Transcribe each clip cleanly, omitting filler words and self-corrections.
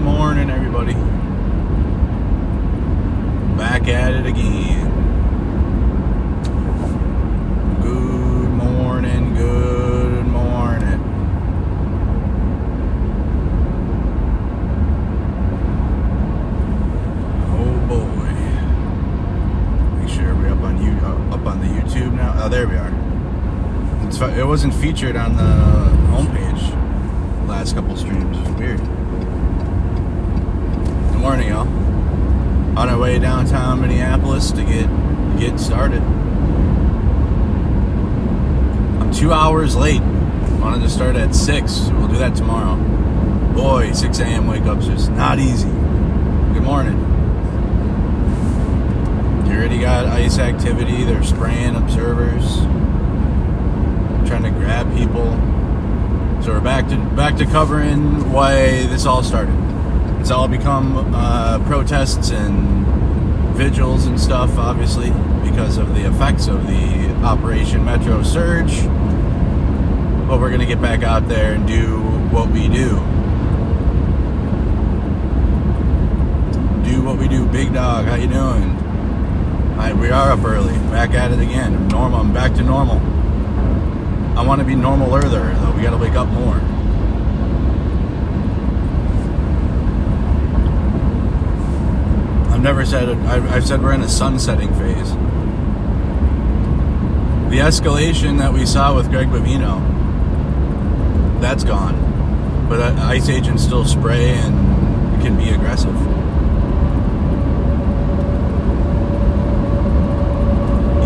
Good morning, everybody. Back at it again. Good morning, good morning. Oh boy. Make sure we're up on the YouTube now. Oh, there we are. It wasn't featured on the homepage last couple streams. It's weird. Good morning, y'all. On our way downtown Minneapolis to get started. I'm 2 hours late. Wanted to start at 6. We'll do that tomorrow. Boy, 6 a.m. wake up's just not easy. Good morning. You already got ICE activity. They're spraying observers, trying to grab people. So we're back to covering why this all started. It's all become protests and vigils and stuff, obviously, because of the effects of the Operation Metro Surge. But we're going to get back out there and do what we do. Do what we do. Big dog, how you doing? We are up early. Back at it again. I'm back to normal. I want to be normaler, though. We got to wake up more. I've said we're in a sunsetting phase. The escalation that we saw with Greg Bavino, that's gone. But ICE agents still spray and can be aggressive.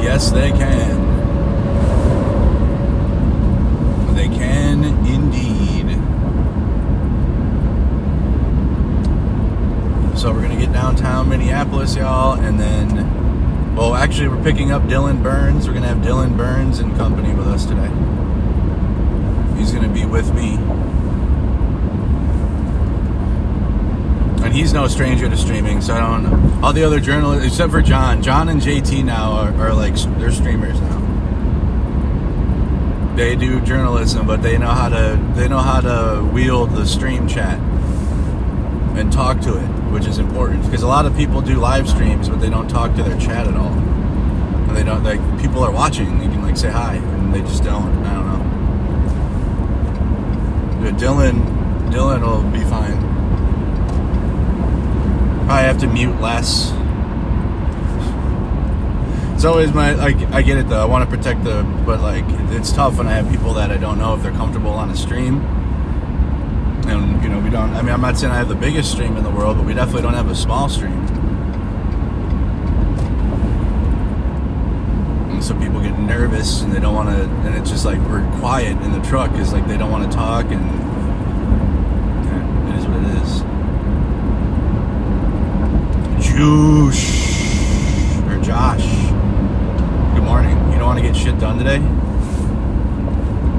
Yes, they can. They can indeed. So we're going to get downtown Minneapolis, y'all, and then, well, actually, we're picking up Dylan Burns. We're going to have Dylan Burns in company with us today. He's going to be with me. And he's no stranger to streaming, so I don't know. All the other journalists, except for John and JT now are like, they're streamers now. They do journalism, but they know how to wield the stream chat and talk to it, which is important, because a lot of people do live streams, but they don't talk to their chat at all. And they don't, like, people are watching, you can like say hi, and they just don't. I don't know. But Dylan will be fine. Probably have to mute less. It's always I get it though. I want to protect but like, it's tough when I have people that I don't know if they're comfortable on a stream. And, you know, I'm not saying I have the biggest stream in the world, but we definitely don't have a small stream. And so people get nervous and they don't want to, and it's just like, we're quiet in the truck because like they don't want to talk, and yeah, it is what it is. Josh. Good morning. You don't want to get shit done today?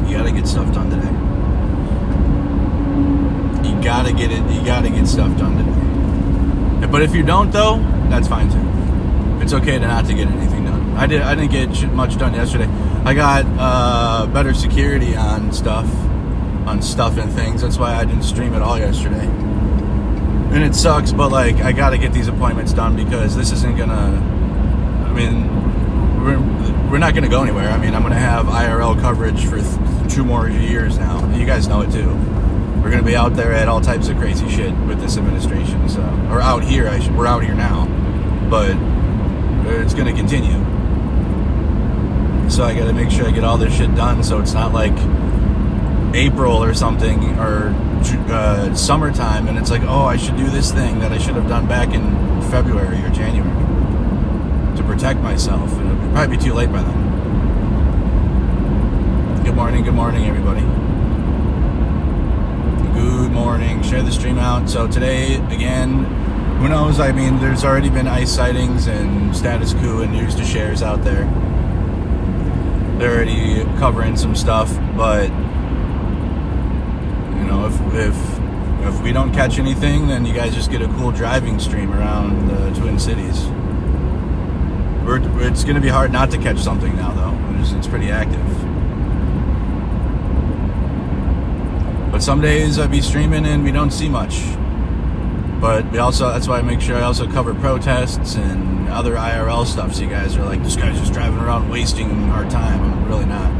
You gotta get stuff done today. You gotta get stuff done today. But if you don't, though, that's fine too. It's okay to not to get anything done. I didn't get much done yesterday. I got better security on stuff and things. That's why I didn't stream at all yesterday. And it sucks, but like, I gotta get these appointments done, because this isn't gonna, I mean, we're not gonna go anywhere. I mean, I'm gonna have IRL coverage for 2 more years now. You guys know it too. We're going to be out there at all types of crazy shit with this administration. So, or out here, we're out here now, but it's going to continue. So I got to make sure I get all this shit done, so it's not like April or something, or summertime, and it's like, oh, I should do this thing that I should have done back in February or January to protect myself, and it'll probably be too late by then. Good morning, everybody. Good morning. Share the stream out. So today, again, who knows? I mean, there's already been ICE sightings and status quo and news to shares out there. They're already covering some stuff, but you know, if we don't catch anything, then you guys just get a cool driving stream around the Twin Cities. It's going to be hard not to catch something now, though. It's pretty active. But some days I'd be streaming and we don't see much. But that's why I make sure I also cover protests and other IRL stuff. So you guys are like, this guy's just driving around wasting our time. I'm really not.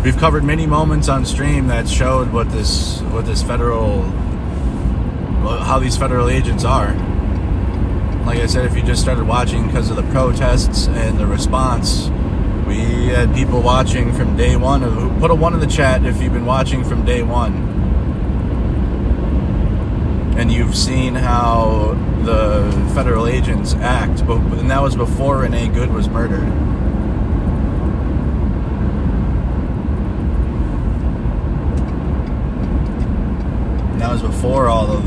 We've covered many moments on stream that showed how these federal agents are. Like I said, if you just started watching because of the protests and the response, we had people watching from day one. Put a 1 in the chat if you've been watching from day one. And you've seen how the federal agents act. And that was before Renée Good was murdered. And that was before all of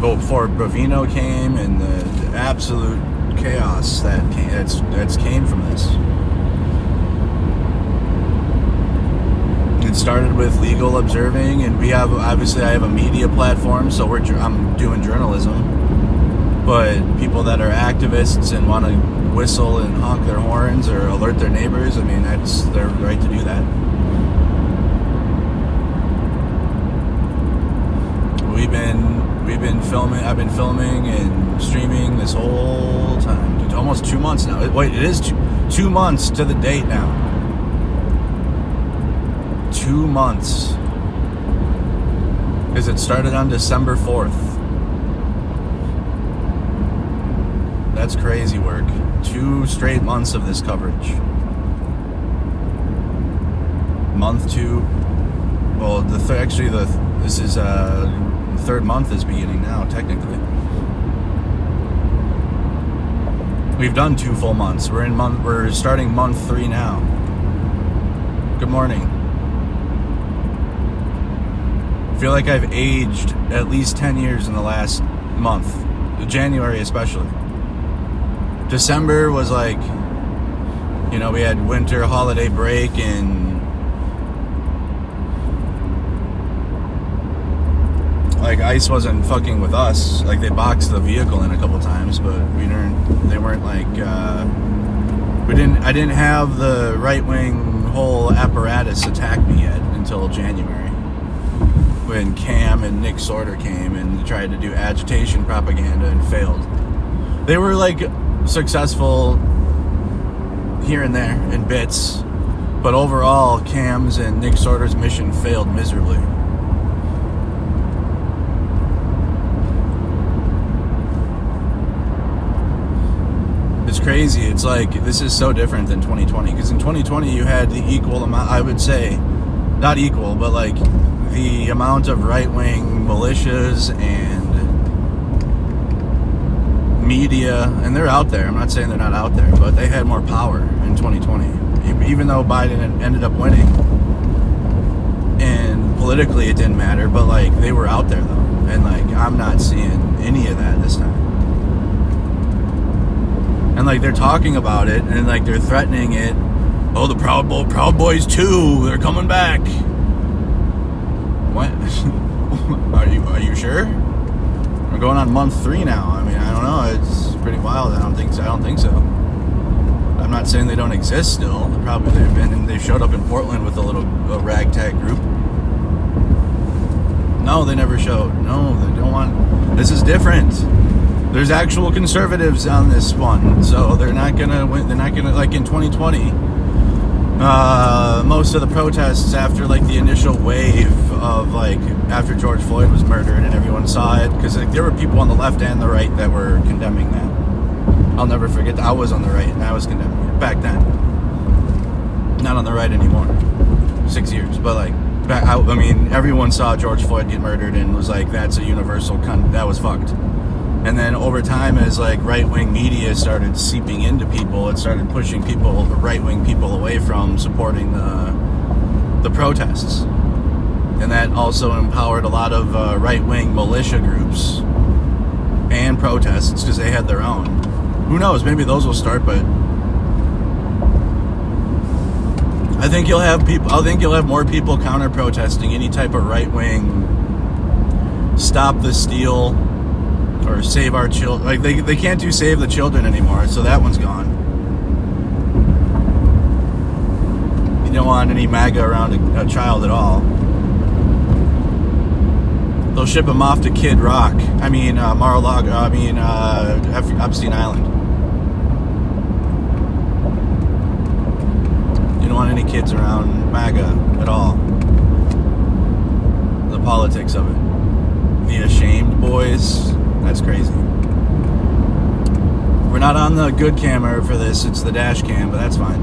before Bravino came and the absolute chaos that's came from this. It started with legal observing, and I have a media platform, so I'm doing journalism. But people that are activists and want to whistle and honk their horns or alert their neighbors, I mean, that's their right to do that. We've been filming. I've been filming and streaming this whole time. It's almost 2 months now. Wait, it is 2 months to the date now. 2 months. Because it started on December 4th. That's crazy work. 2 straight months of this coverage. Month 2. Well, this is the 3rd month is beginning now, technically. We've done 2 full months. We're starting month 3 now. Good morning. I feel like I've aged at least 10 years in the last month. January especially. December was like, we had winter holiday break and like ICE wasn't fucking with us. Like they boxed the vehicle in a couple times, but they weren't like, I didn't have the right-wing whole apparatus attack me yet until January. When Cam and Nick Sorter came and tried to do agitation propaganda and failed. They were like successful here and there in bits, but overall Cam's and Nick Sorter's mission failed miserably. It's crazy. It's like this is so different than 2020, because in 2020 you had the equal amount, I would say, not equal, but like the amount of right-wing militias and media, and they're out there. I'm not saying they're not out there, but they had more power in 2020, even though Biden ended up winning. And politically it didn't matter, but like they were out there though, and like I'm not seeing any of that this time. And like they're talking about it, and like they're threatening it. Oh, the Proud Boys 2, they're coming back. What? Are you sure? We're going on month 3 now. I mean, I don't know. It's pretty wild. I don't think so. I'm not saying they don't exist still. They showed up in Portland with a ragtag group. No, they never showed. No, they don't want. This is different. There's actual conservatives on this one, so they're not gonna win. They're not gonna, like in 2020. Most of the protests after like the initial wave of like after George Floyd was murdered and everyone saw it, because like there were people on the left and the right that were condemning that. I'll never forget that I was on the right and I was condemning it back then. Not on the right anymore. 6 years, but like I mean everyone saw George Floyd get murdered and was like, that's a universal that was fucked. And then over time, as like right-wing media started seeping into people, it started pushing right-wing people away from supporting the protests. And that also empowered a lot of right-wing militia groups and protests, because they had their own. Who knows? Maybe those will start, but I think you'll have more people counter-protesting any type of right-wing stop the steal or save our children. Like they can't do save the children anymore, so that one's gone. You don't want any MAGA around a child at all. They'll ship them off to Kid Rock. I mean, Mar-a-Lago. I mean, Epstein Island. You don't want any kids around MAGA at all. The politics of it. The ashamed boys. That's crazy. We're not on the good camera for this. It's the dash cam, but that's fine.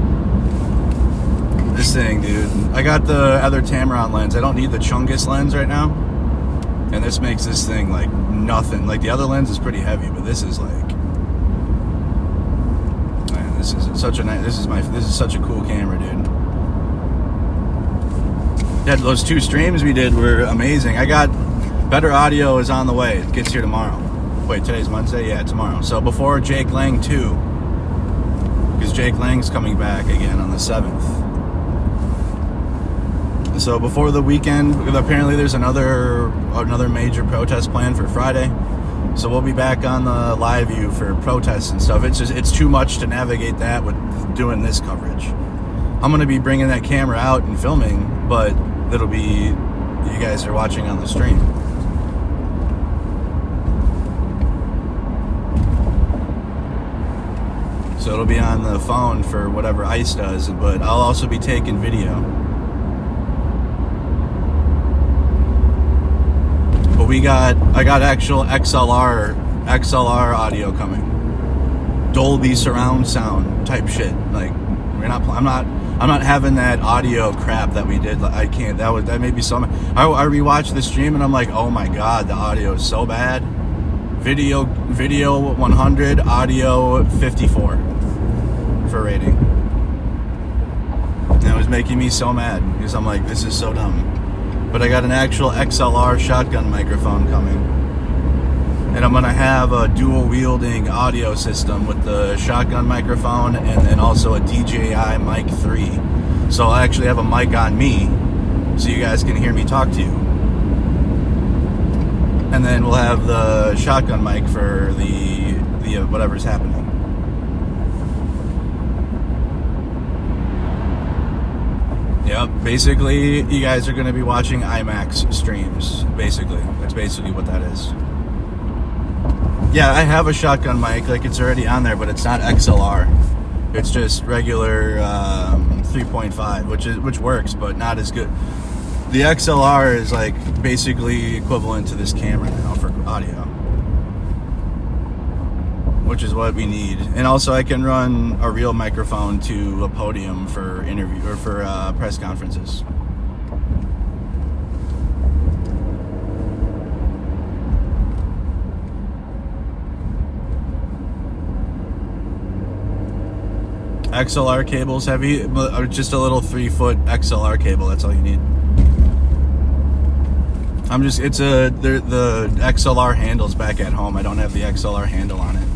This thing, dude. I got the other Tamron lens. I don't need the Chungus lens right now. And this makes this thing like nothing. Like the other lens is pretty heavy, but this is like, man, this is such a nice. This is such a cool camera, dude. Yeah, those 2 streams we did were amazing. I got better audio is on the way. It gets here tomorrow. Wait, today's Wednesday? Yeah, tomorrow. So before Jake Lang 2, because Jake Lang's coming back again on the 7th. So before the weekend, apparently there's another major protest planned for Friday. So we'll be back on the live view for protests and stuff. It's too much to navigate that with doing this coverage. I'm going to be bringing that camera out and filming, but it'll be you guys are watching on the stream. So it'll be on the phone for whatever ICE does, but I'll also be taking video. But I got actual XLR audio coming. Dolby surround sound type shit. Like I'm not having that audio crap that we did. I can't. That made me so mad. I rewatched the stream and I'm like, oh my god, the audio is so bad. Video 100, audio 54 for rating. And it was making me so mad because I'm like, this is so dumb. But I got an actual XLR shotgun microphone coming. And I'm going to have a dual wielding audio system with the shotgun microphone and then also a DJI Mic 3. So I'll actually have a mic on me so you guys can hear me talk to you. And then we'll have the shotgun mic for the whatever's happening. Yep, basically, you guys are going to be watching IMAX streams, basically. That's basically what that is. Yeah, I have a shotgun mic, like it's already on there, but it's not XLR. It's just regular 3.5, which works, but not as good. The XLR is like basically equivalent to this camera now for audio, which is what we need. And also I can run a real microphone to a podium for interview or for press conferences. XLR cable's heavy, but just a little 3-foot XLR cable. That's all you need. The XLR handle's back at home. I don't have the XLR handle on it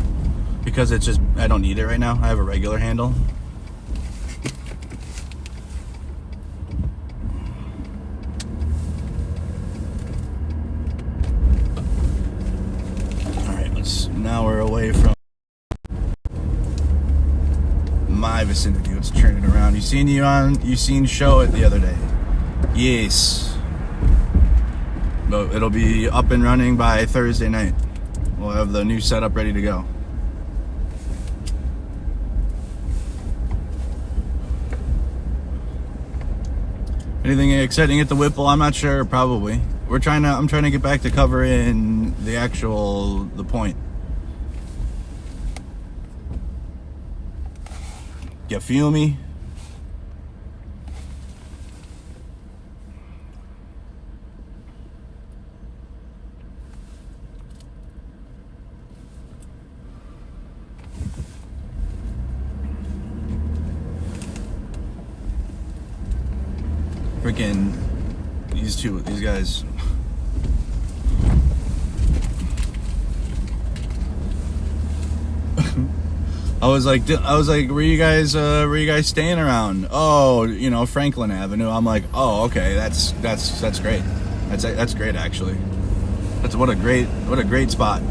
because I don't need it right now. I have a regular handle. All right, now we're away from my vicinity. Let's turn it around. You seen Show It the other day? Yes. But it'll be up and running by Thursday night. We'll have the new setup ready to go. Anything exciting at the Whipple? I'm not sure. Probably. I'm trying to get back to covering the point. You feel me? Freaking these guys. I was like, where you guys staying around? Oh, Franklin Avenue. I'm like, oh, okay, that's great. That's great actually. What a great spot.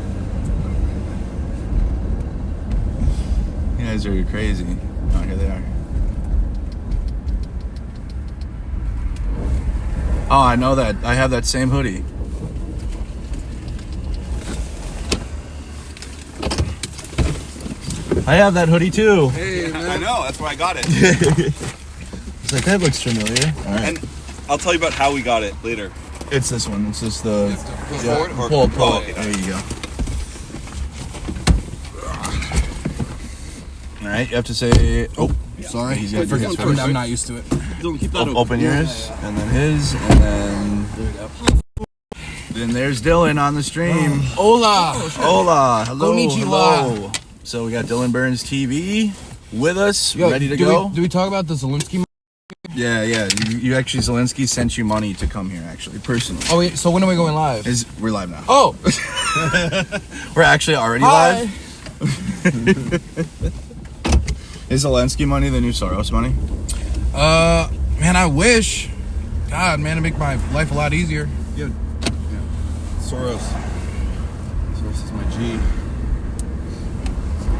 You guys are crazy. Oh, here they are. Oh, I know that. I have that same hoodie. I have that hoodie too. Hey, man. I know, that's why I got it. It's like, that looks familiar. All right. And I'll tell you about how we got it later. It's this one. It's just the... Pull it. Pull. Okay. There you go. All right, you have to say... Oh, sorry. He's got got yours I'm first. not used to it. Don't keep that Open yours, and then his, and then... There we go. Then there's Dylan on the stream. Hola. Hola. Hello. Konnichiwa. Hello. So we got Dylan Burns TV with us, ready to go. Do we talk about the Zelensky? Yeah. You actually, Zelensky sent you money to come here, actually, personally. Oh, wait, so when are we going live? We're live now. Oh. We're actually already Hi. live. Is Zelensky money the new Soros money? Man, I wish. God, man, to make my life a lot easier. Yeah. Soros is my G.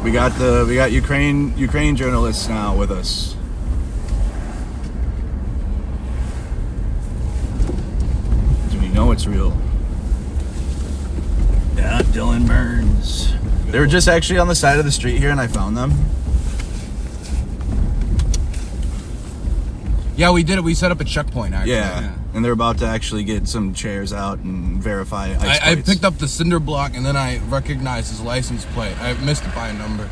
We got Ukraine journalists now with us. Do we know it's real? Yeah, Dylan Burns. They were just actually on the side of the street here, and I found them. Yeah, we did it. We set up a checkpoint, actually. Yeah. And they're about to actually get some chairs out and verify ice I plates. picked up the cinder block, and then I recognized his license plate. I missed it by a number.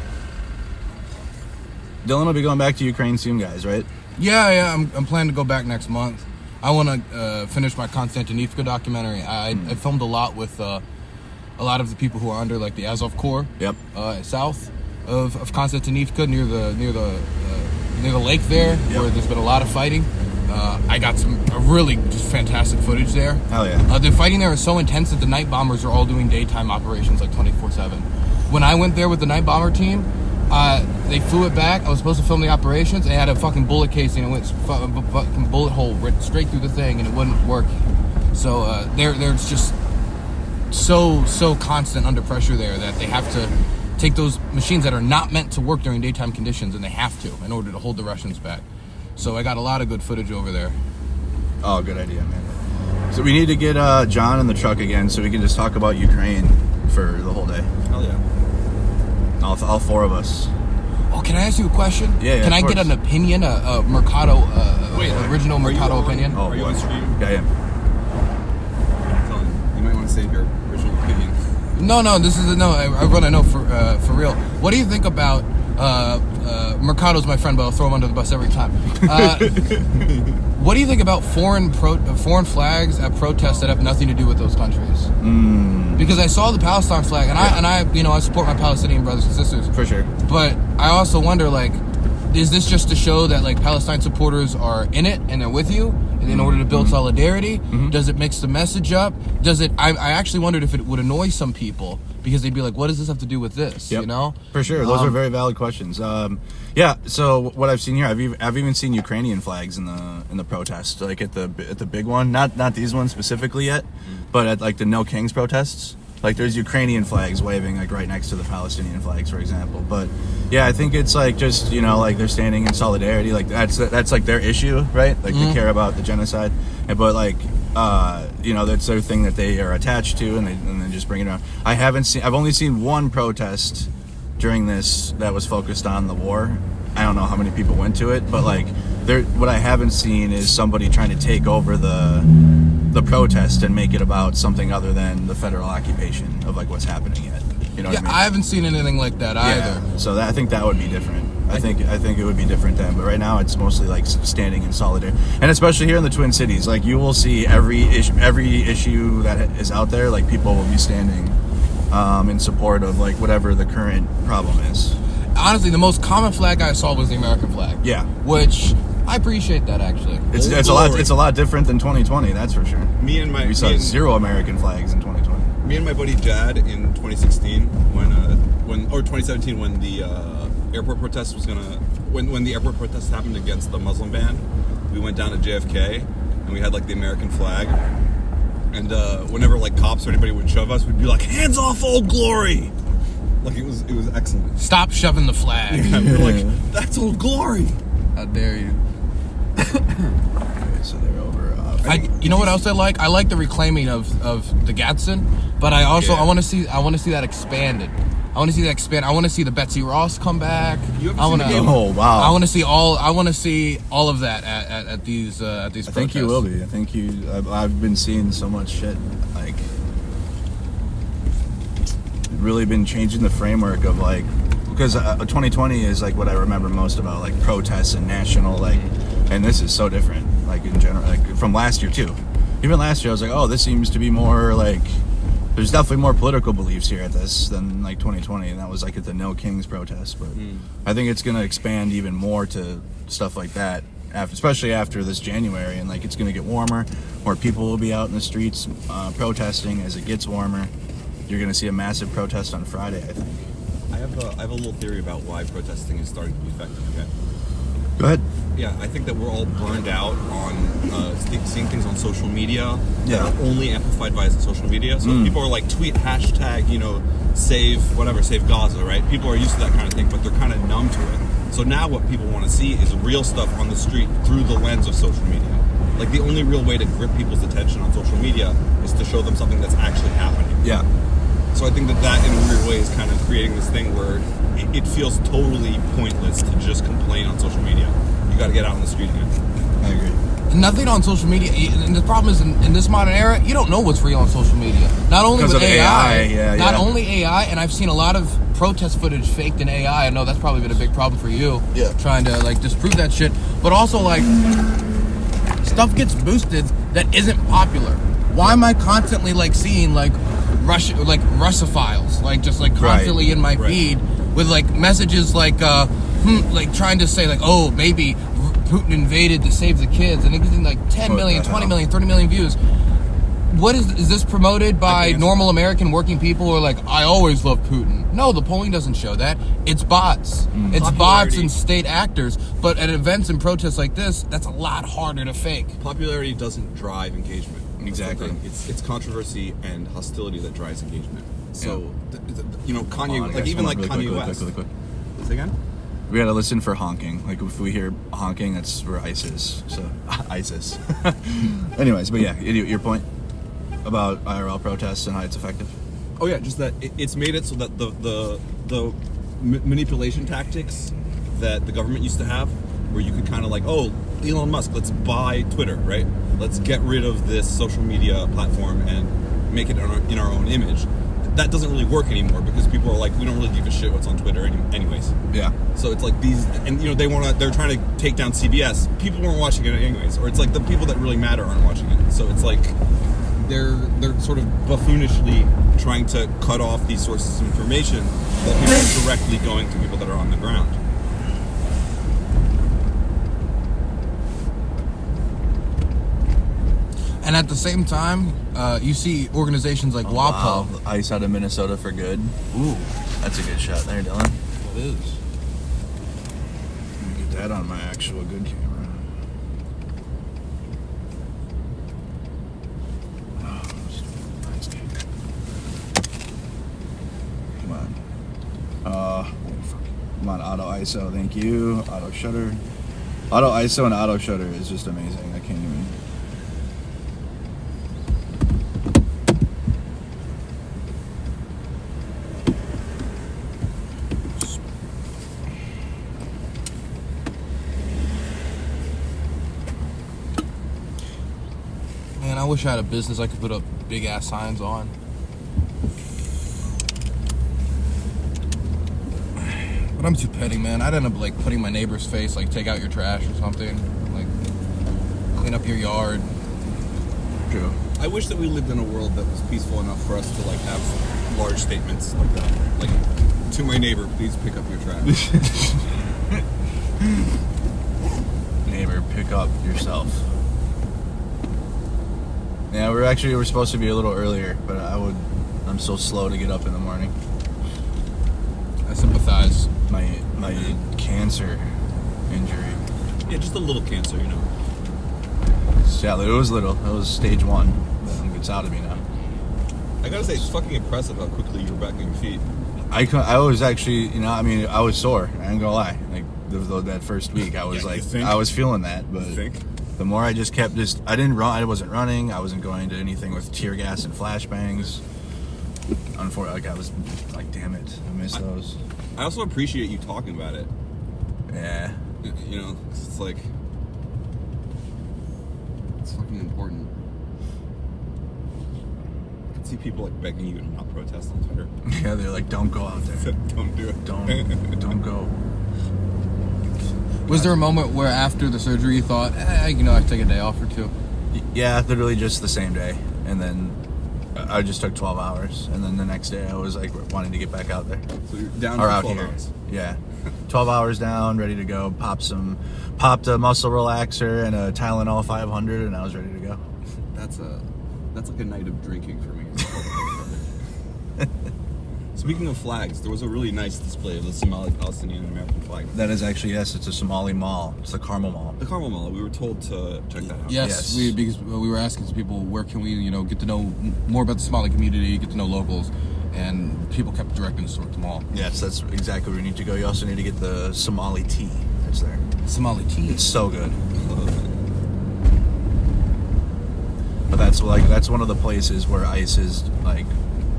Dylan will be going back to Ukraine soon, guys, right? Yeah. I'm planning to go back next month. I want to finish my Konstantinivka documentary. I filmed a lot with a lot of the people who are under like the Azov Corps. Yep. South of Konstantinivka, near the lake there, where there's been a lot of fighting. I got some really just fantastic footage there. Hell yeah. The fighting there is so intense that the night bombers are all doing daytime operations like 24/7. When I went there with the night bomber team, they flew it back. I was supposed to film the operations. They had a fucking bullet casing and went fucking bullet hole right straight through the thing, and it wouldn't work. So they're just so constant under pressure there that they have to take those machines that are not meant to work during daytime conditions, and they have to in order to hold the Russians back. So I got a lot of good footage over there. Oh, good idea, man. So we need to get John in the truck again so we can just talk about Ukraine for the whole day. Hell yeah. All four of us. Oh, can I ask you a question? Yeah, Can of I get course. an opinion, a Mercado, original Mercado opinion? Oh, Are you boy. on stream? Yeah, yeah. You might want to save your original opinion. No. This is I want to know for real. What do you think about Mercado's my friend, but I'll throw him under the bus every time. What do you think about foreign flags at protests that have nothing to do with those countries? Because I saw the Palestine flag, and I support my Palestinian brothers and sisters For sure. But I also wonder, like, is this just to show that like Palestine supporters are in it and they're with you in order to build solidarity? Does it mix the message up? Does it? I actually wondered if it would annoy some people because they'd be like, "What does this have to do with this?" Yep. You know? For sure, those are very valid questions. Yeah. So what I've seen here, I've even seen Ukrainian flags in the protest, like at the big one. Not these ones specifically yet, but at like the No Kings protests. Like there's Ukrainian flags waving like right next to the Palestinian flags, for example. But yeah, I think it's like just like they're standing in solidarity. Like that's like their issue, right? Like they care about the genocide, but like that's their thing that they are attached to, and they just bring it around. I've only seen one protest during this that was focused on the war. I don't know how many people went to it, but like what I haven't seen is somebody trying to take over the protest and make it about something other than the federal occupation of like what's happening yet. You know what I mean? I haven't seen anything like that either. So I think that would be different. I think it would be different then. But right now it's mostly like standing in solidarity, and especially here in the Twin Cities, like you will see every issue that is out there. Like people will be standing in support of like whatever the current problem is. Honestly, the most common flag I saw was the American flag. Yeah, which I appreciate that actually. it's a lot different than 2020. That's for sure. We saw zero American flags in 2020. Me and my buddy Jad in 2016 or 2017 when the airport protest when the airport protest happened against the Muslim ban, we went down to JFK and we had like the American flag, and whenever like cops or anybody would shove us, we'd be like, "Hands off Old Glory!" Like it was excellent. Stop shoving the flag. Yeah, we're like, "That's Old Glory!" How dare you? Okay, so they're over. You know what else I like? I like the reclaiming of the Gadsden, but I want to see that expanded. I want to see that expand. I want to see the Betsy Ross come back. I want to. Oh wow! I want to see all. I want to see all of that at these protests. I think you will be. I think you. I've been seeing so much shit. Like, really been changing the framework of like, because 2020 is like what I remember most about, like protests and national, like, and this is so different. Like in general, like from last year too. Even last year, I was like, oh, this seems to be more like. There's definitely more political beliefs here at this than like 2020, and that was like at the No Kings protest. But I think it's going to expand even more to stuff like that, especially after this January, and like it's going to get warmer. More people will be out in the streets protesting as it gets warmer. You're going to see a massive protest on Friday, I think. I have a little theory about why protesting is starting to be effective again. Go ahead. Yeah, I think that we're all burned out on seeing things on social media that are only amplified by social media. So people are like, tweet hashtag, save Gaza, right? People are used to that kind of thing, but they're kind of numb to it. So now what people want to see is real stuff on the street through the lens of social media. Like the only real way to grip people's attention on social media is to show them something that's actually happening. Yeah. So I think that in a weird way is kind of creating this thing where it feels totally pointless to just complain on social media. You got to get out on the street again. I agree. Nothing on social media, and the problem is in this modern era, you don't know what's real on social media. Not only with AI, only AI, and I've seen a lot of protest footage faked in AI. I know that's probably been a big problem for you. Yeah. Trying to like disprove that shit, but also like stuff gets boosted that isn't popular. Why am I constantly like seeing like Russophiles, like just like constantly in my feed with like messages like trying to say like, oh, maybe Putin invaded to save the kids, and it getting like 10 million, 20 million, 30 million views. What is this promoted by normal American working people who are like, I always love Putin? No, the polling doesn't show that. It's bots. It's bots and state actors. But at events and protests like this, that's a lot harder to fake. Popularity doesn't drive engagement. Exactly. It's controversy and hostility that drives engagement. So, Kanye, Kanye West. Quick. Say again? We gotta listen for honking. Like if we hear honking, we're ISIS. So ISIS. Anyways, but yeah, your point about IRL protests and how it's effective. Oh yeah, just that it's made it so that the manipulation tactics that the government used to have, where you could kind of like, oh, Elon Musk, let's buy Twitter, right? Let's get rid of this social media platform and make it in our own image. That doesn't really work anymore because people are like, we don't really give a shit what's on Twitter anyways. Yeah. So it's like these, and they're trying to take down CBS. People weren't watching it anyways, or it's like the people that really matter aren't watching it. So it's like they're sort of buffoonishly trying to cut off these sources of information that people are directly going to people that are on the ground. And at the same time, you see organizations like WAPO. Wow. Ice out of Minnesota for good. Ooh, that's a good shot there, Dylan. It is. Let me get that on my actual good camera. Oh, nice game. Come on. Come on, auto ISO, thank you. Auto shutter. Auto ISO and auto shutter is just amazing. I can't even... Man, I wish I had a business I could put up big ass signs on. But I'm too petty, man. I'd end up like putting my neighbor's face, like take out your trash or something, like clean up your yard. True. I wish that we lived in a world that was peaceful enough for us to like have large statements like that. Like, to my neighbor, please pick up your trash. Neighbor, pick up yourself. Yeah, we're supposed to be a little earlier, but I'm so slow to get up in the morning. I sympathize. My cancer injury. Yeah, just a little cancer, Yeah, it was little. It was stage 1. It's out of me now. I gotta say, it's fucking impressive how quickly you were back on your feet. I was actually, I was sore. I ain't gonna lie. Like that first week, I was I was feeling that, but the more I just kept I didn't run. I wasn't running. I wasn't going to anything with tear gas and flashbangs. unfortunately, I was like, damn it, I missed those. I also appreciate you talking about it. Yeah. You know, 'cause it's like, it's fucking important. I can see people like begging you to not protest on Twitter. Yeah, they're like, don't go out there. Don't do it. Don't go. Was there a moment where after the surgery you thought, I'd take a day off or two? Yeah, literally just the same day. And then I just took 12 hours. And then the next day I was like wanting to get back out there. So you're down Or for out 12 here. hours. Yeah. 12 hours down, ready to go. Popped a muscle relaxer and a Tylenol 500, and I was ready to go. That's like a night of drinking for me. Speaking of flags, there was a really nice display of the Somali, Palestinian, and American flag. That is actually, yes, it's a Somali mall. It's the Carmel Mall. The Carmel Mall. We were told to check that out. Yes, Yes. because we were asking some people, where can we, get to know more about the Somali community, get to know locals, and people kept directing us towards the mall. Yes, that's exactly where we need to go. You also need to get the Somali tea that's there. Somali tea. It's so good. But that's one of the places where ICE is like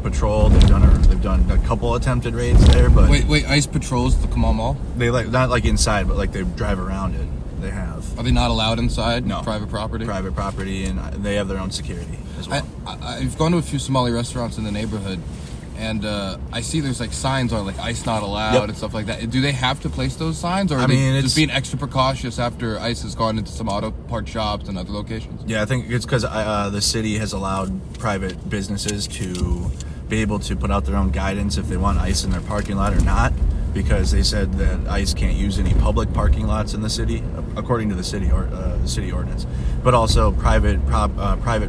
patrolled. They've done a couple attempted raids there, but Wait, ICE patrols the Kamal Mall? they not like inside, but like they drive around it. They have Are they not allowed inside? No. Private property? private property, and they have their own security as well. I've gone to a few Somali restaurants in the neighborhood, and I see there's like signs on like ICE not allowed Yep. and stuff like that. Do they have to place those signs, or are I they mean, just it's- being extra precautious after ICE has gone into some auto part shops and other locations? Yeah, I think it's because the city has allowed private businesses to be able to put out their own guidance if they want ICE in their parking lot or not, because they said that ICE can't use any public parking lots in the city, according to the city ordinance. But also private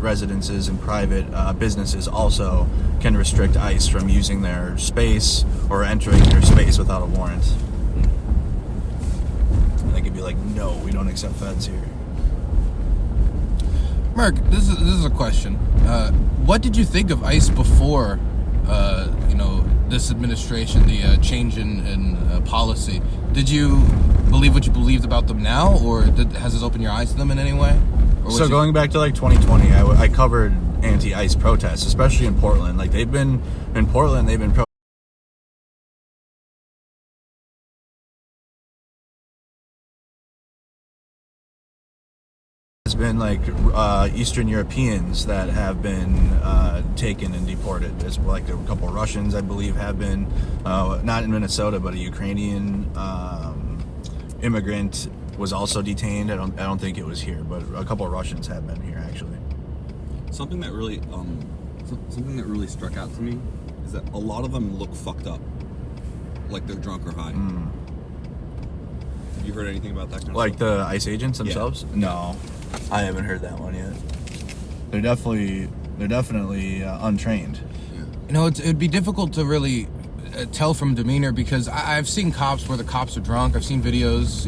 residences and private businesses also can restrict ICE from using their space or entering their space without a warrant. And they could be like, no, we don't accept feds here. Merc, this is a question. What did you think of ICE before, this administration, the change in policy? Did you believe what you believed about them now, or has this opened your eyes to them in any way? Or So going back to like 2020, I covered anti-ICE protests, especially in Portland. Like they've been It's been like Eastern Europeans that have been taken and deported. There's like a couple Russians, I believe, have been not in Minnesota, but a Ukrainian immigrant was also detained. I don't think it was here, but a couple of Russians have been here actually. Something that really struck out to me is that a lot of them look fucked up, like they're drunk or high. Have you heard anything about that kind of Like stuff? the ICE agents themselves? Yeah. No, I haven't heard that one yet. They're definitely untrained. it'd be difficult to really tell from demeanor, because I've seen cops where the cops are drunk. I've seen videos,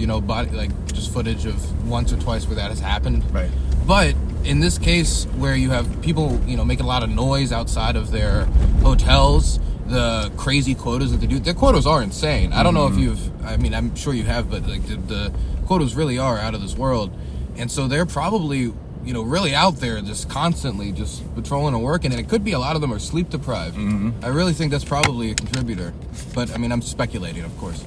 just footage of once or twice where that has happened. Right. But in this case, where you have people, making a lot of noise outside of their hotels, the crazy quotas that they do, their quotas are insane. I don't know if I'm sure you have, but like the quotas really are out of this world. And so they're probably, really out there just constantly just patrolling and working. And it could be a lot of them are sleep deprived. I really think that's probably a contributor. But I'm speculating, of course.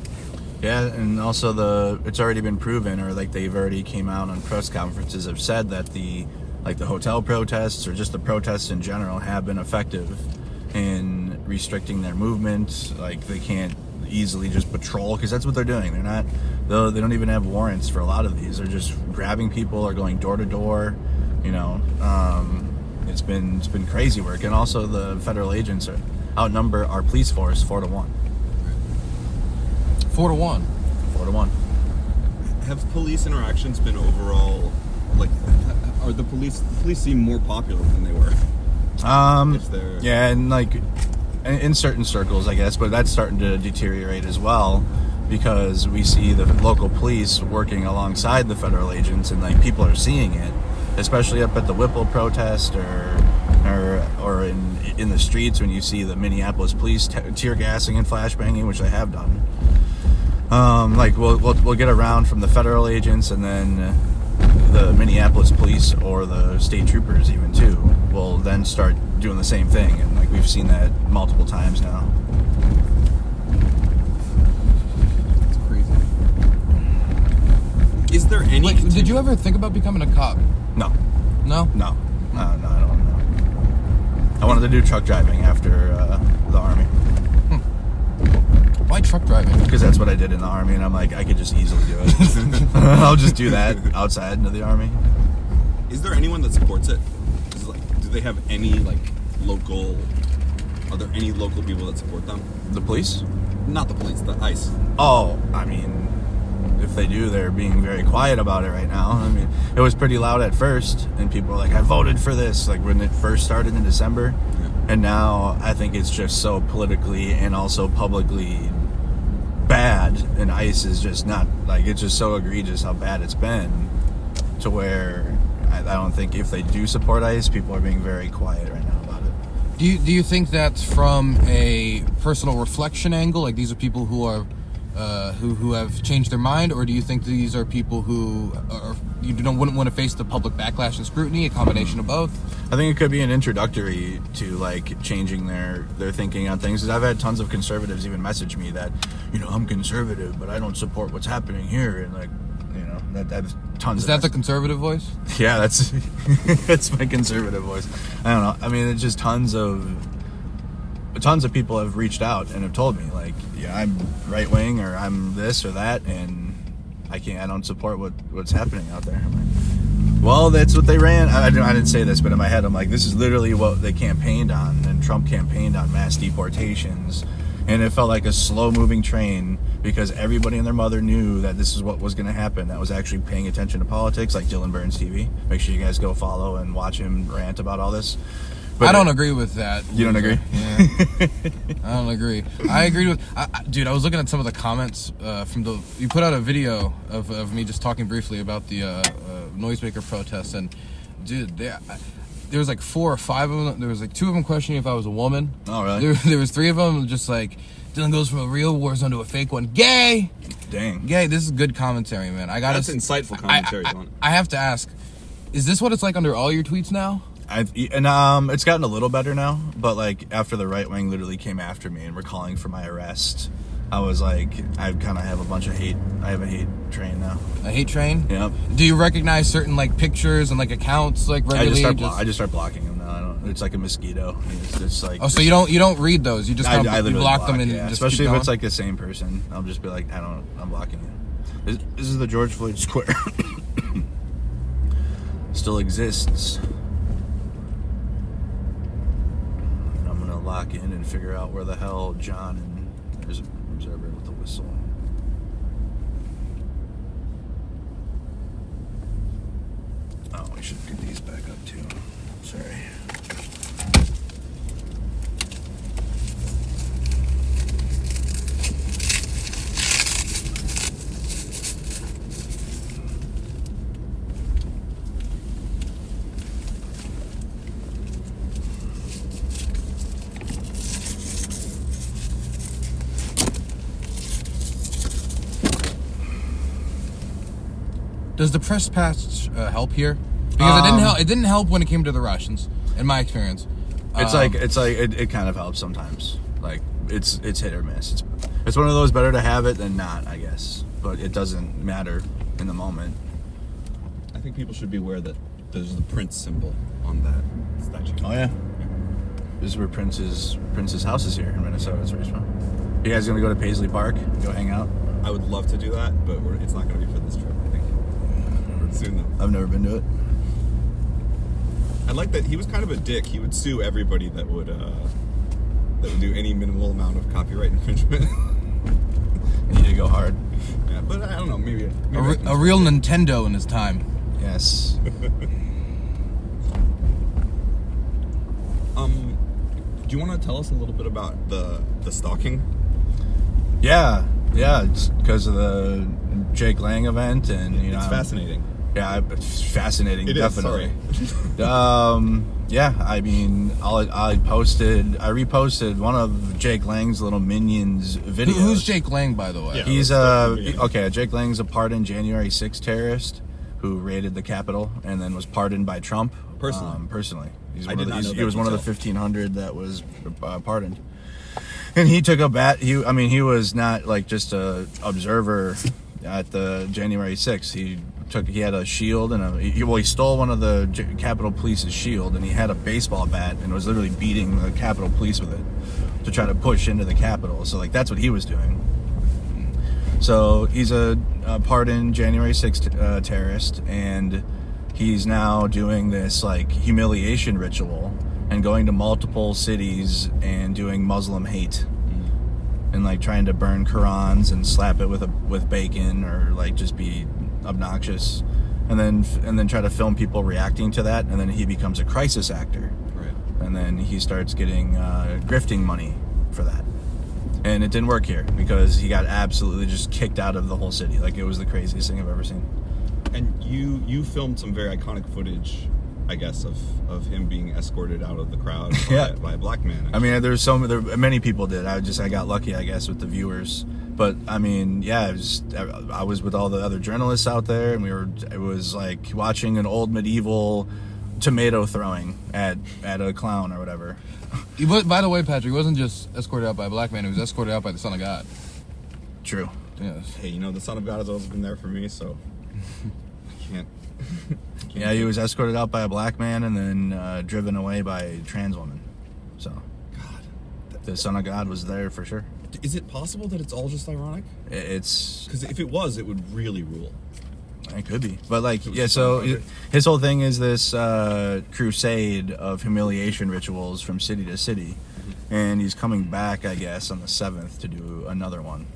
Yeah, and also it's already been proven, or like they've already came out on press conferences, have said that the hotel protests or just the protests in general have been effective in restricting their movement. Like they can't easily just patrol, because that's what they're doing. They don't even have warrants for a lot of these. They're just grabbing people or going door to door. It's been crazy work, and also the federal agents outnumber our police force 4-1. 4-1. 4-1. Have police interactions been overall, like, are the police seem more popular than they were? If they're- Yeah, and like in certain circles, I guess, but that's starting to deteriorate as well, because we see the local police working alongside the federal agents, and like people are seeing it, especially up at the Whipple protest or in the streets when you see the Minneapolis police tear gassing and flashbanging, which they have done. Like we'll get around from the federal agents, and then the Minneapolis police or the state troopers even too. will then start doing the same thing, and like we've seen that multiple times now. It's crazy. Is there any? Like, did you ever think about becoming a cop? No, No. no, I don't know. I wanted to do truck driving after the Army. Why truck driving? Because that's what I did in the Army, and I'm like, I could just easily do it. I'll just do that outside of the Army. Is there anyone that supports it? Is it like, do they have any like local? Are there any local people that support them? The police? Not the police, the ICE. Oh, I mean, if they do, they're being very quiet about it right now. I mean, it was pretty loud at first, and people were like, I voted for this, like when it first started in December. Yeah. And now I think it's just so politically and also publicly bad, and ICE is just not, like, it's just so egregious how bad it's been, to where I don't think if they do support ICE, people are being very quiet right now about it. Do you think that's from a personal reflection angle? Like these are people who are who have changed their mind, or do you think these are people who wouldn't want to face the public backlash and scrutiny? A combination of both. I think it could be an introductory to like changing their thinking on things. Because I've had tons of conservatives even message me that, I'm conservative, but I don't support what's happening here, and like, that's tons. Is that the conservative voice? Yeah, that's that's my conservative voice. I don't know. I mean, it's just tons of people have reached out and have told me like, yeah, I'm right wing or I'm this or that, and I don't support what's happening out there. I'm like, well, that's what they ran. I didn't say this, but in my head, I'm like, this is literally what they campaigned on, and Trump campaigned on mass deportations, and it felt like a slow-moving train because everybody and their mother knew that this is what was going to happen. That was actually paying attention to politics, like Dylan Burns TV. Make sure you guys go follow and watch him rant about all this. But I don't agree with that. You don't agree? Yeah. I don't agree. I agreed with... dude, I was looking at some of the comments from the... You put out a video of me just talking briefly about the noisemaker protests, and dude, there was like 4 or 5 of them. There was like 2 of them questioning if I was a woman. Oh, really? There was 3 of them just like, Dylan goes from a real war zone to a fake one. Gay! Dang. Gay, this is good commentary, man. That's insightful commentary. I have to ask, is this what it's like under all your tweets now? It's gotten a little better now, but like after the right wing literally came after me and were calling for my arrest, I was like, I kind of have a bunch of hate. I have a hate train now. A hate train? Yep. Do you recognize certain like pictures and like accounts like regularly? I just start blocking them now. I don't. It's like a mosquito. It's like. Oh, so you don't read those? You just I you literally block them and yeah. just Especially keep if going? it's like the same person. I'll just be like, I'm blocking you. This is the George Floyd Square. Still exists. Lock in and figure out where the hell John and there's a observer with the whistle. Oh, we should get these back up too. Sorry. Does the press pass help here? Because it didn't help when it came to the Russians, in my experience. It kind of helps sometimes. Like it's hit or miss. It's one of those better to have it than not, I guess. But it doesn't matter in the moment. I think people should be aware that there's the Prince symbol on that statue. Oh yeah. This is where Prince's house is here in Minnesota. That's where he's from. You guys gonna go to Paisley Park? Go hang out? I would love to do that, but it's not going to be for this trip, I think. Soon, though. I've never been to it. I like that he was kind of a dick. He would sue everybody that would do any minimal amount of copyright infringement. You need to go hard. Yeah, but I don't know. Maybe a real Nintendo in his time. Yes. Do you want to tell us a little bit about the stalking? Yeah, it's because of the Jake Lang event, and it's fascinating. Yeah, it's fascinating. It definitely. Sorry. Yeah, I mean, I reposted one of Jake Lang's little Minions videos. Who's Jake Lang, by the way? Yeah. He's Jake Lang's a pardoned January 6th terrorist who raided the Capitol and then was pardoned by Trump Personally. I did not know He that was one of the detail. 1,500 that was pardoned. And he took he was not like just a observer at the January 6th. He had a shield and he stole one of the Capitol Police's shield, and he had a baseball bat and was literally beating the Capitol Police with it to try to push into the Capitol. So like that's what he was doing. So he's a pardoned January 6th terrorist, and he's now doing this like humiliation ritual and going to multiple cities and doing Muslim hate and like trying to burn Qurans and slap it with bacon, or like just be obnoxious, and then try to film people reacting to that, and then he becomes a crisis actor, Right. and then he starts getting grifting money for that. And it didn't work here because he got absolutely just kicked out of the whole city. Like, it was the craziest thing I've ever seen. And you filmed some very iconic footage, I guess, of him being escorted out of the crowd by a black man. I mean, many people did. I got lucky, I guess, with the viewers. But I mean, yeah, I was with all the other journalists out there, and it was like watching an old medieval tomato throwing at a clown or whatever. By the way, Patrick, he wasn't just escorted out by a black man. He was escorted out by the Son of God. True. Yes. Hey, the Son of God has always been there for me, so I can't. Yeah, he was escorted out by a black man and then driven away by a trans woman. So, God, the Son of God was there for sure. is it possible that it's all just ironic? It's Because if it was, it would really rule. It could be, but like, yeah. So his whole thing is this crusade of humiliation rituals from city to city, and he's coming back, I guess, on the 7th to do another one.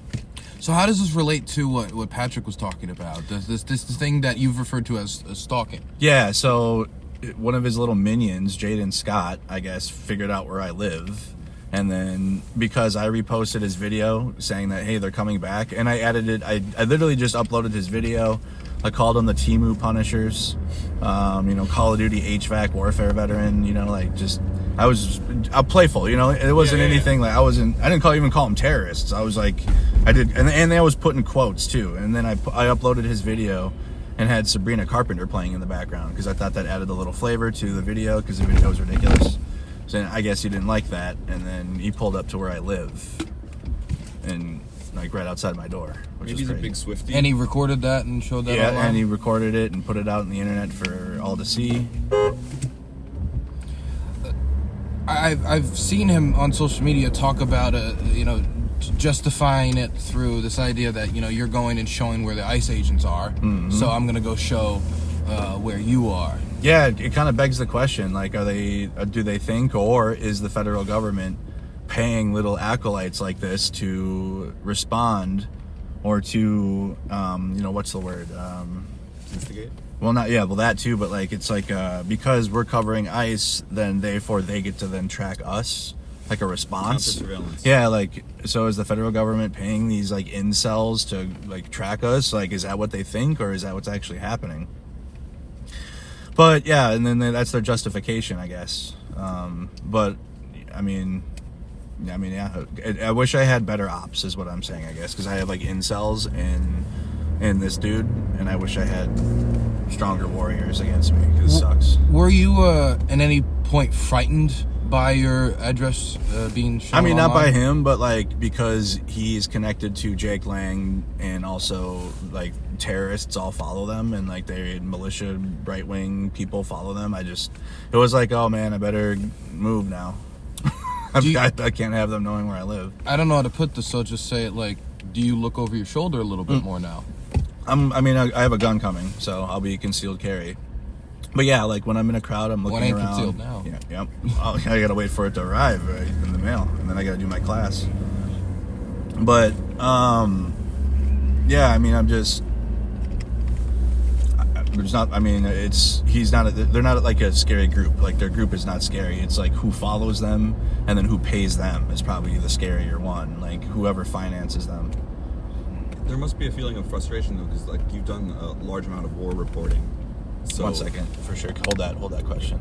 So how does this relate to what Patrick was talking about? This thing that you've referred to as stalking? Yeah. So one of his little minions, Jaden Scott, I guess, figured out where I live. And then because I reposted his video saying that, hey, they're coming back, and I added it, I literally just uploaded his video. I called them the Temu Punishers, Call of Duty HVAC warfare veteran, I was playful, it wasn't anything like I didn't even call them terrorists. I was like, I did, and I was putting quotes too. And then I uploaded his video and had Sabrina Carpenter playing in the background because I thought that added a little flavor to the video because the video was ridiculous. So I guess he didn't like that, and then he pulled up to where I live, and like right outside my door, which Maybe is he's a crazy. big Swiftie. And he recorded that and showed that Yeah, online? and he recorded it and put it out on the internet for all to see. I've seen him on social media talk about justifying it through this idea that you're going and showing where the ICE agents are, so I'm gonna go show where you are. Yeah, it kind of begs the question, like, do they think, or is the federal government paying little acolytes like this to respond, or to, what's the word? Instigate? Well, that too, but like, it's like, because we're covering ICE, then they get to then track us, like a response. Counter-surveillance. Yeah, like, so is the federal government paying these like incels to like track us? Like, is that what they think, or is that what's actually happening? But yeah, and then that's their justification, I guess. But I mean, yeah. I wish I had better ops, is what I'm saying, I guess, because I have like incels and this dude, and I wish I had stronger warriors against me. Because it sucks. Were you at any point frightened by your address being shown I mean, not by online? him, but like because he's connected to Jake Lang, and also like terrorists all follow them, and like they militia right wing people follow them. It was like, oh man, I better move now. I can't have them knowing where I live. I don't know how to put this, so just say it like, do you look over your shoulder a little bit more now? I have a gun coming, so I'll be concealed carry. But yeah, like when I'm in a crowd, I'm looking One ain't around. concealed now. Yeah, yep. I gotta wait for it to arrive right, in the mail, and then I gotta do my class. But yeah, I mean, they're not like a scary group. Like, their group is not scary. It's like who follows them and then who pays them is probably the scarier one. Like, whoever finances them. There must be a feeling of frustration though, because like you've done a large amount of war reporting. So 1 second, for sure. Hold that question.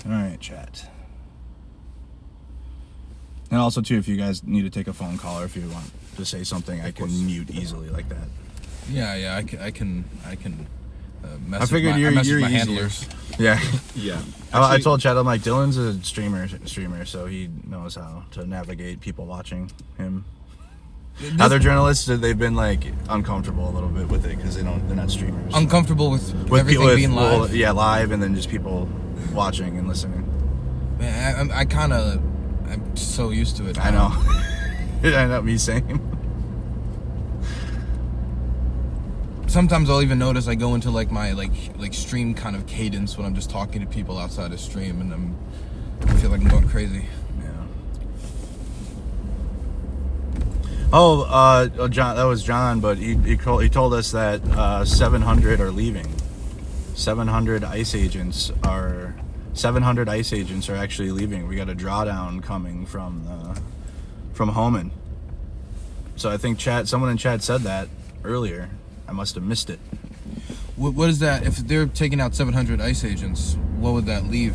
All right, chat. And also, too, if you guys need to take a phone call or if you want to say something, I can mute easily like that. Yeah, I can message I figured my you're my easier. handlers. Yeah. Yeah. I told Chad, I'm like, Dylan's a streamer, so he knows how to navigate people watching him. Other journalists, they've been like uncomfortable a little bit with it because they're not streamers. Uncomfortable with everything people, being live. Well, yeah, live, and then just people watching and listening. Man, I'm so used to it. I know. I know, me same. Sometimes I'll even notice I go into like my like stream kind of cadence when I'm just talking to people outside of stream, and I feel like I'm going crazy. Oh, John, that was John, but he told us that 700 are leaving. 700 ICE agents are actually leaving. We got a drawdown coming from Homeland. So I think someone in chat said that earlier. I must have missed it. What is that? If they're taking out 700 ICE agents, what would that leave?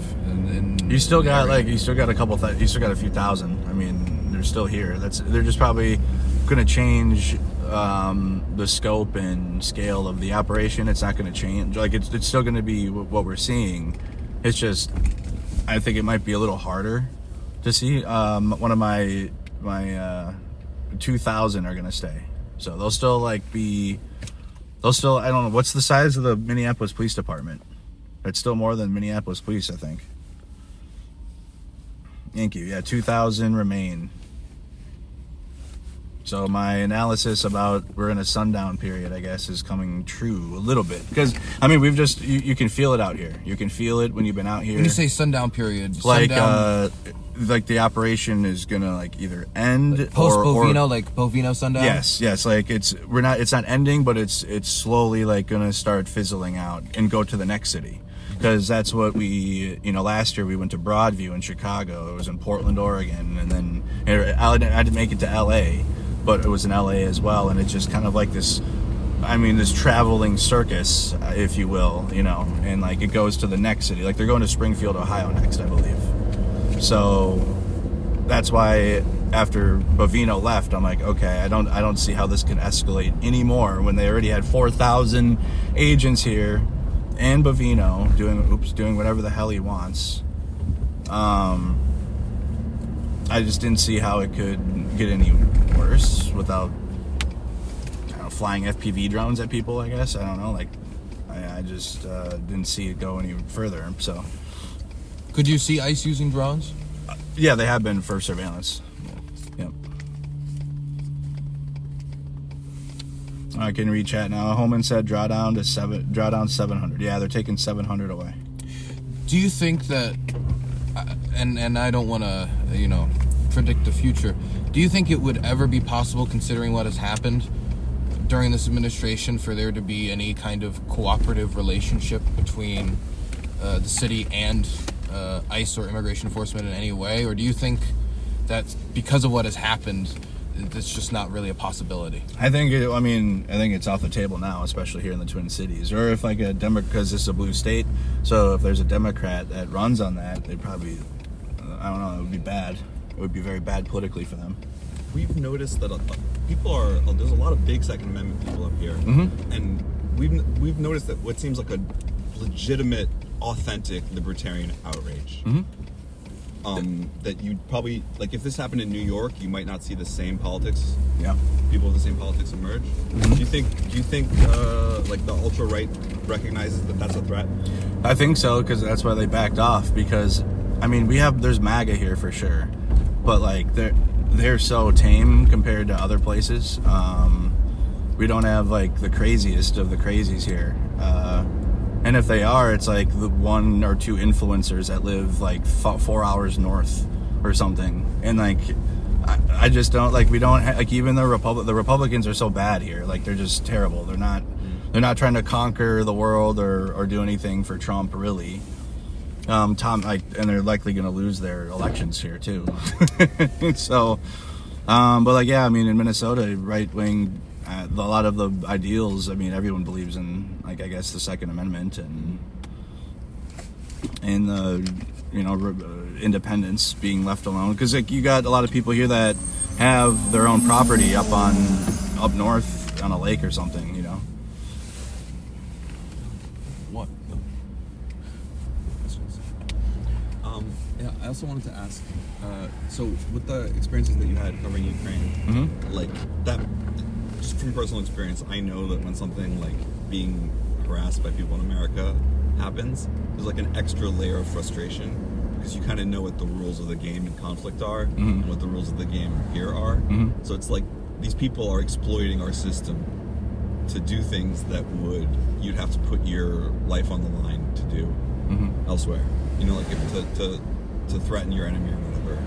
You still got a few thousand. I mean, they're still here. They're just probably going to change the scope and scale of the operation. It's not going to change. Like it's still going to be what we're seeing. It's just, I think it might be a little harder to see. One of my 2,000 are going to stay. So they'll still I don't know, what's the size of the Minneapolis Police Department? It's still more than Minneapolis Police, I think. Thank you. Yeah, 2,000 remain. So my analysis about we're in a sundown period, I guess, is coming true a little bit. Because, I mean, we've just, you can feel it out here. You can feel it when you've been out here. When you say sundown period, like the operation is gonna like either end like post Bovino, or like Bovino sundown. Yes, like it's not ending, but it's slowly like gonna start fizzling out and go to the next city, because that's what we, last year we went to Broadview in Chicago, it was in Portland, Oregon, and then I didn't make it to LA, but it was in LA as well, and it's just kind of like this traveling circus, if you will, and like it goes to the next city, like they're going to Springfield, Ohio next, I believe. So that's why after Bovino left, I'm like, okay, I don't see how this can escalate anymore when they already had 4,000 agents here and Bovino doing whatever the hell he wants. I just didn't see how it could get any worse without flying FPV drones at people, I guess. I don't know. Like, I just didn't see it go any further. So, could you see ICE using drones? Yeah, they have been for surveillance. Yep. I can read chat now. Homeland said drawdown 700. Yeah, they're taking 700 away. Do you think that, and I don't want to, predict the future, do you think it would ever be possible, considering what has happened during this administration, for there to be any kind of cooperative relationship between the city and ICE or immigration enforcement in any way? Or do you think that because of what has happened, it's just not really a possibility? I think it's off the table now, especially here in the Twin Cities. Or if like a Democrat, because this is a blue state, so if there's a Democrat that runs on that, they probably, I don't know, it would be bad. It would be very bad politically for them. We've noticed that there's a lot of big Second Amendment people up here, and we've noticed that what seems like a legitimate, authentic libertarian outrage. That you'd probably, like, if this happened in New York, you might not see the same politics. Yeah. People with the same politics emerge. Do you think like the ultra right recognizes that that's a threat? I think so, because that's why they backed off. Because there's MAGA here for sure, but like they're so tame compared to other places. We don't have like the craziest of the crazies here. And if they are, it's like the one or two influencers that live like 4 hours north or something. And like, I just don't, like, we don't like, even the Republicans are so bad here. Like, they're just terrible. They're not trying to conquer the world or do anything for Trump, really. And they're likely going to lose their elections here too. So, but like, yeah, in Minnesota, right wing, a lot of the ideals, everyone believes in, like, I guess the Second Amendment and the independence, being left alone. Because like, you got a lot of people here that have their own property up north on a lake or something, you know. What? Yeah, I also wanted to ask, so with the experiences that you had covering Ukraine, like that, just from personal experience, I know that when something like being harassed by people in America happens, there's like an extra layer of frustration because you kind of know what the rules of the game in conflict are and what the rules of the game here are. So it's like these people are exploiting our system to do things that you'd have to put your life on the line to do elsewhere. You know, like if to threaten your enemy or whatever.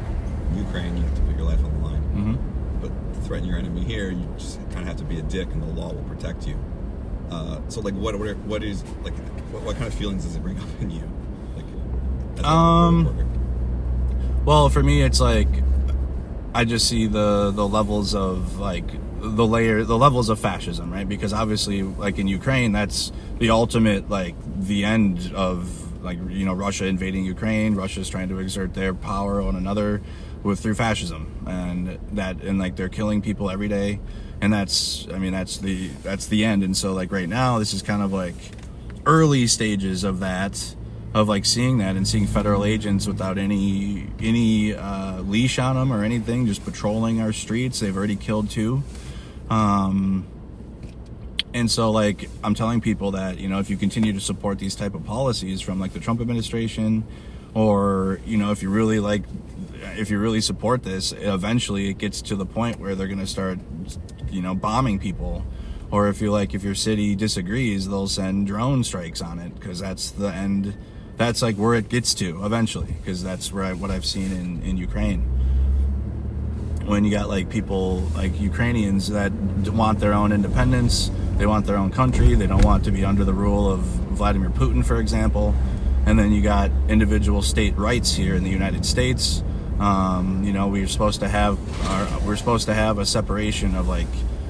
In Ukraine, you have to put your life on the line. But to threaten your enemy here, you just kind of have to be a dick, and the law will protect you. So, like, what kind of feelings does it bring up in you? Like, as a reporter? Well, for me, it's like I just see the levels of like the levels of fascism, right? Because obviously, like in Ukraine, that's the ultimate, like the end of, like, you know, Russia invading Ukraine. Russia's trying to exert their power on another through fascism, and like they're killing people every day, and that's the end. And so like right now, this is kind of like early stages of that, of like seeing that and seeing federal agents without any leash on them or anything, just patrolling our streets. They've already killed 2. And so, like, I'm telling people that, you know, if you continue to support these type of policies from, like, the Trump administration, or, you know, if you really support this, eventually it gets to the point where they're going to start, you know, bombing people. Or if your city disagrees, they'll send drone strikes on it, because that's the end. That's, like, where it gets to eventually, because that's what I've seen in Ukraine. When you got like people like Ukrainians that want their own independence, they want their own country, they don't want to be under the rule of Vladimir Putin, for example. And then you got individual state rights here in the United States. You know, we're supposed to have a separation of like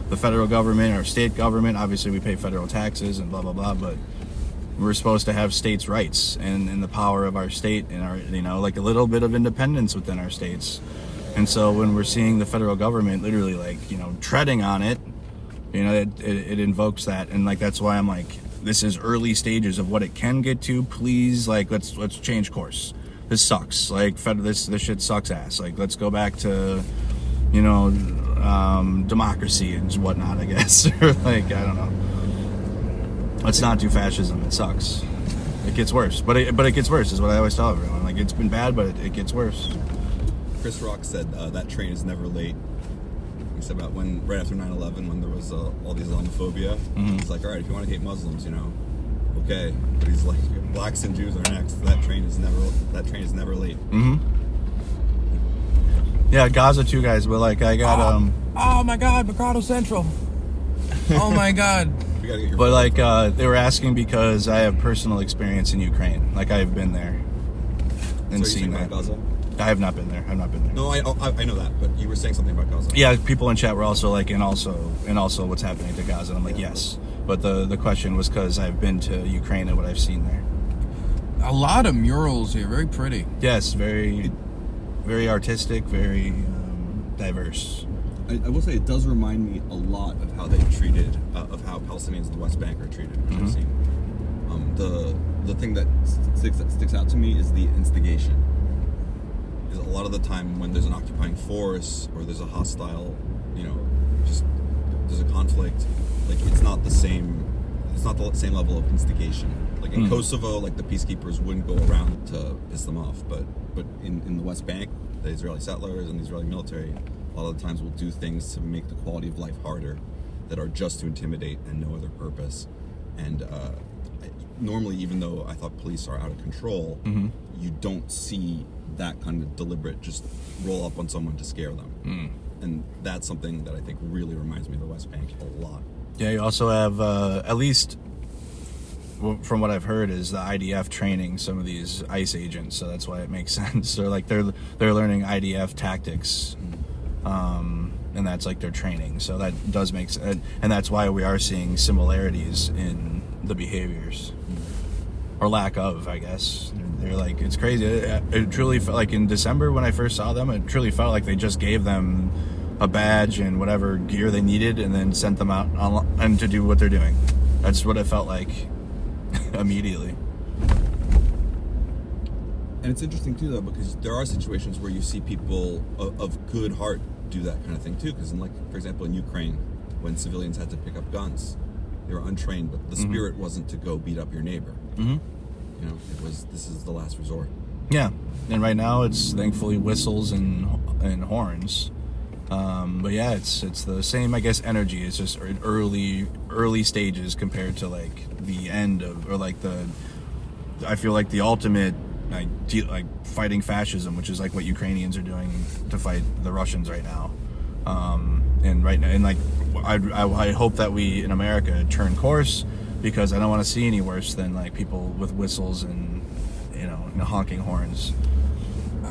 the federal government or state government. Obviously, we pay federal taxes and blah blah blah, but we're supposed to have states' rights and the power of our state and our, you know, like a little bit of independence within our states. And so when we're seeing the federal government literally, like, you know, treading on it, you know, it invokes that. And like, that's why I'm like, this is early stages of what it can get to. Please, like, let's change course. This sucks. Like, this shit sucks ass. Like, let's go back to, you know, democracy and whatnot, I guess. Or like, I don't know. Let's not do fascism. It sucks. It gets worse. But it gets worse is what I always tell everyone. Like, it's been bad, but it gets worse. Chris Rock said that train is never late. He said about right after 9/11, when there was all these Islamophobia, he's like, all right, if you want to hate Muslims, you know, okay. But he's like, blacks and Jews are next. That train is never late. Yeah, Gaza too, guys. But like, I got Oh my God, Mercado Central. Oh my God. We gotta get your. But like, they were asking because I have personal experience in Ukraine. Like, I've been there and seen that. Gaza? I have not been there. No, I know that, but you were saying something about Gaza. Yeah, people in chat were also like, and also what's happening to Gaza. And I'm like, yes. But the question was because I've been to Ukraine and what I've seen there. A lot of murals here, very pretty. Yes, very, very artistic, very diverse. I will say it does remind me a lot of how they treated, of how Palestinians in the West Bank are treated, which I've seen. The thing that sticks out to me is the instigation. Because a lot of the time when there's an occupying force or there's a hostile, you know, just there's a conflict, like it's not the same level of instigation. Like in Kosovo, like the peacekeepers wouldn't go around to piss them off, but in the West Bank, the Israeli settlers and the Israeli military, a lot of the times will do things to make the quality of life harder that are just to intimidate and no other purpose. And normally, even though I thought police are out of control, you don't see that kind of deliberate just roll up on someone to scare them. And that's something that I think really reminds me of the West Bank a lot. Yeah, you also have, at least from what I've heard, is the IDF training some of these ICE agents, so that's why it makes sense. They're like, they're learning IDF tactics, and that's like their training. So that does make sense, and that's why we are seeing similarities in the behaviors, or lack of, I guess. They're like, it's crazy. It truly felt like in December when I first saw them, it truly felt like they just gave them a badge and whatever gear they needed and then sent them out and to do what they're doing. That's what it felt like immediately. And it's interesting too, though, because there are situations where you see people of good heart do that kind of thing too. Because, like, for example, in Ukraine, when civilians had to pick up guns, they were untrained, but the spirit wasn't to go beat up your neighbor. You know, it was, this is the last resort. Yeah, and right now it's thankfully whistles and horns. But yeah, it's the same, I guess, energy. It's just early stages compared to like the end of, or like I feel like the ultimate like fighting fascism, which is like what Ukrainians are doing to fight the Russians right now. And right now, and like I hope that we in America turn course, because I don't want to see any worse than like people with whistles and honking horns.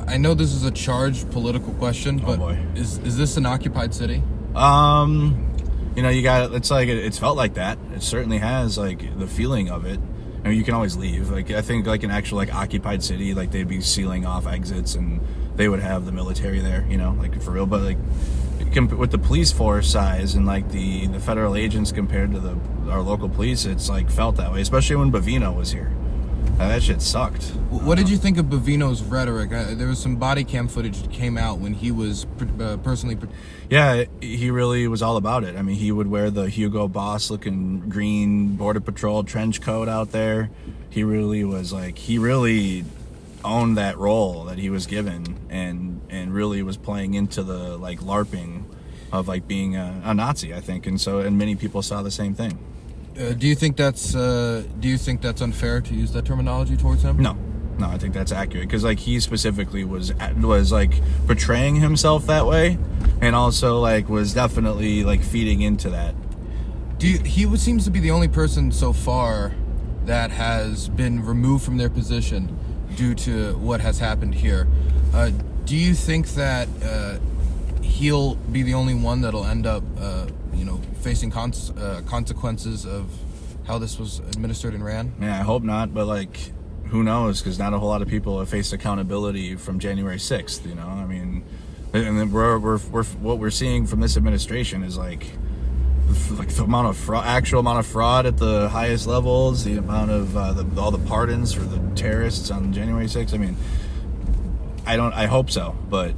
I know this is a charged political question, but boy. Is this an occupied city? You got, it's like it's felt like that. It certainly has, like, the feeling of it. I mean, you can always leave. Like, I think like an actual like occupied city, like they'd be sealing off exits and they would have the military there, like for real. But like with the police force size and like the federal agents compared to our local police, it's like felt that way, especially when Bavino was here. That shit sucked. What did you think of Bavino's rhetoric? There was some body cam footage that came out when he was personally... Yeah, he really was all about it. I mean, he would wear the Hugo Boss looking green Border Patrol trench coat out there. He really was like, he really owned that role that he was given and really was playing into the like LARPing of like being a Nazi, I think. And many people saw the same thing. Do you think that's unfair to use that terminology towards him? No, I think that's accurate, because like he specifically was like portraying himself that way, and also like was definitely like feeding into that. He seems to be the only person so far that has been removed from their position due to what has happened here. Do you think that he'll be the only one that'll end up facing consequences of how this was administered and ran? Yeah, I hope not, but like, who knows? Because not a whole lot of people have faced accountability from January 6th. I mean, and then what we're seeing from this administration is like the amount of actual amount of fraud at the highest levels, the amount of all the pardons for the terrorists on January 6th. I mean, I hope so, but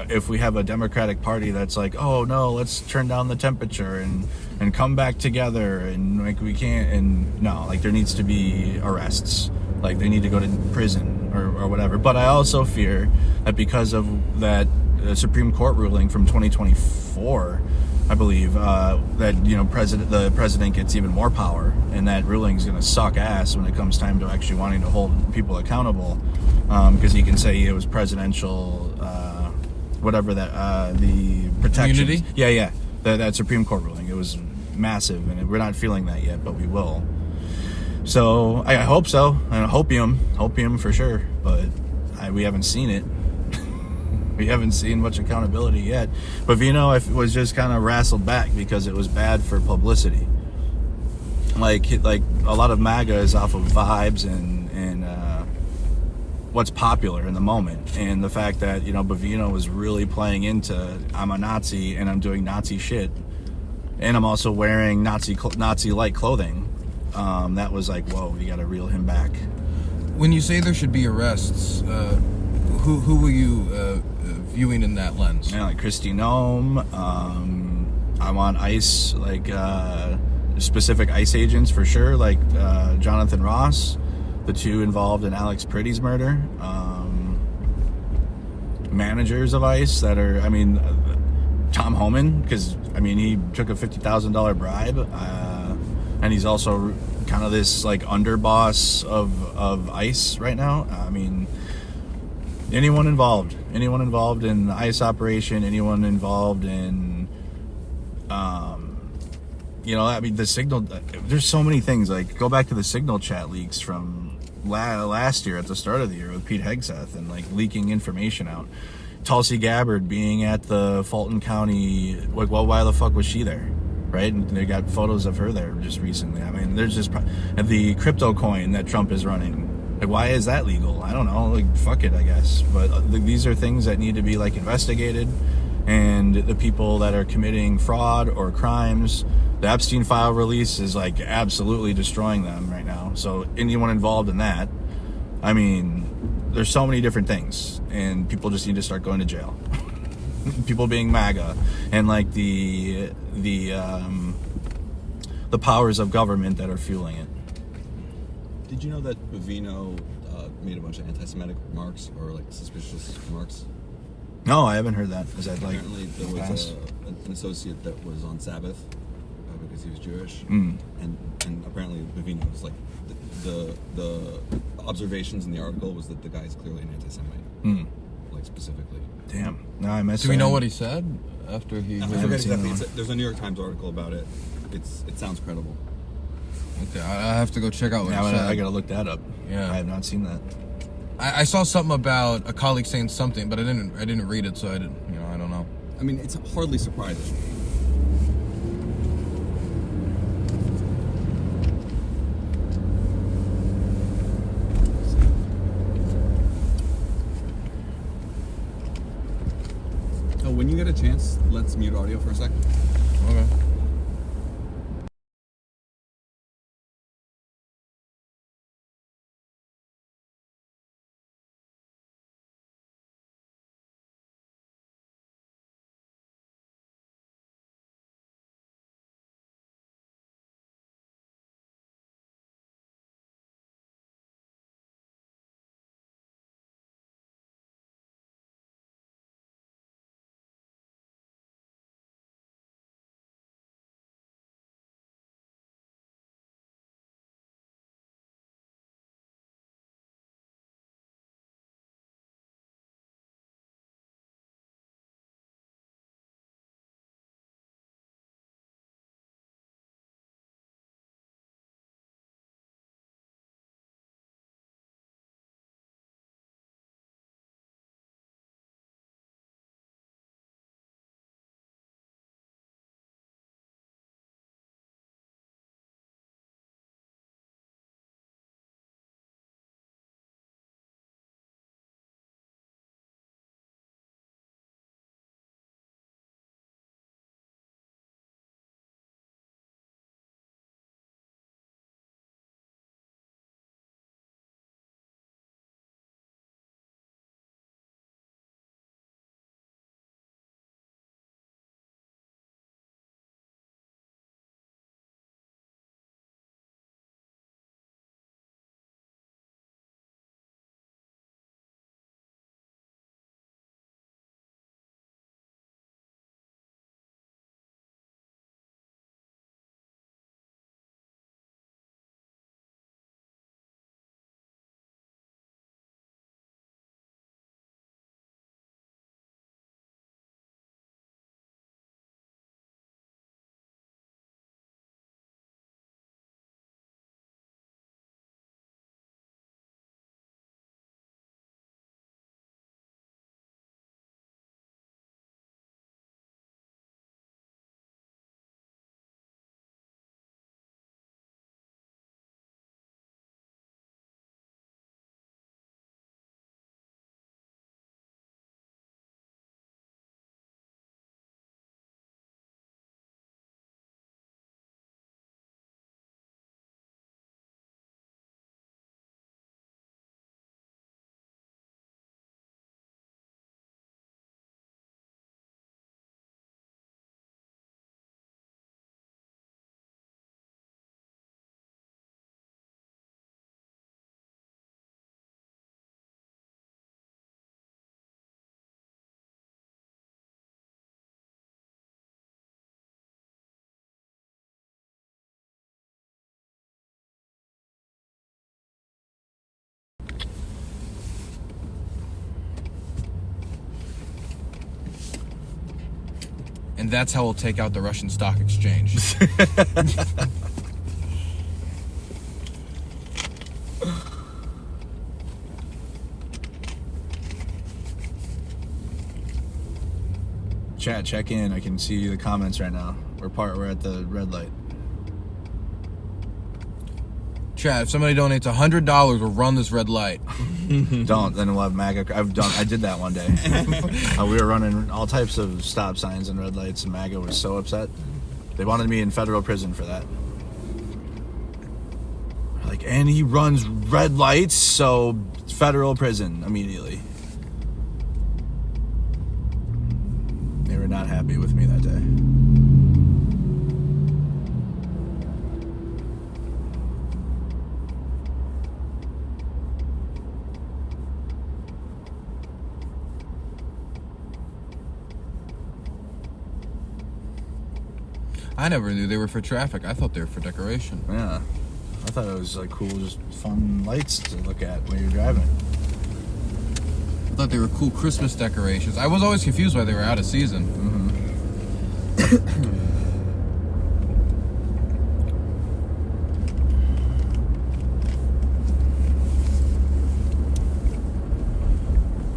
if we have a Democratic Party that's like, oh no, let's turn down the temperature and come back together, and like we can't, and no, like there needs to be arrests, like they need to go to prison or whatever. But I also fear that because of that Supreme Court ruling from 2024, I believe that the president gets even more power, and that ruling is going to suck ass when it comes time to actually wanting to hold people accountable, because he can say it was presidential. Whatever that the protection. Immunity? Yeah. That Supreme Court ruling, it was massive, and we're not feeling that yet, but we will. So I hope so, and hopium for sure, but we haven't seen it. We haven't seen much accountability yet. But was just kind of wrestled back because it was bad for publicity. Like a lot of MAGA is off of vibes and what's popular in the moment, and the fact that Bavino was really playing into, I'm a Nazi and I'm doing Nazi shit, and I'm also wearing Nazi-like clothing. That was like, whoa, you got to reel him back. When you say there should be arrests, who were you viewing in that lens? Yeah, like Kristi Noem. I'm on ICE, like specific ICE agents for sure, like Jonathan Ross, the two involved in Alex Pretti's murder, managers of ICE that are, Tom Homan, because, he took a $50,000 bribe, and he's also kind of this, like, underboss of ICE right now. Anyone involved in the ICE operation, anyone involved in, the signal, there's so many things, like, go back to the signal chat leaks from last year at the start of the year with Pete Hegseth and like leaking information out. Tulsi Gabbard being at the Fulton County, like, well, why the fuck was she there, right? And they got photos of her there just recently. There's just the crypto coin that Trump is running. Like, why is that legal? I don't know. Like, fuck it, I guess. But these are things that need to be, like, investigated. And the people that are committing fraud or crimes, the Epstein file release is, like, absolutely destroying them right now. So anyone involved in that, I mean, there's so many different things. And people just need to start going to jail. People being MAGA. And, like, the powers of government that are fueling it. Did you know that Bavino made a bunch of anti-Semitic remarks or like suspicious remarks? No, I haven't heard that. Is that like apparently there was an associate that was on Sabbath because he was Jewish, and apparently Bavino was like the observations in the article was that the guy's clearly an anti-Semite, like specifically. Damn. No, I missed. Do we know what he said after he? I forget exactly. There's a New York Times article about it. It sounds credible. Okay, I have to go check out what he said. I gotta look that up. Yeah, I have not seen that. I saw something about a colleague saying something, but I didn't read it, so I didn't. I don't know. I mean, it's hardly surprising. Oh, when you get a chance, let's mute audio for a sec. Okay. And that's how we'll take out the Russian stock exchange. Chat, check in. I can see the comments right now. We're at the red light. Chad, if somebody donates $100, we'll run this red light. Don't. Then we'll have MAGA. I did that one day. We were running all types of stop signs and red lights, and MAGA was so upset. They wanted me in federal prison for that. Like, and he runs red lights, so federal prison immediately. They were not happy with me that day. I never knew they were for traffic. I thought they were for decoration. Yeah. I thought it was like cool, just fun lights to look at when you're driving. I thought they were cool Christmas decorations. I was always confused why they were out of season.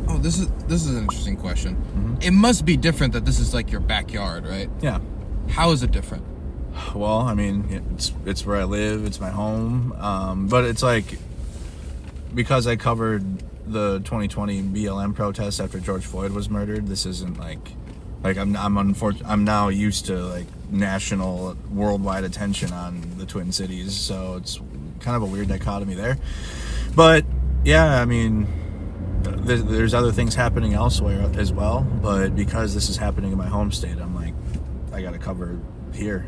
Oh, this is an interesting question. It must be different that this is like your backyard, right? Yeah. How is it different? Well, I mean, it's where I live. It's my home. But it's like, because I covered the 2020 BLM protests after George Floyd was murdered, this isn't like I'm now used to like national, worldwide attention on the Twin Cities. So it's kind of a weird dichotomy there. But yeah, I mean, there's other things happening elsewhere as well. But because this is happening in my home state, I'm like, I got to cover here.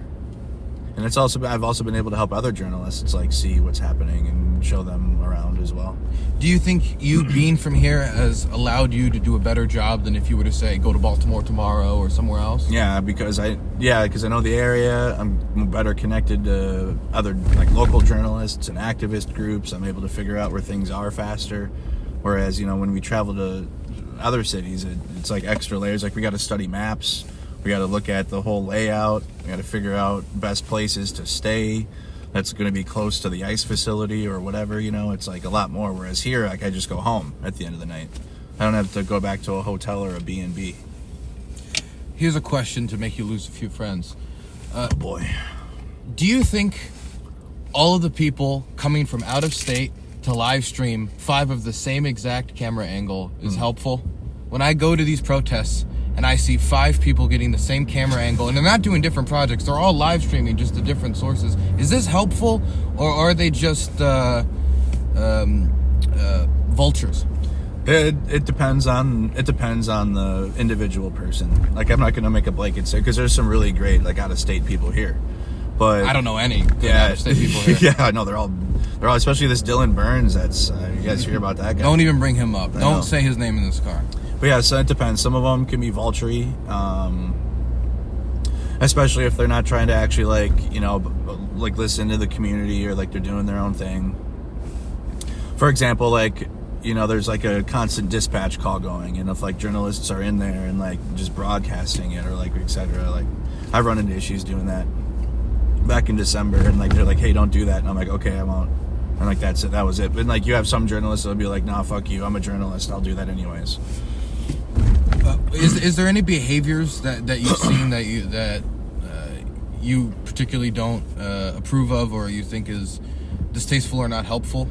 And I've also been able to help other journalists like see what's happening and show them around as well. Do you think you being from here has allowed you to do a better job than if you were to say go to Baltimore tomorrow or somewhere else? Yeah, because I know the area. I'm better connected to other like local journalists and activist groups. I'm able to figure out where things are faster. Whereas, when we travel to other cities, it's like extra layers. Like we got to study maps. We got to look at the whole layout. We got to figure out best places to stay that's going to be close to the ice facility or whatever, It's like a lot more. Whereas here, like I just go home at the end of the night. I don't have to go back to a hotel or a B&B. Here's a question to make you lose a few friends. Oh, boy. Do you think all of the people coming from out of state to live stream 5 of the same exact camera angle is helpful? When I go to these protests, and I see 5 people getting the same camera angle, and they're not doing different projects, they're all live streaming just to different sources. Is this helpful, or are they just vultures? It depends on the individual person. Like I'm not gonna make a blanket say because there's some really great like out of state people here, but I don't know any good out of state people here. Yeah, no, they're all especially this Dylan Burns. That's you guys hear about that guy? Don't even bring him up. Don't say his name in this car. But yeah, so it depends. Some of them can be vulture-y, especially if they're not trying to actually like listen to the community or like they're doing their own thing. For example, like there's like a constant dispatch call going, and if like journalists are in there and like just broadcasting it or like etc. Like I've run into issues doing that back in December, and like they're like, hey, don't do that, and I'm like, okay, I won't. And like that's it, that was it. But like you have some journalists that'll be like, nah, fuck you, I'm a journalist, I'll do that anyways. Is there any behaviors that you've seen that you particularly don't approve of, or you think is distasteful or not helpful?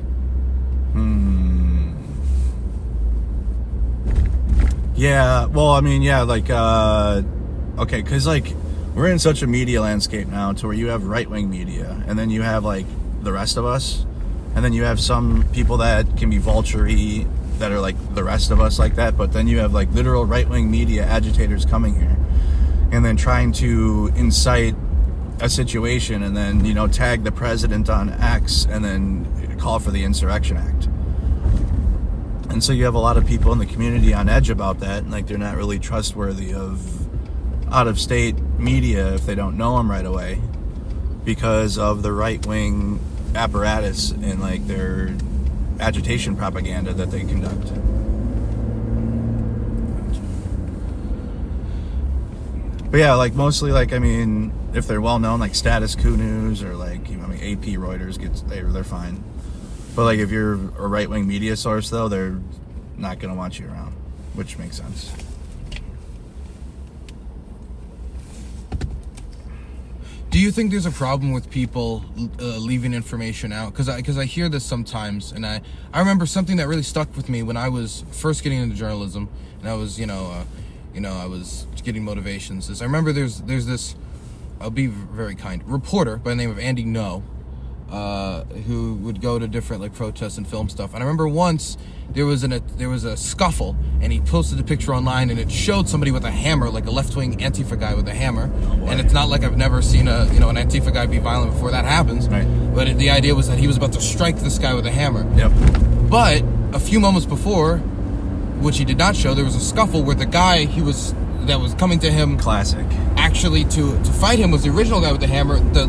Yeah, well, I mean, yeah, like okay, because like we're in such a media landscape now to where you have right-wing media, and then you have like the rest of us, and then you have some people that can be vulture-y that are like the rest of us like that, but then you have like literal right-wing media agitators coming here and then trying to incite a situation and then tag the president on X and then call for the Insurrection Act. And so you have a lot of people in the community on edge about that, and like they're not really trustworthy of out-of-state media if they don't know them right away because of the right-wing apparatus and like their agitation propaganda that they conduct. But yeah, like mostly like, I mean, if they're well known, like Status Coup News or like, AP Reuters they're fine. But like if you're a right-wing media source though, they're not going to want you around, which makes sense. Do you think there's a problem with people leaving information out? Because I hear this sometimes, and I remember something that really stuck with me when I was first getting into journalism, and I was I was getting motivations. I remember there's this, I'll be very kind, reporter by the name of Andy No, who would go to different like protests and film stuff. And I remember once there was a scuffle, and he posted a picture online, and it showed somebody with a hammer, like a left-wing Antifa guy with a hammer. And it's not like I've never seen an Antifa guy be violent before that happens. Right. But the idea was that he was about to strike this guy with a hammer. Yep. But a few moments before, which he did not show, there was a scuffle where the guy that was coming to him, classic, actually to fight him, was the original guy with the hammer. The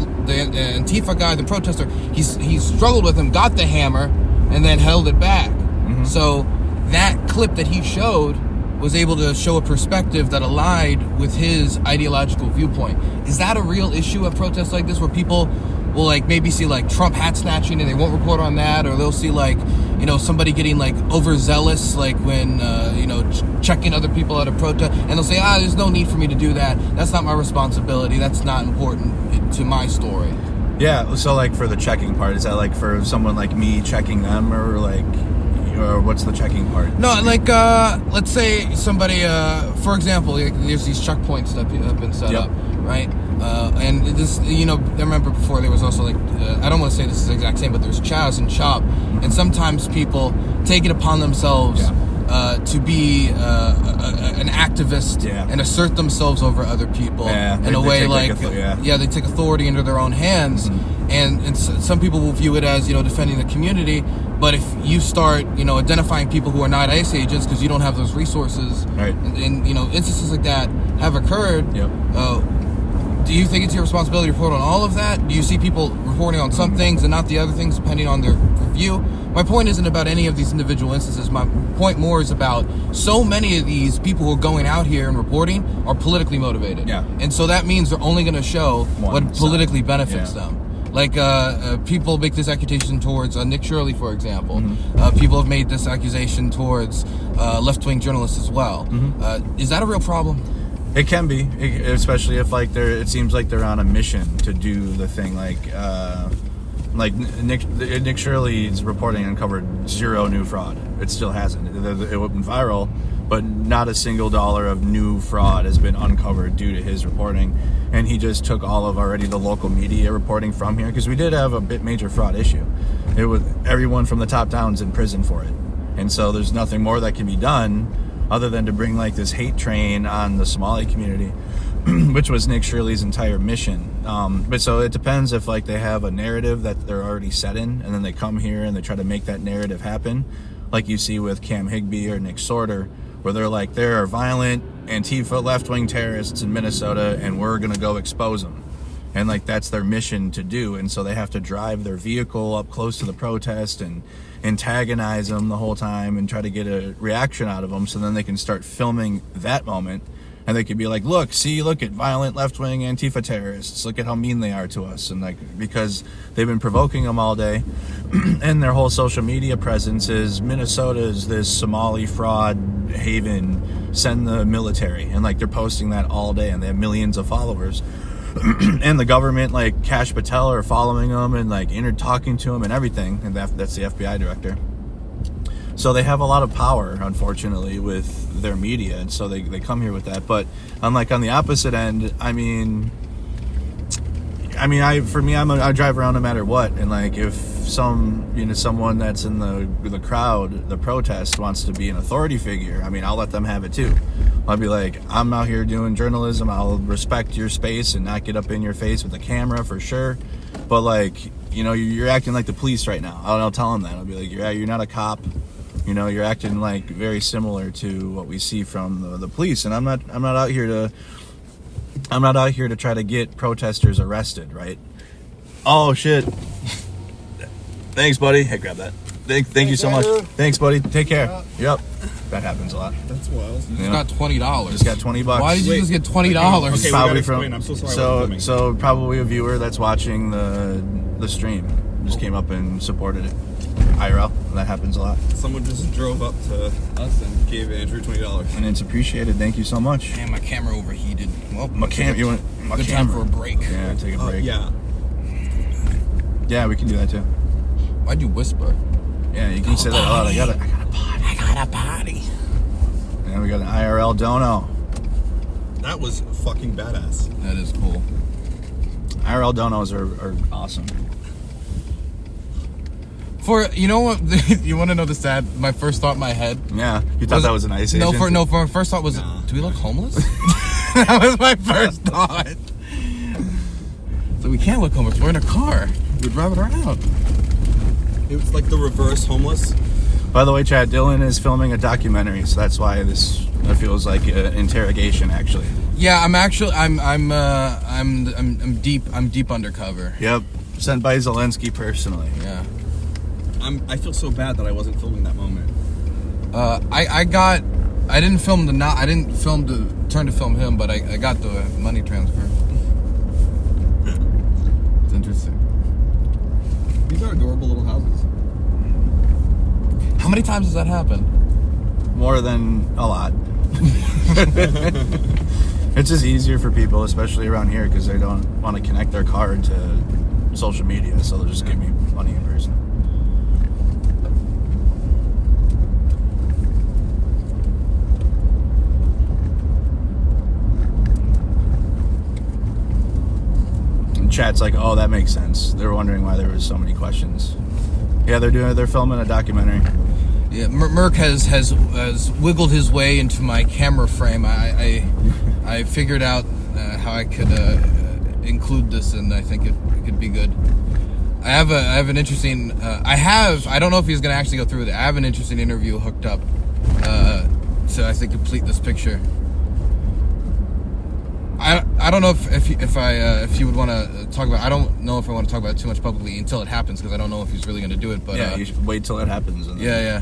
Antifa guy, the protester, he struggled with him, got the hammer, and then held it back. Mm-hmm. So that clip that he showed was able to show a perspective that aligned with his ideological viewpoint. Is that a real issue at protests like this, where people will like maybe see like Trump hat snatching and they won't report on that, or they'll see like somebody getting like overzealous, like when checking other people at a protest, and they'll say, there's no need for me to do that, that's not my responsibility, that's not important to my story? Yeah, so like for the checking part, is that like for someone like me checking them, or what's the checking part? No, like let's say somebody, for example, there's these checkpoints that have been set up, right? And this, I remember before there was also like, I don't want to say this is the exact same, but there's Chaz and Chop, and sometimes people take it upon themselves to be an activist and assert themselves over other people in a way like they take authority into their own hands, and some people will view it as defending the community. But if you start identifying people who are not ICE agents because you don't have those resources, right, and instances like that have occurred. Do you think it's your responsibility to report on all of that? Do you see people reporting on some things and not the other things, depending on their view? My point isn't about any of these individual instances. My point more is about so many of these people who are going out here and reporting are politically motivated. Yeah. And so that means they're only going to show what politically benefits them. Like, people make this accusation towards Nick Shirley, for example. Mm-hmm. People have made this accusation towards left-wing journalists as well. Mm-hmm. Is that a real problem? It can be, especially if it seems like they're on a mission to do the thing. Like Nick Shirley's reporting uncovered zero new fraud. It still hasn't. It went viral, but not a single dollar of new fraud has been uncovered due to his reporting. And he just took all of already the local media reporting from here, because we did have a major fraud issue. It was everyone from the top down's in prison for it, and so there's nothing more that can be done other than to bring like this hate train on the Somali community, which was Nick Shirley's entire mission. But so it depends if like they have a narrative that they're already set in, and then they come here and they try to make that narrative happen, like you see with Cam Higbee or Nick Sorter, where they're like, there are violent Antifa left-wing terrorists in Minnesota and we're gonna go expose them. And like that's their mission to do, and so they have to drive their vehicle up close to the protest and antagonize them the whole time and try to get a reaction out of them, so then they can start filming that moment, and they could be like, look at violent left-wing Antifa terrorists, look at how mean they are to us, and like because they've been provoking them all day, and their whole social media presence is Minnesota is this Somali fraud haven, send the military, and like they're posting that all day, and they have millions of followers. And the government, like Kash Patel, are following them and like talking to them and everything, and that's the FBI director. So they have a lot of power, unfortunately, with their media, and so they come here with that. But unlike on the opposite end, I drive around no matter what, and like if someone that's in the crowd, the protest, wants to be an authority figure, I'll let them have it too. I'll be like, I'm out here doing journalism, I'll respect your space and not get up in your face with a camera for sure, but like, you're acting like the police right now. I'll tell them that. I'll be like, you're not a cop, you're acting like very similar to what we see from the police, and I'm not out here to try to get protesters arrested, right? Oh shit. Thanks, buddy. Hey, grab that. Thank you so much. Thanks, buddy. Take care. Yep. That happens a lot. That's wild. You just got $20. Just got $20. Why did you just get $20? Okay, probably I'm so sorry. So probably a viewer that's watching the stream just came up and supported it. IRL. That happens a lot. Someone just drove up to us and gave Andrew $20. And it's appreciated. Thank you so much. Man, my camera overheated. Well, You want my good camera? time for a break. Yeah, take a break. Yeah. Yeah, we can do that too. Why'd you whisper? Yeah, you can say that a lot. I got a potty. Yeah, we got an IRL dono. That was fucking badass. That is cool. IRL donos are awesome. You know what? You want to know the sad? My first thought in my head. Yeah, you thought that was an ICE agent? No. For my first thought was, do we look homeless? That was my first thought. So we can't look homeless. We're in a car. We're driving around. It was like the reverse homeless. By the way, Chad, Dylan is filming a documentary, so that's why this feels like an interrogation. Actually. Yeah, I'm deep undercover. Yep, sent by Zelensky personally. Yeah. I feel so bad that I wasn't filming that moment. I didn't film the turn to film him, but I got the money transfer. It's interesting. These are adorable little houses. How many times has that happened? More than a lot. It's just easier for people, especially around here, because they don't want to connect their card to social media, so they'll just give me money in person. And chat's like, oh, that makes sense. They were wondering why there was so many questions. Yeah, they're filming a documentary. Yeah, Merc has wiggled his way into my camera frame. I figured out how I could include this, and I think it could be good. I have an interesting. I don't know if he's going to actually go through with it. I have an interesting interview hooked up to, I think, complete this picture. I don't know if you would want to talk about. I don't know if I want to talk about it too much publicly until it happens, because I don't know if he's really going to do it. But yeah, you should wait till it happens. And yeah.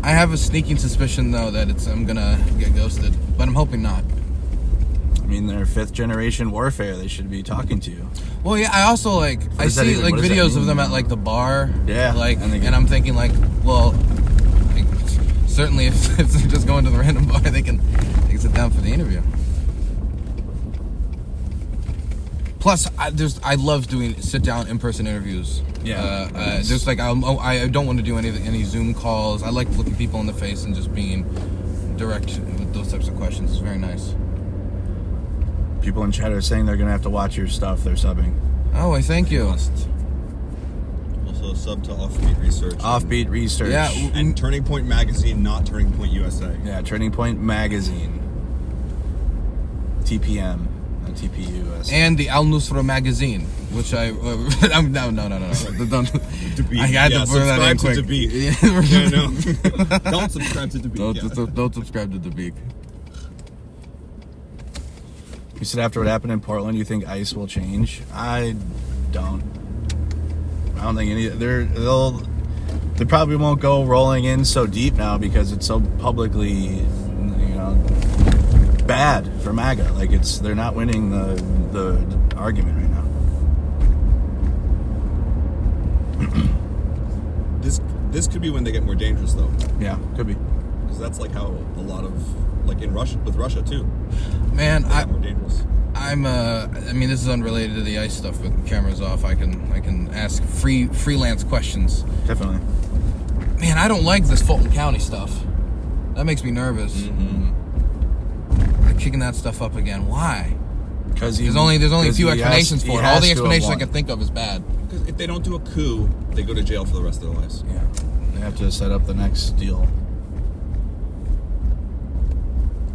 I have a sneaking suspicion though that I'm gonna get ghosted, but I'm hoping not. I mean, they're 5th generation warfare. They should be talking to you. Well, yeah. I also I see like videos of them at like the bar. Yeah. And I'm thinking like, well. Certainly, if they're just going to the random bar, they can sit down for the interview. Plus, I love doing sit-down in-person interviews. Yeah. There's like I don't want to do any Zoom calls. I like looking people in the face and just being direct with those types of questions. It's very nice. People in chat are saying they're gonna have to watch your stuff. They're subbing. Oh, I thank you. Also sub to Offbeat Research. Offbeat Research. Yeah. And Turning Point Magazine, not Turning Point USA. Yeah, Turning Point Magazine. TPM, not TPUS. And the Al Nusra magazine, which I no. Don't. I had to put that in quick. Yeah, no. Don't subscribe to Dabiq. Don't subscribe to Dabiq. You said after what happened in Portland, you think ICE will change? I don't think any. They probably won't go rolling in so deep now because it's so publicly, bad for MAGA. Like they're not winning the argument right now. This could be when they get more dangerous, though. Yeah, could be. Because that's like how a lot of, like in Russia, with Russia too. Man, more dangerous. I mean, this is unrelated to the ICE stuff, but cameras off. I can ask freelance questions. Definitely. Man, I don't like this Fulton County stuff. That makes me nervous. Mm-hmm. They're kicking that stuff up again. Why? Because there's only a few explanations for it. All the explanations I can think of is bad. Because if they don't do a coup, they go to jail for the rest of their lives. Yeah, they have to set up the next deal.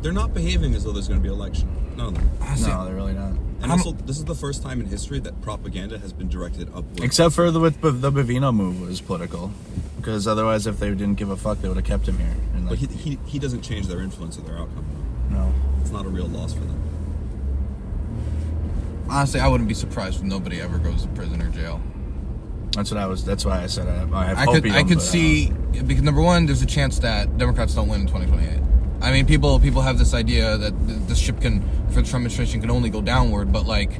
They're not behaving as though there's going to be an election. None of them. No, they're really not. And also, this is the first time in history that propaganda has been directed upward. Except for the Bavino move was political. Because otherwise, if they didn't give a fuck, they would have kept him here. And but he doesn't change their influence or their outcome. No. It's not a real loss for them. Honestly, I wouldn't be surprised if nobody ever goes to prison or jail. That's why I said I have hope. I could see, because number one, there's a chance that Democrats don't win in 2028. I mean, people have this idea that the ship for the Trump administration can only go downward, but like,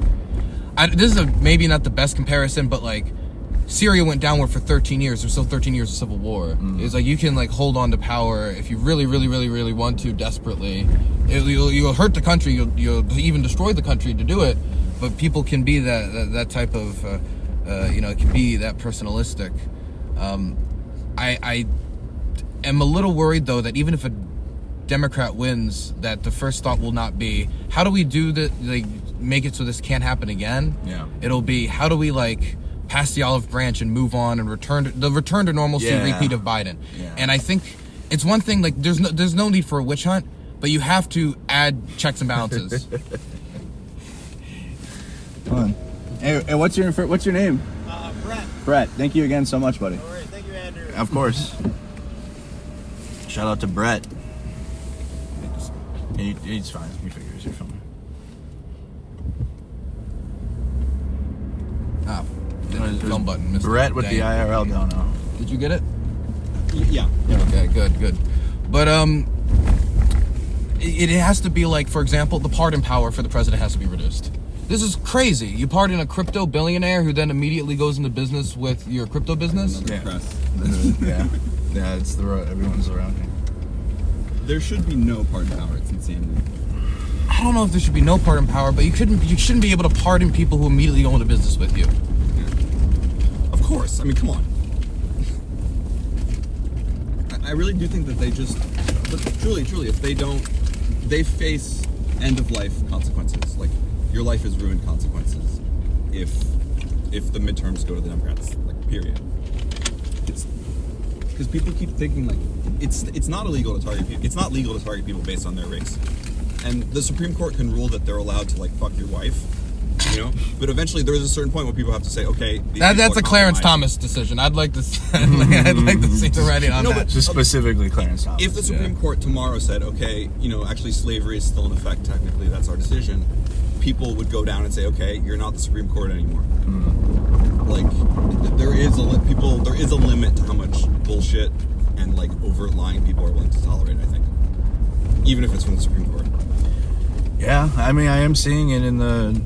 this is maybe not the best comparison, but like Syria went downward for 13 years. There's still 13 years of civil war. It's like you can like hold on to power if you really, really, really, really want to desperately. You'll hurt the country. You'll even destroy the country to do it. But people can be that type of, it can be that personalistic. I am a little worried though that even if a Democrat wins, that the first thought will not be how do we do that, like make it so this can't happen again. Yeah. It'll be how do we like pass the olive branch and move on and return to normalcy, repeat of Biden. Yeah. And I think it's one thing like there's no need for a witch hunt, but you have to add checks and balances. Come on. Hey, what's your name? Brett. Brett. Thank you again so much, buddy. All right, thank you, Andrew. Of course. Shout out to Brett. He's fine. He figures you're filming. Film button. Mr. Brett with the IRL don't know. Did you get it? Yeah. Okay, good. But it has to be like, for example, the pardon power for the president has to be reduced. This is crazy. You pardon a crypto billionaire who then immediately goes into business with your crypto business? Yeah. Yeah, it's everyone's around here. There should be no pardon power. It's insanity. I don't know if there should be no pardon power, but you shouldn't be able to pardon people who immediately go into business with you. Yeah. Of course. I mean, come on. I really do think that they just, but truly, if they face end of life consequences. Like your life is ruined consequences if the midterms go to the Democrats. Like period. It's because people keep thinking like it's not illegal to target people. It's not legal to target people based on their race. And the Supreme Court can rule that they're allowed to like fuck your wife, you know. But eventually, there is a certain point where people have to say, okay, that's a Clarence Thomas decision. I'd like to see the writing on that. But just specifically Clarence Thomas. If the Supreme Court tomorrow said, okay, actually slavery is still in effect, technically that's our decision, people would go down and say, okay, you're not the Supreme Court anymore. Like there is a limit to how much bullshit and like overt lying people are willing to tolerate. I think, even if it's from the Supreme Court. Yeah, I mean, I am seeing it in the.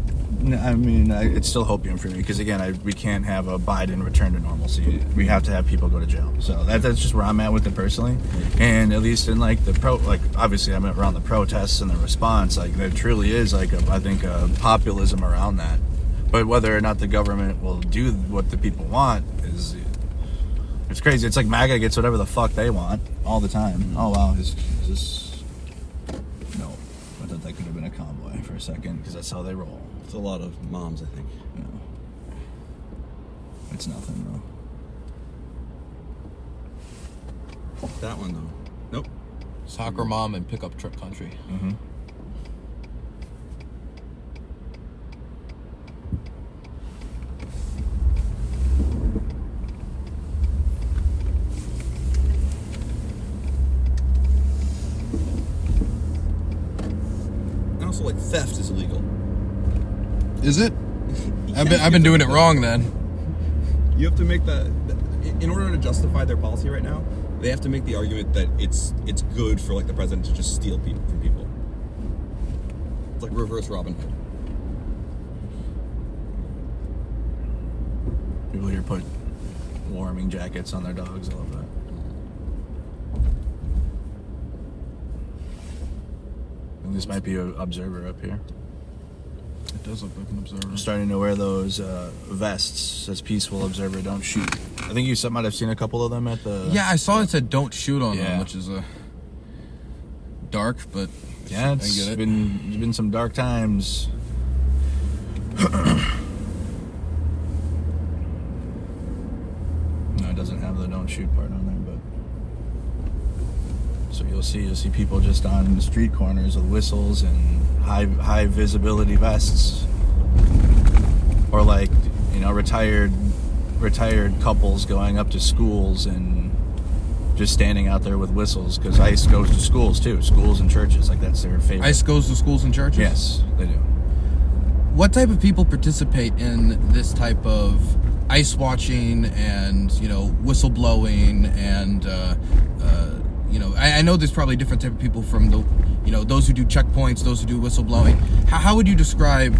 I mean, it's still hopium for me because again, we can't have a Biden return to normalcy. We have to have people go to jail. So that's just where I'm at with it personally. And at least in like obviously I'm around the protests and the response. Like there truly is like I think a populism around that. But whether or not the government will do what the people want it's crazy. It's like MAGA gets whatever the fuck they want all the time. Oh wow, is this? No, I thought that could have been a convoy for a second because that's how they roll. It's a lot of moms, I think. Yeah. It's nothing though. That one though. Nope. Soccer mom and pickup truck country. Mm-hmm. And also, like theft is illegal. Is it? Yeah, I've been doing it wrong then. You have to make in order to justify their policy right now, they have to make the argument that it's good for like the president to just steal people from people. It's like reverse Robin Hood. People here put warming jackets on their dogs. I love that. And this might be an observer up here. It does look like an observer. I'm starting to wear those vests. Says peaceful observer, don't shoot. I think you might have seen a couple of them at the. Yeah, I saw it said don't shoot on them, which is dark, but yeah, it's been some dark times. No, it doesn't have the don't shoot part on there, but so you'll see people just on the street corners with whistles and high visibility vests, or like retired couples going up to schools and just standing out there with whistles because ICE goes to schools too, schools and churches, like that's their favorite. ICE goes to schools and churches? Yes, they do. What type of people participate in this type of ICE watching and whistleblowing and I know there's probably different type of people from the those who do checkpoints, those who do whistleblowing. How would you describe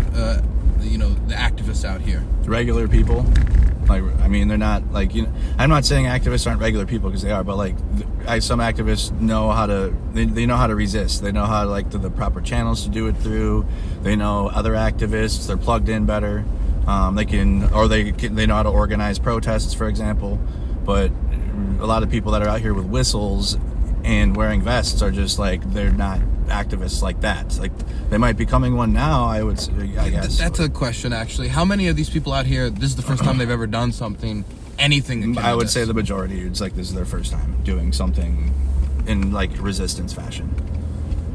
the activists out here? Regular people. Like, I mean, they're not like, I'm not saying activists aren't regular people, because they are, but like some activists know how to, they know how to resist. They know how to, like, the proper channels to do it through. They know other activists. They're plugged in better. They know how to organize protests, for example. But a lot of people that are out here with whistles and wearing vests are just like, they're not activists like that. Like, they might be becoming one now, I guess. That's a question, actually. How many of these people out here, this is the first time they've ever done anything? I would say the majority, it's like this is their first time doing something in like resistance fashion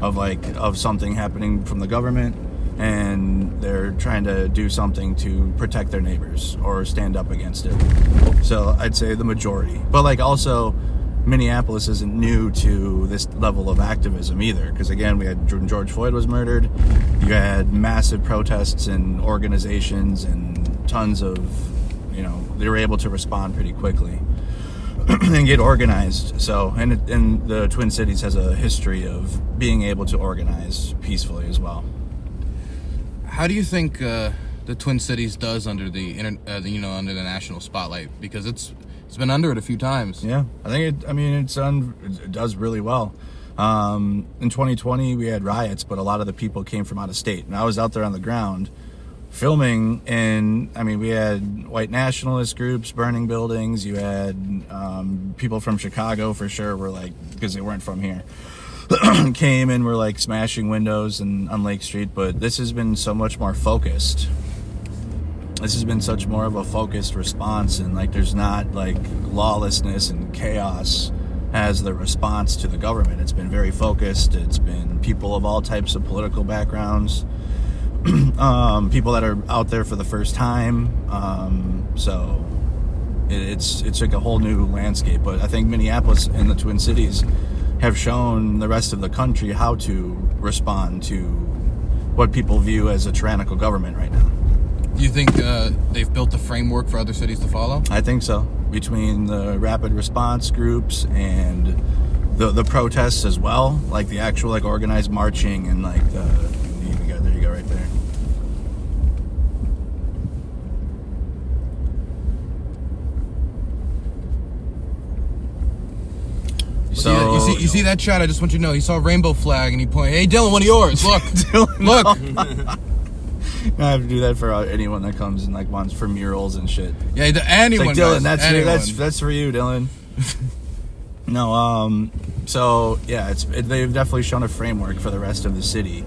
of something happening from the government, and they're trying to do something to protect their neighbors or stand up against it. So I'd say the majority. But like, also, Minneapolis isn't new to this level of activism either, because again, we had George Floyd was murdered. You had massive protests and organizations and tons of, they were able to respond pretty quickly and get organized. So, and the Twin Cities has a history of being able to organize peacefully as well. How do you think the Twin Cities does under the under the national spotlight? Because it's been under it a few times. Yeah, I think it does really well. In 2020, we had riots, but a lot of the people came from out of state. And I was out there on the ground filming, and I mean, we had white nationalist groups burning buildings. You had people from Chicago, for sure, were like, because they weren't from here, came and were like smashing windows on Lake Street. But this has been so much more focused. This has been such more of a focused response, and like, there's not like lawlessness and chaos as the response to the government. It's been very focused. It's been people of all types of political backgrounds, people that are out there for the first time. So it's like a whole new landscape. But I think Minneapolis and the Twin Cities have shown the rest of the country how to respond to what people view as a tyrannical government right now. Do you think they've built the framework for other cities to follow? I think so. Between the rapid response groups and the protests as well, like the actual like organized marching and like there you go right there. So you see that shot? I just want you to know he saw a rainbow flag and he pointed. Hey, Dylan, one of yours. Look, look. I have to do that for anyone that comes and like wants for murals and shit. Yeah, anyone. It's like, Dylan, guys, that's for you, Dylan. No, so yeah, they've definitely shown a framework for the rest of the city,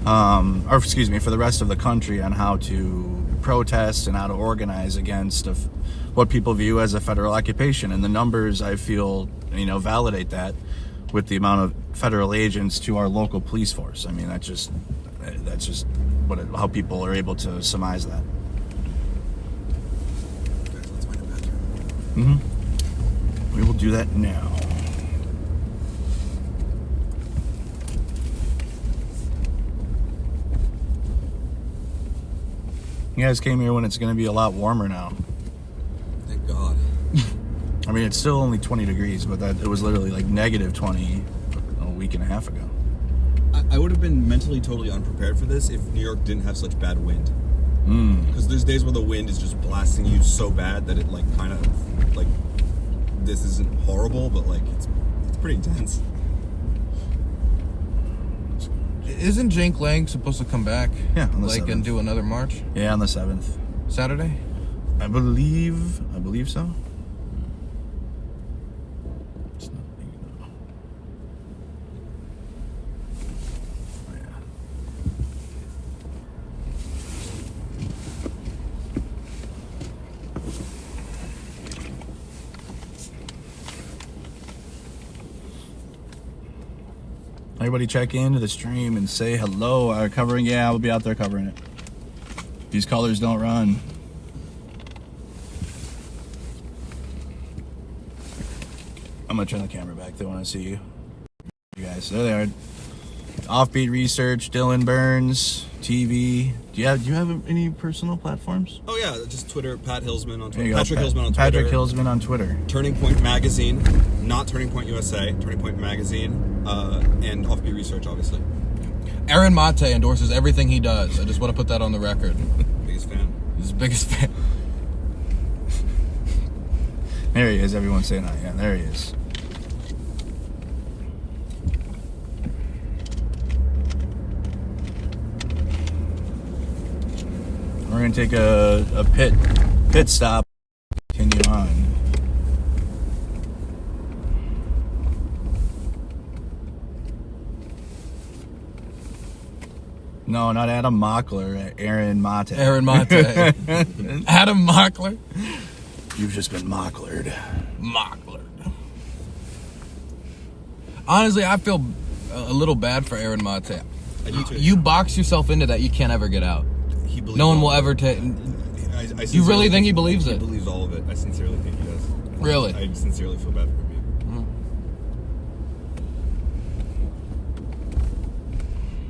for the rest of the country on how to protest and how to organize against what people view as a federal occupation. And the numbers, I feel, validate that with the amount of federal agents to our local police force. I mean, that's just how people are able to surmise that. Guys, let's find a bathroom. We will do that now. You guys came here when it's going to be a lot warmer now. Thank God. I mean, it's still only 20 degrees, but it was literally like negative 20 a week and a half ago. I would have been mentally totally unprepared for this if New York didn't have such bad wind. Because there's days where the wind is just blasting you so bad that it like kind of like, this isn't horrible, but like it's pretty intense. Isn't Cenk Lang supposed to come back? Yeah, on the like 7th. And do another march? Yeah, on the 7th. Saturday? I believe so. It's not big enough. Oh, yeah. Everybody check into the stream and say hello. Yeah, we'll be out there covering it. These colors don't run. I'm gonna turn the camera back. They want to see you. You guys, there they are. Offbeat Research, Dylan Burns, TV. Do you have any personal platforms? Oh yeah, just Twitter. Pat Hillsman on There you Twitter. go. Patrick Hillsman on Twitter. Patrick Hillsman on Twitter. Turning Point Magazine, not Turning Point USA. Turning Point Magazine, and Offbeat Research, obviously. Aaron Mate endorses everything he does. I just want to put that on the record. biggest fan. He's his biggest fan. There he is. Everyone's saying that. Yeah, there he is. We're gonna take a pit stop. Continue on. No, not Adam Mockler. Aaron Mate. Aaron Mate. Adam Mockler. You've just been mocklered. Mockler. Honestly, I feel a little bad for Aaron Mate. I do too. You box yourself into that, you can't ever get out. He believes No one will all of ever it. take. I You really think he believes He it? believes all of it. I sincerely think he does. Really? I sincerely feel bad for him.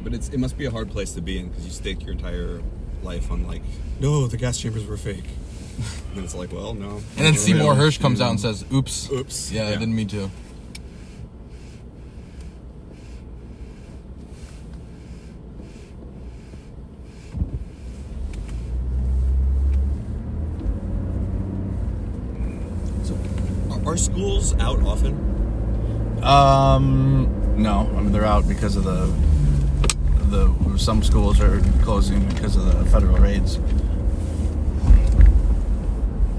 But it must be a hard place to be in because you stake your entire life on like, no, the gas chambers were fake. And then it's like, well, no. And then Seymour Hersh comes out and says, "Oops, Oops. yeah, I didn't mean to." So, are schools out often? No. I mean, they're out because of the some schools are closing because of the federal raids.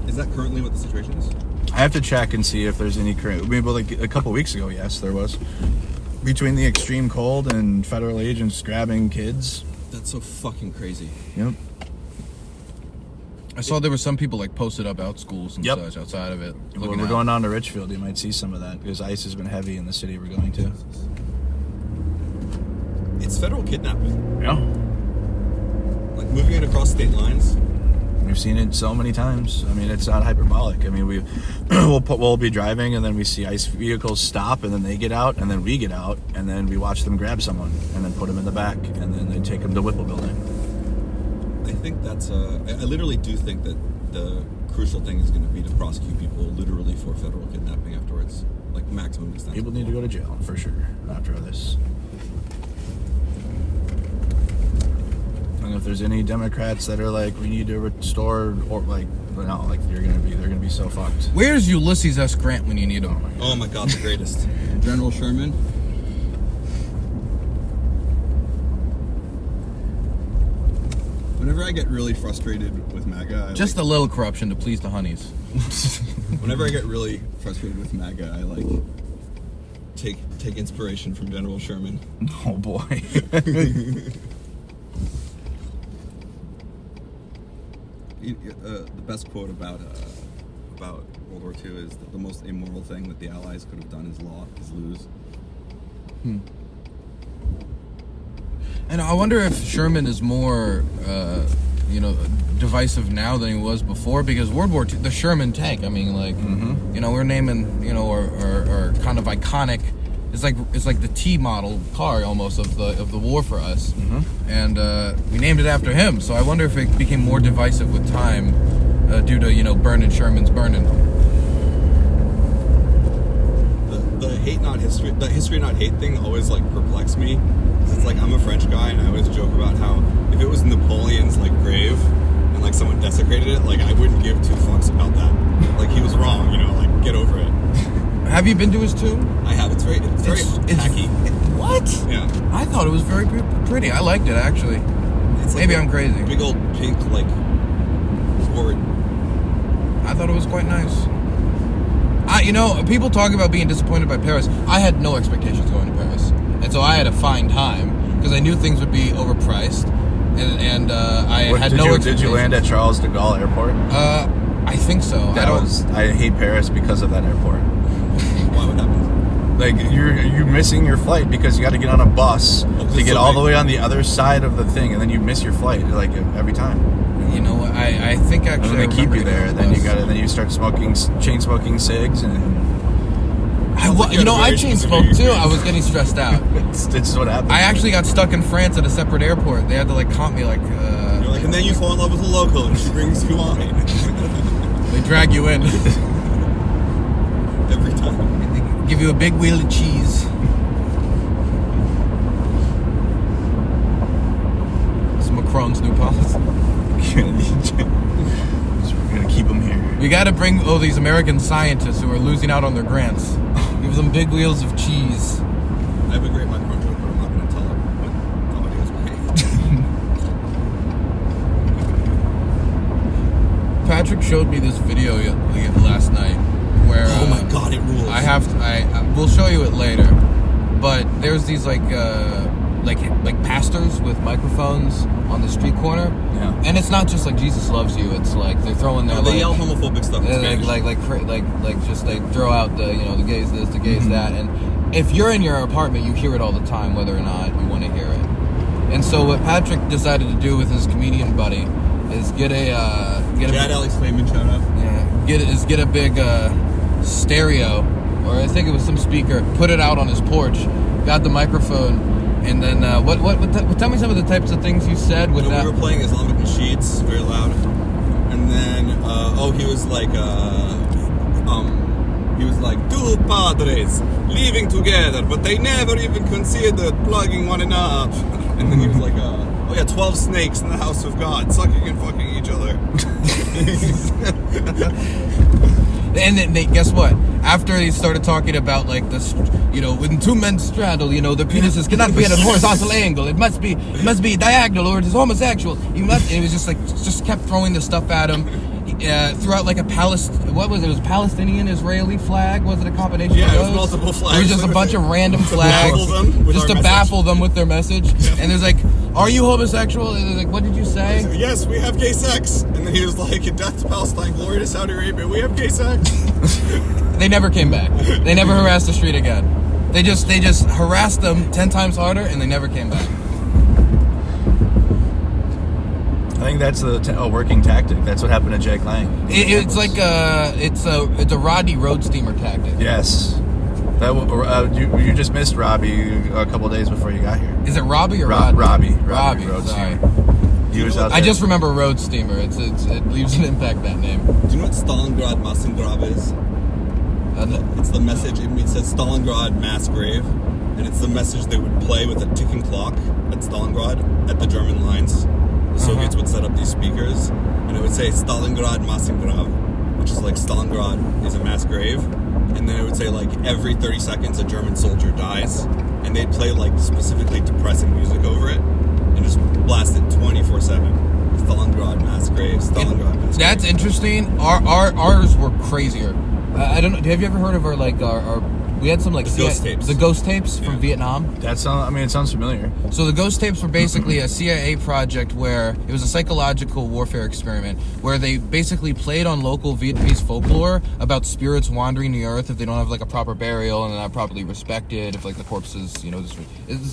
Is that currently what the situation is? I have to check and see if there's any current. Maybe like a couple weeks ago, yes, there was. Between the extreme cold and federal agents grabbing kids. That's so fucking crazy. Yep. I saw there were some people like posted up out schools and Yep. such outside of it. When looking we're out. going down to Richfield, you might see some of that because ICE has been heavy in the city we're going to. It's federal kidnapping. Yeah. Like moving it across state lines. We've seen it so many times. I mean, it's not hyperbolic. I mean, we'll be driving and then we see ICE vehicles stop and then they get out and then we get out and then we watch them grab someone and then put them in the back and then they take them to Whipple Building. I think that's I literally do think that the crucial thing is going to be to prosecute people literally for federal kidnapping afterwards, like maximum extent. People need to go to jail for sure after this. And if there's any Democrats that are like, we need to restore, or like, no, like they're gonna be so fucked. Where's Ulysses S. Grant when you need him? Oh my God, the greatest. General Sherman. Whenever I get really frustrated with MAGA, Just a little corruption to please the honeys. whenever I get really frustrated with MAGA, I like take inspiration from General Sherman. Oh boy. The best quote about World War II is that the most immoral thing that the Allies could have done is lose. And I wonder if Sherman is more, divisive now than he was before, because World War II, the Sherman tank. I mean, like, we're naming, or kind of iconic. It's like the T model car almost of the war for us, and we named it after him. So I wonder if it became more divisive with time due to burning Sherman's burning. The history not hate thing always like perplexed me. 'Cause it's like I'm a French guy and I always joke about how if it was Napoleon's like grave and like someone desecrated it, like I wouldn't give two fucks about that. Like he was wrong, like get over it. Have you been to his tomb? I have. It's very tacky. What? Yeah. I thought it was very pretty. I liked it actually. It's like Maybe a I'm crazy. Big old pink like sword. I thought it was quite nice. People talk about being disappointed by Paris. I had no expectations going to Paris, and so I had a fine time because I knew things would be overpriced, and I had no expectations. Did you land at Charles de Gaulle Airport? I think so. I hate Paris because of that airport. Why would happen? Like you're missing your flight because you got to get on a bus to get all the way on the other side of the thing, and then you miss your flight like every time. You know what? I think actually And then they keep you there, and then you start chain smoking cigs, and I chain smoked too. I was getting stressed out. it's what happens. I actually got stuck in France at a separate airport. They had to like comp me like. You're like, and then you fall in love with a local, and she brings you wine. They drag you in. Every time. Give you a big wheel of cheese. It's Macron's new policy. We're gonna keep them here. We got to bring these American scientists who are losing out on their grants. Give them big wheels of cheese. I have a great microphone joke, but I'm not going to tell it. But nobody is Patrick showed me this video last night where oh my god, it rules. We'll show you it later. But there's these like pastors with microphones on the street corner. Yeah. And it's not just like Jesus loves you. It's like they're throwing their they yell homophobic stuff in Spanish. Just they throw out the the gays this, the gays that, and if you're in your apartment, you hear it all the time, whether or not you want to hear it. And so what Patrick decided to do with his comedian buddy is get Alex Pretti, shout out. Yeah, get a big stereo, or I think it was some speaker, put it out on his porch, got the microphone, and then tell me some of the types of things you said with that. We were playing Islamic nasheeds very loud, and then he was like two padres living together, but they never even considered plugging one another. And then he was like, 12 snakes in the house of God, sucking and fucking each other. And then guess what? After he started talking about like this, when two men straddle, the penises cannot be at a horizontal angle. It must be diagonal, or it is homosexual. And it was just kept throwing this stuff at him. Threw out like what was it? It was Palestinian Israeli flag. Was it a combination? Yeah, of those? it was multiple flags. It was just a bunch of random flags, just to baffle them with their message. Yeah. And there's like, "Are you homosexual?" And they're like, "What did you say?" Said, "Yes, we have gay sex." And then he was like, "Death to Palestine, glory to Saudi Arabia. We have gay sex." They never came back. They never harassed the street again. They just harassed them 10 times harder, and they never came back. I think that's a working tactic. That's what happened to Jake Lang. It's like it's a Rodney road steamer tactic. Yes. You just missed Robbie a couple days before you got here. Is it Robbie or Rodney? Robbie road sorry. steamer. He was out there. I just remember road steamer. It leaves an impact, that name. Do you know what Stalingrad Massengrab is? It's the message. It says Stalingrad mass grave, and it's the message they would play with a ticking clock at Stalingrad at the German lines. The Soviets would set up these speakers, and it would say Stalingrad Massengrab, which is like Stalingrad is a mass grave, and then it would say like every 30 seconds a German soldier dies, and they'd play like specifically depressing music over it, and just blast it 24/7. Stalingrad mass grave, Stalingrad mass grave. That's interesting. Ours were crazier. I don't know. Have you ever heard of our we had some like ghost tapes. The ghost tapes from Vietnam. It sounds familiar. So the ghost tapes were basically a CIA project where it was a psychological warfare experiment where they basically played on local Vietnamese folklore about spirits wandering the earth if they don't have like a proper burial and they're not properly respected, if like the corpses,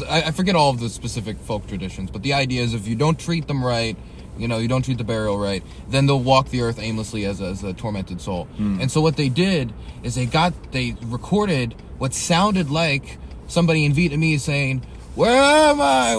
I forget all of the specific folk traditions, but the idea is if you don't treat them right, you don't treat the burial right, then they'll walk the earth aimlessly as a tormented soul. And so what they did is they recorded what sounded like somebody in Vietnamese saying, where am I,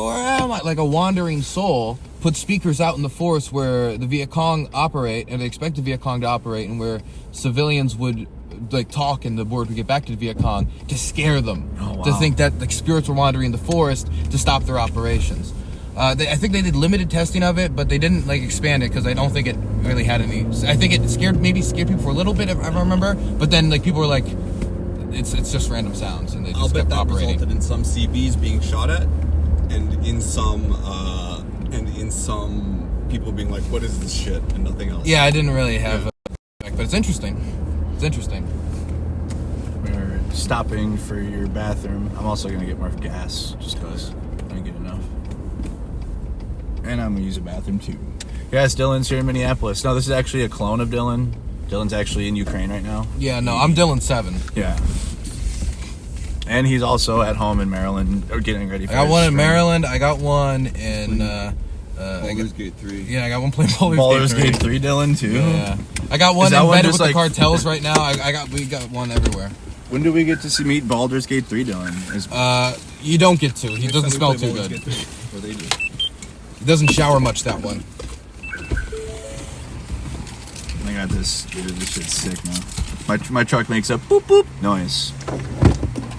like a wandering soul, put speakers out in the forest where the Viet Cong operate, and they expect the Viet Cong to operate, and where civilians would like talk and the word would get back to the Viet Cong to scare them, to think that the spirits were wandering the forest to stop their operations. I think they did limited testing of it, but they didn't like expand it because I don't think it really had any. I think it scared people for a little bit, if I remember. But then like people were like, it's just random sounds, and they just kept operating. Resulted in some CBs being shot at, and in some people being like, "What is this shit?" and nothing else. Yeah, I didn't really have, but it's interesting. It's interesting. We're stopping for your bathroom. I'm also gonna get more gas just because I didn't get enough. And I'm gonna use a bathroom too. Yes, Dylan's here in Minneapolis. No, this is actually a clone of Dylan. Dylan's actually in Ukraine right now. Yeah, no, I'm Dylan 7. Yeah. And he's also at home in Maryland, or getting ready for I got one in Maryland. I got one in Baldur's Gate 3. Yeah, I got one playing Baldur's Gate 3, Dylan too. Yeah. I got one embedded with the cartels right now. We got one everywhere. When do we get to meet Baldur's Gate 3, Dylan? You don't get to. He doesn't smell too good. Or they do. He doesn't shower much, that one. I got this. Dude, this shit's sick, man. My truck makes a boop boop noise.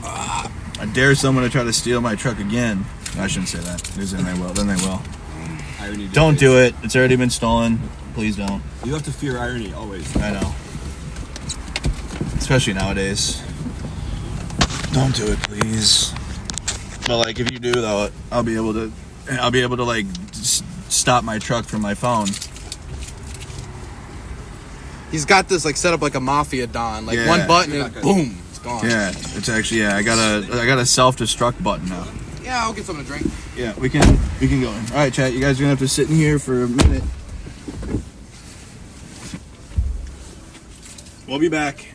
I dare someone to try to steal my truck again. I shouldn't say that. Then they will. I irony. Don't do it. It's already been stolen. Please don't. You have to fear irony always. I know. Especially nowadays. Don't do it, please. But like, if you do, though, I'll be able to like stop my truck from my phone. He's got this like set up like a mafia don. Like Yeah. one button and boom, it's gone. Yeah, it's actually I got a self-destruct button now. Yeah, I'll get something to drink. Yeah, we can go in. All right, chat. You guys are gonna have to sit in here for a minute. We'll be back.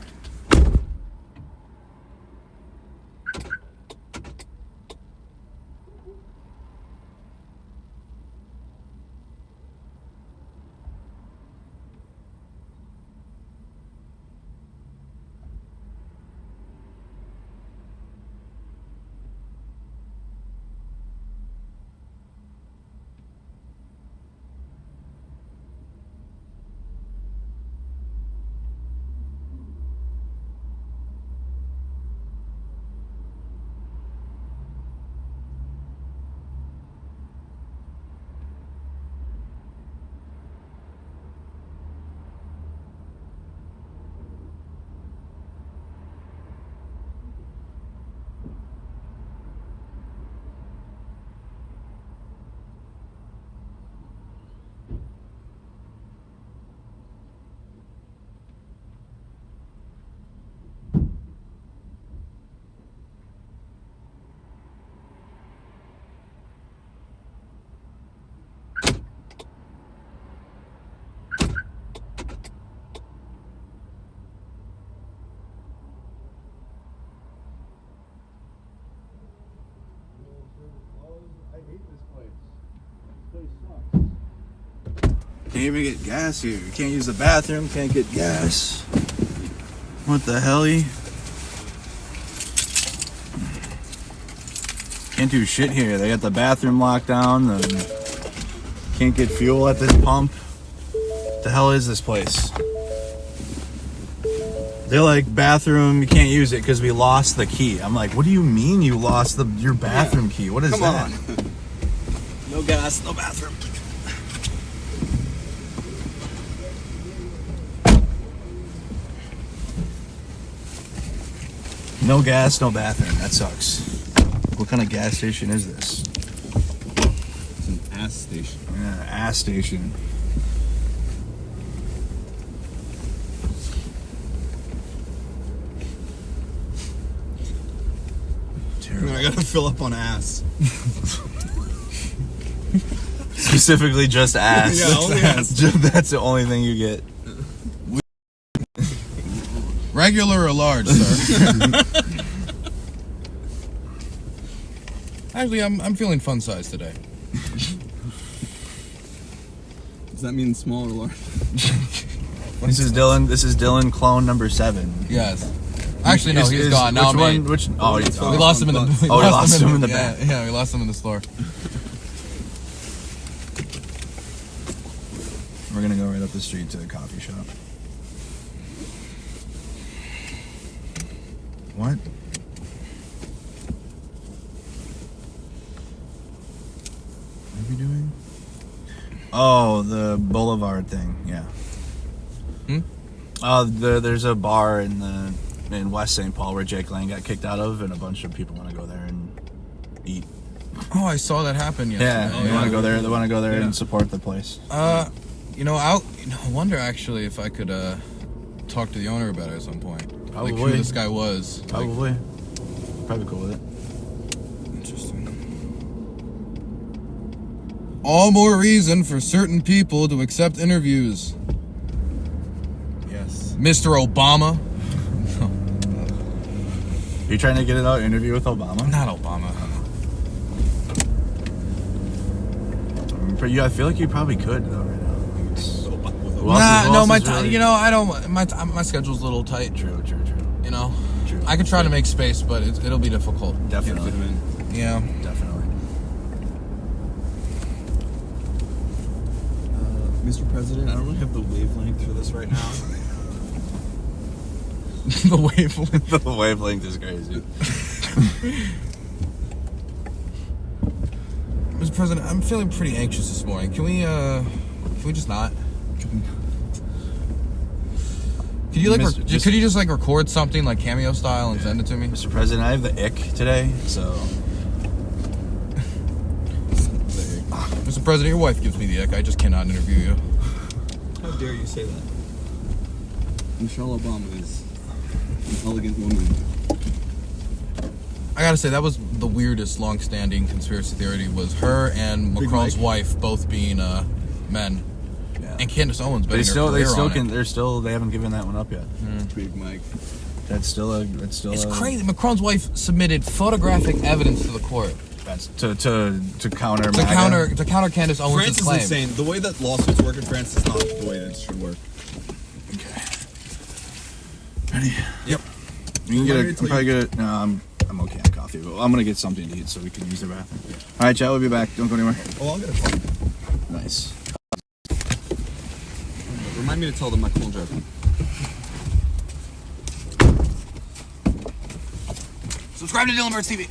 Can't even get gas here. You can't use the bathroom, can't get gas. What the hell? Can't do shit here. They got the bathroom locked down. Can't get fuel at this pump. What the hell is this place? They're like, bathroom, you can't use it because we lost the key. I'm like, what do you mean you lost your bathroom key? What is Come that? on. No gas, no bathroom. No gas, no bathroom. That sucks. What kind of gas station is this? It's an ass station. Yeah, ass station. Terrible. I gotta fill up on ass. Specifically just ass. Yeah, only ass. That's the only thing you get. Regular or large, sir? Actually, I'm feeling fun size today. Does that mean small or large? This is Dylan clone number 7. Yes. Actually, no, he's gone. Now which I'm one? Which? Oh, we lost him in the. we lost him in the yeah, back. Yeah, we lost him in the store. We're gonna go right up the street to the coffee shop. What? What are we doing? Oh, the Boulevard thing. Yeah. There's a bar in West St. Paul where Jake Lang got kicked out of, and a bunch of people want to go there and eat. Oh, I saw that happen yesterday. Yeah, they want to go there. They want to go there Yeah. and support the place. I wonder actually if I could talk to the owner about it at some point. Probably. Like who this guy was. Probably. Probably cool with it. Interesting. All more reason for certain people to accept interviews. Yes. Mr. Obama. Are you trying to get an interview with Obama? Not Obama. I feel like you probably could though right now. My schedule's a little tight. True. You know, True. I could try to make space, but it'll be difficult. Definitely. Yeah. Definitely. Mr. President, I don't really have the wavelength for this right now. The wavelength. The wavelength is crazy. Mr. President, I'm feeling pretty anxious this morning. Can we just not? Could you could you just like record something like Cameo style and send it to me? Mr. President, I have the ick today, so. Mr. President, your wife gives me the ick. I just cannot interview you. How dare you say that? Michelle Obama is an elegant woman. I gotta say, that was the weirdest long-standing conspiracy theory, was her and Macron's wife both being men. Yeah. And Candace Owens, but they haven't given that one up yet. Big Mike. It's crazy. Macron's wife submitted photographic evidence to the court. That's to counter to counter Candace Owens' France claim. is insane. The way that lawsuits work in France is not the way that it should work. Okay. Ready? Yep. You can probably get it. No, I'm okay on coffee, but I'm gonna get something to eat so we can use the bathroom. All right, chat. We'll be back. Don't go anywhere. Oh, I'll get a coffee. Nice. Remind me to tell them my cool joke. Subscribe to Dylan Birds TV.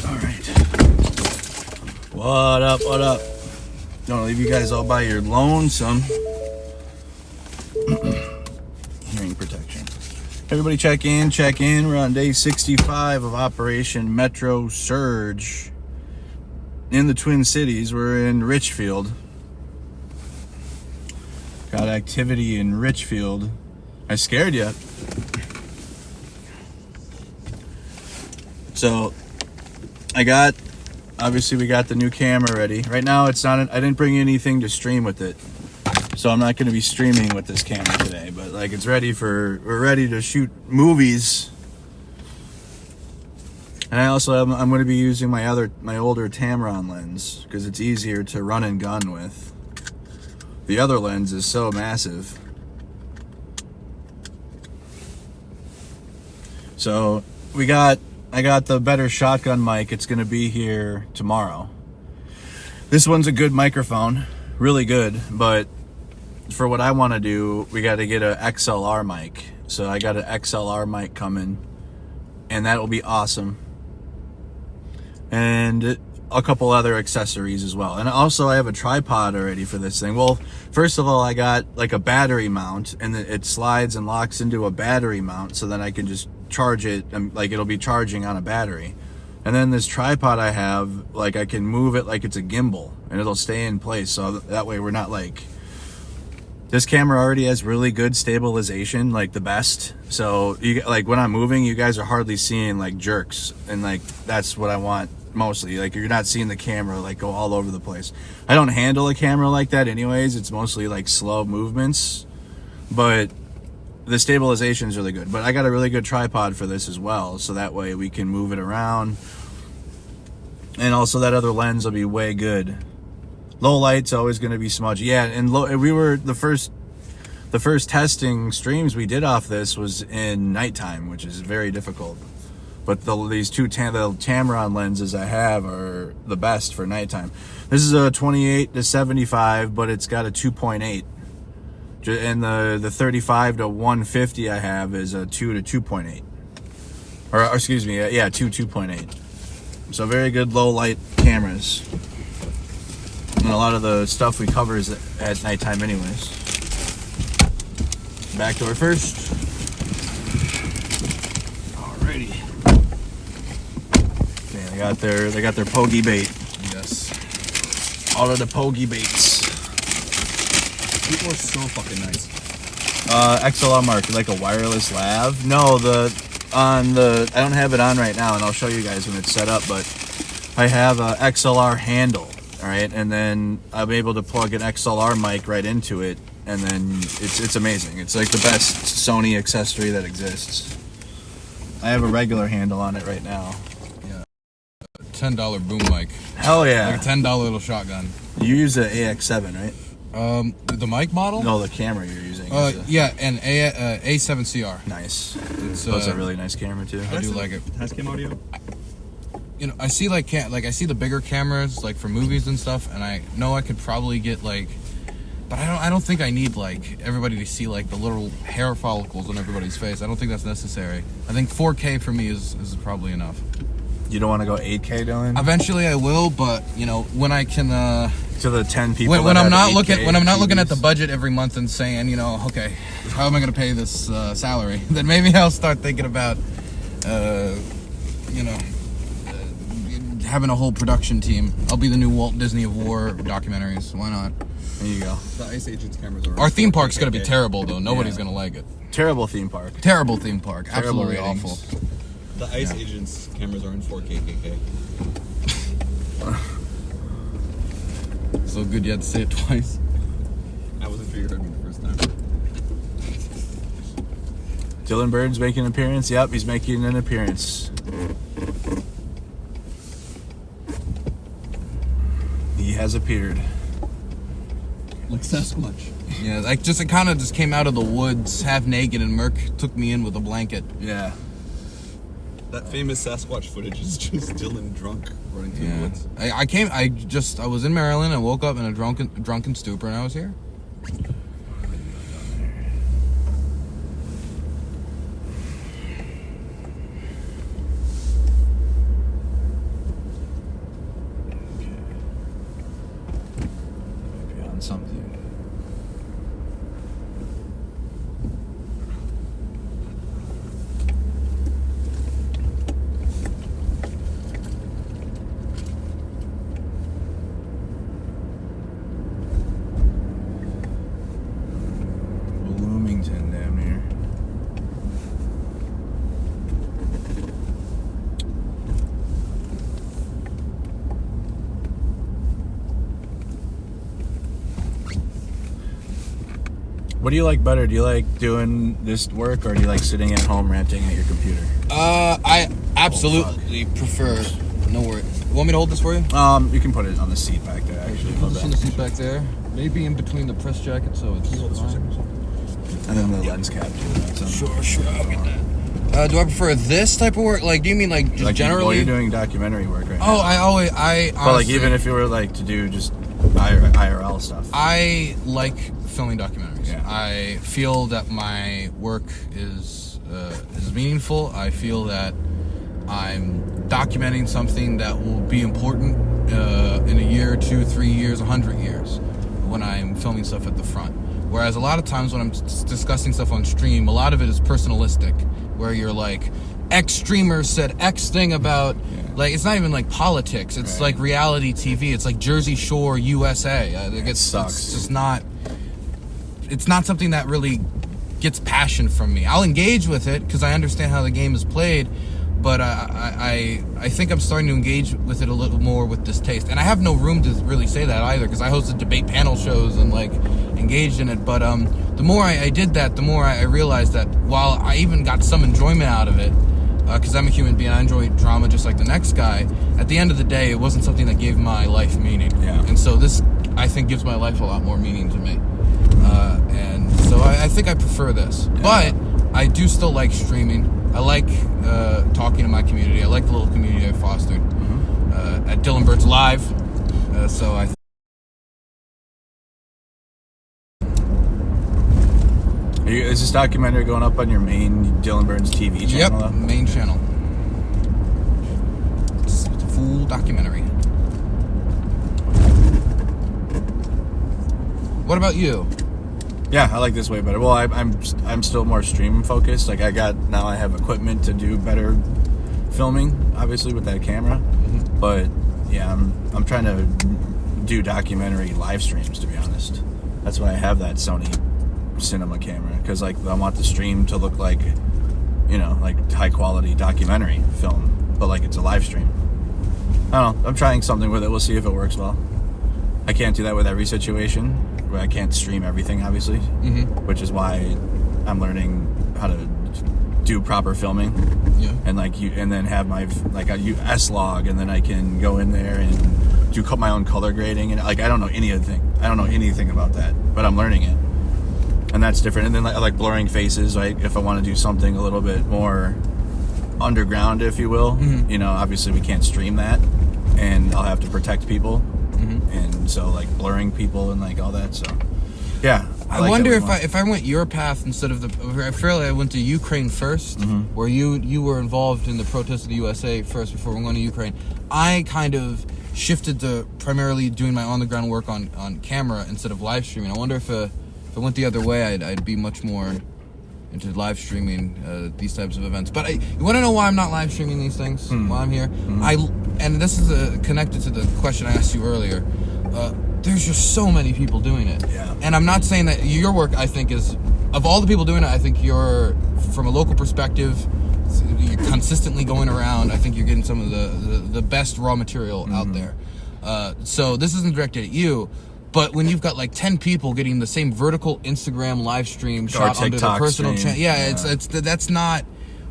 All right. What up? What up? Don't leave you guys all by your lonesome. Hearing protection. Everybody check in, check in. We're on day 65 of Operation Metro Surge in the Twin Cities. We're in Richfield. Got activity in Richfield. I scared you. So, obviously we got the new camera ready. Right now it's not, I didn't bring anything to stream with it. So I'm not going to be streaming with this camera today, but like it's ready we're ready to shoot movies. And I also I'm going to be using my older Tamron lens because it's easier to run and gun with. The other lens is so massive. So I got the better shotgun mic. It's going to be here tomorrow. This one's a good microphone, really good, but for what I want to do, we got to get an XLR mic. So I got an XLR mic coming, and that will be awesome. And a couple other accessories as well. And also I have a tripod already for this thing. Well, first of all, I got like a battery mount, and it slides and locks into a battery mount, so then I can just charge it, and like it'll be charging on a battery. And then this tripod I have, like I can move it like it's a gimbal, and it'll stay in place, so that way we're not like... This camera already has really good stabilization, like the best. So you like when I'm moving, you guys are hardly seeing like jerks, and like that's what I want mostly. Like you're not seeing the camera like go all over the place. I don't handle a camera like that anyways. It's mostly like slow movements, but the stabilization is really good. But I got a really good tripod for this as well, so that way we can move it around. And also that other lens will be way good. Low light's always going to be smudgy. Yeah, and we were the first testing streams we did off this was in nighttime, which is very difficult. But these two Tamron lenses I have are the best for nighttime. This is a 28 to 75, but it's got a 2.8. And the 35 to 150 I have is a 2 to 2.8. Or excuse me, yeah, 2.8. So very good low light cameras. And a lot of the stuff we cover is at nighttime anyways. Back door first. Alrighty. Yeah, they got their pogey bait. Yes. All of the pogey baits. People are so fucking nice. XLR mark, like a wireless lav. No, I don't have it on right now, and I'll show you guys when it's set up, but I have a XLR handle. All right, and then I'm able to plug an XLR mic right into it, and then it's amazing. It's like the best Sony accessory that exists. I have a regular handle on it right now. Yeah, $10 boom mic. Hell yeah! Like a $10 little shotgun. You use an AX7, right? The mic model? No, the camera you're using. Yeah, an A7CR. Nice. It's a really nice camera too. I do like it. Tascam audio. You know, I see I see the bigger cameras like for movies and stuff, and I know I could probably get like, but I don't think I need like everybody to see like the little hair follicles on everybody's face. I don't think that's necessary. I think 4K for me is probably enough. You don't want to go 8K, Dylan? Eventually I will, but you know when I can. To the 10 people. When I'm not looking at the budget every month and saying, you know, okay, how am I going to pay this salary? Then maybe I'll start thinking about, you know. Having a whole production team. I'll be the new Walt Disney of War documentaries. Why not? There you go. The Ice Agents cameras are... Our theme park's going to be terrible, though. Nobody's going to like it. Terrible theme park. Terrible theme park. Terrible Absolutely ratings. awful. The Ice Agents cameras are in 4K KK. So good you had to say it twice. I wasn't sure you heard me the first time. Dylan Bird's making an appearance. Yep, he's making an appearance. He has appeared. Like Sasquatch. Yeah, like it kind of just came out of the woods, half naked, and Merc took me in with a blanket. Yeah. That famous Sasquatch footage is just Dylan drunk running through the woods. I was in Maryland. I woke up in a drunken stupor, and I was here. What do you like better? Do you like doing this work, or do you like sitting at home ranting at your computer? I absolutely prefer. No worries. Want me to hold this for you? You can put it on the seat back there. Actually, Put this on the seat back there. Maybe in between the press jacket, so it's fine. And then the lens cap too. Sure, I'll get that. Do I prefer this type of work? Like, do you mean like just generally? Well, you're doing documentary work right now. Oh, I But honestly, like, even if you were like to do just IRL stuff. I like filming documentaries. Yeah. I feel that my work is meaningful. I feel that I'm documenting something that will be important in a year, 2, 3 years, 100 years when I'm filming stuff at the front. Whereas a lot of times when I'm discussing stuff on stream, a lot of it is personalistic, where you're like, X streamer said X thing about, like, it's not even like politics. It's like reality TV. It's like Jersey Shore, USA. It sucks. It's just not. It's not something that really gets passion from me. I'll engage with it because I understand how the game is played, but I think I'm starting to engage with it a little more with distaste. And I have no room to really say that either, because I hosted debate panel shows and like engaged in it. But the more I did that, the more I realized that while I even got some enjoyment out of it, because I'm a human being, I enjoy drama just like the next guy, at the end of the day, it wasn't something that gave my life meaning. Yeah. And so this, I think, gives my life a lot more meaning to me. And so I think I prefer this. Yeah. But I do still like streaming. I like talking to my community. I like the little community I fostered at Dylan Bird's Live. So I. Is this documentary going up on your main Dylan Burns TV channel? Yep, main channel. It's a full documentary. What about you? Yeah, I like this way better. Well, I'm still more stream focused. Like, I have equipment to do better filming, obviously, with that camera. Mm-hmm. But yeah, I'm trying to do documentary live streams, to be honest. That's why I have that Sony cinema camera, because like I want the stream to look like, like high quality documentary film, but like it's a live stream. I don't know. I'm trying something with it. We'll see if it works well. I can't do that with every situation. Where I can't stream everything, obviously, which is why I'm learning how to do proper filming. Yeah. And then have my S-Log, and then I can go in there and do my own color grading, and like I don't know anything about that, but I'm learning it. And that's different. And then like blurring faces, right? If I want to do something a little bit more underground, if you will, obviously we can't stream that, and I'll have to protect people, and so like blurring people and like all that. So yeah, I wonder if I went your path instead of I went to Ukraine first, where you were involved in the protests of the USA first before we went to Ukraine. I kind of shifted to primarily doing my on the ground work on camera instead of live streaming. I wonder if I went the other way, I'd be much more into live streaming these types of events. But you want to know why I'm not live streaming these things while I'm here? And this is connected to the question I asked you earlier. There's just so many people doing it. Yeah. And I'm not saying that your work, I think, is, of all the people doing it, I think you're, from a local perspective, you're consistently going around. I think you're getting some of the best raw material out there. So this isn't directed at you. But when you've got like 10 people getting the same vertical Instagram live stream shot onto their personal channel, it's that's not,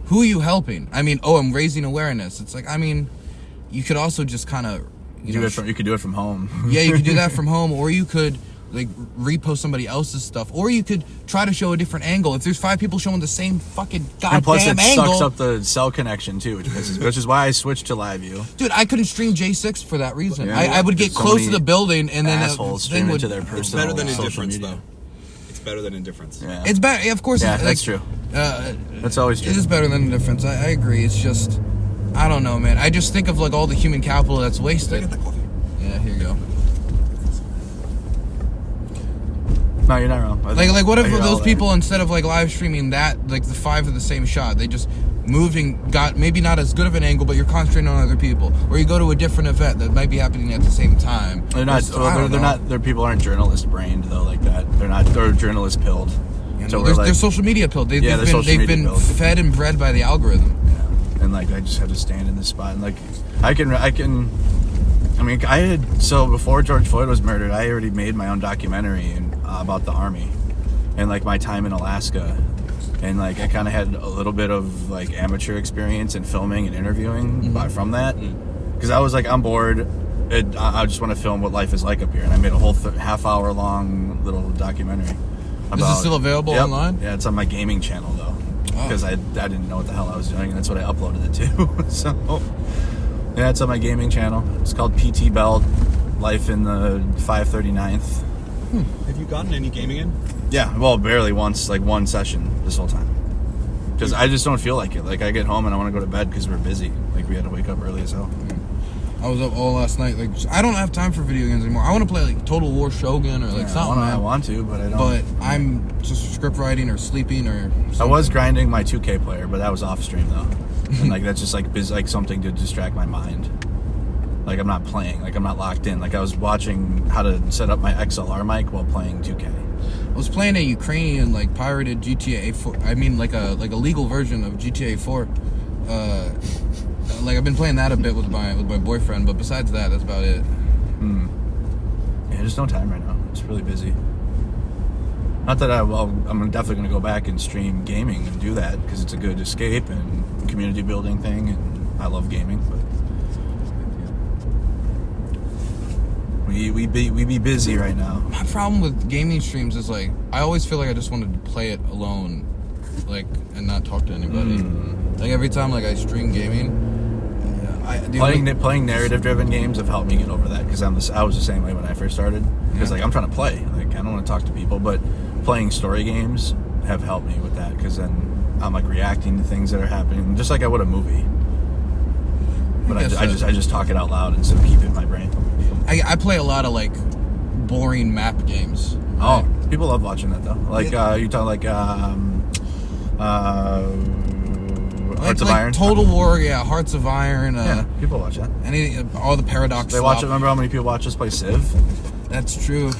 who are you helping? I mean, I'm raising awareness. It's like, I mean, you could also just kind of, you could do it from home. Yeah, you could do that from home, or you could like repost somebody else's stuff, or you could try to show a different angle. If there's 5 people showing the same fucking goddamn and plus it angle, sucks up the cell connection too, which is why I switched to LiveView. Dude, I couldn't stream J6 for that reason. Yeah, I would get close to the building, and then assholes stream into their personal. It's better than indifference, media. though. It's better than indifference. Yeah. It's better, yeah, of course. Yeah, that's true. That's always true. It is better than indifference. I agree. It's just, I don't know, man. I just think of like all the human capital that's wasted. Get the coffee. Yeah, here you go. No, you're not wrong. Like what if those people, instead of like live streaming that, like the 5 of the same shot, they just moved and got maybe not as good of an angle, but you're concentrating on other people, or you go to a different event that might be happening at the same time. They're not. They're not. Their people aren't journalist brained though, like that. They're not. They're journalist pilled. Yeah, so they're social media pilled. They've been fed and bred by the algorithm. Yeah. And like I just have to stand in this spot, and like I can. I mean, before George Floyd was murdered, I already made my own documentary about the Army, and like my time in Alaska, and like I kind of had a little bit of like amateur experience in filming and interviewing from that, because I was like, I'm bored. I just want to film what life is like up here, and I made a whole half-hour long little documentary. Is it still available online? Yeah, it's on my gaming channel though, because I didn't know what the hell I was doing, and that's what I uploaded it to. So yeah, it's on my gaming channel. It's called PT Belt, Life in the 539th. Have you gotten any gaming in? Yeah, well, barely once, like one session this whole time. Because I just don't feel like it. Like I get home and I want to go to bed because we're busy. Like we had to wake up early as hell. I was up all last night. Like I don't have time for video games anymore. I want to play like Total War Shogun or like something. I want to, but I don't. But I'm just script writing or sleeping or something. I was grinding my 2K player, but that was off stream though. And like that's just like something to distract my mind. Like I'm not playing. Like I'm not locked in. Like I was watching how to set up my XLR mic while playing 2K. I was playing a Ukrainian like pirated GTA 4. I mean like a legal version of GTA 4. Like I've been playing that a bit with my boyfriend, but besides that, that's about it. Yeah, there's no time right now. It's really busy. Not that I'm definitely going to go back and stream gaming and do that because it's a good escape and community building thing, and I love gaming. But we be busy right now. My problem with gaming streams is like I always feel like I just wanted to play it alone, like and not talk to anybody. Like every time like I stream gaming. Playing narrative-driven games have helped me get over that because I was the same way when I first started. Because like I'm trying to play, like I don't want to talk to people, but playing story games have helped me with that because then I'm like reacting to things that are happening, just like I would a movie. But I just talk it out loud instead of keep it in my brain. I play a lot of like boring map games. Right? Oh, people love watching that though. Like you talk like Hearts of Iron. Total War, yeah, Hearts of Iron. Yeah, people watch that. All the Paradox. They watch it. Remember how many people watch us play Civ? That's true.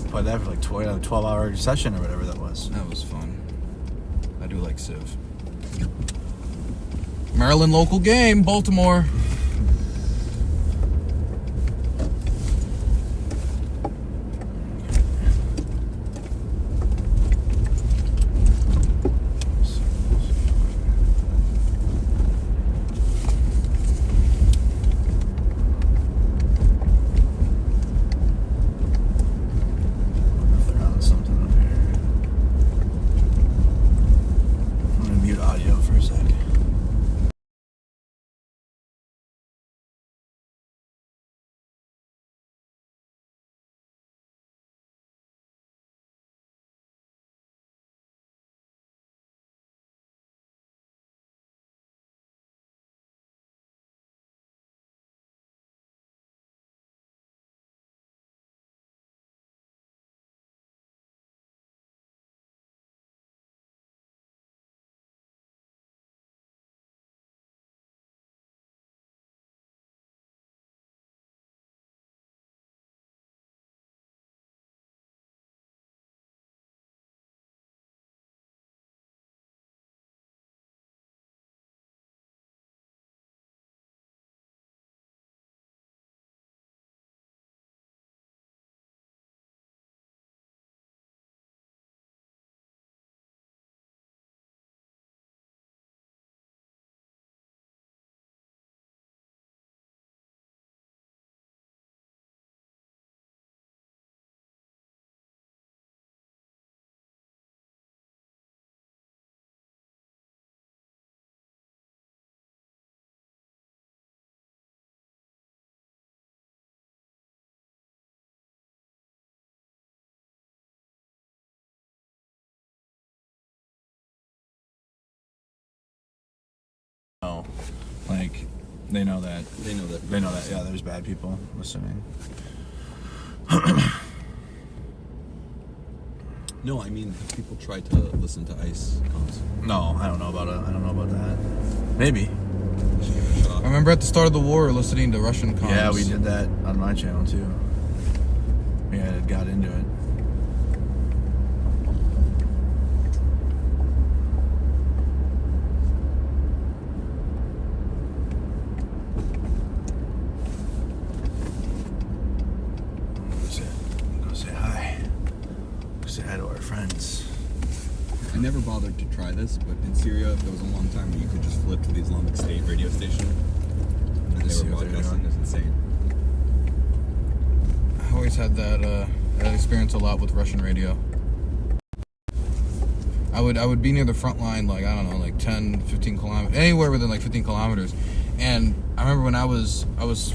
Played that for like 12-hour session or whatever that was. That was fun. I do like Civ. Maryland local game, Baltimore. Like, they know that. They know that. They know that, yeah, there's bad people listening. No, I mean, have people tried to listen to ICE comms? No, I don't know about it. I don't know about that. Maybe. Just give it a shot. I remember at the start of the war listening to Russian comms. Yeah, we did that on my channel too. Yeah, it got into it. Go say hi to our friend. never bothered to try this, but in Syria, there was a long time where you could just flip to the Islamic State radio station, and they were broadcasting. It's insane. I always had that experience a lot with Russian radio. I would be near the front line, like, I don't know, like 10, 15 kilometers, anywhere within like 15 kilometers. And I remember when I was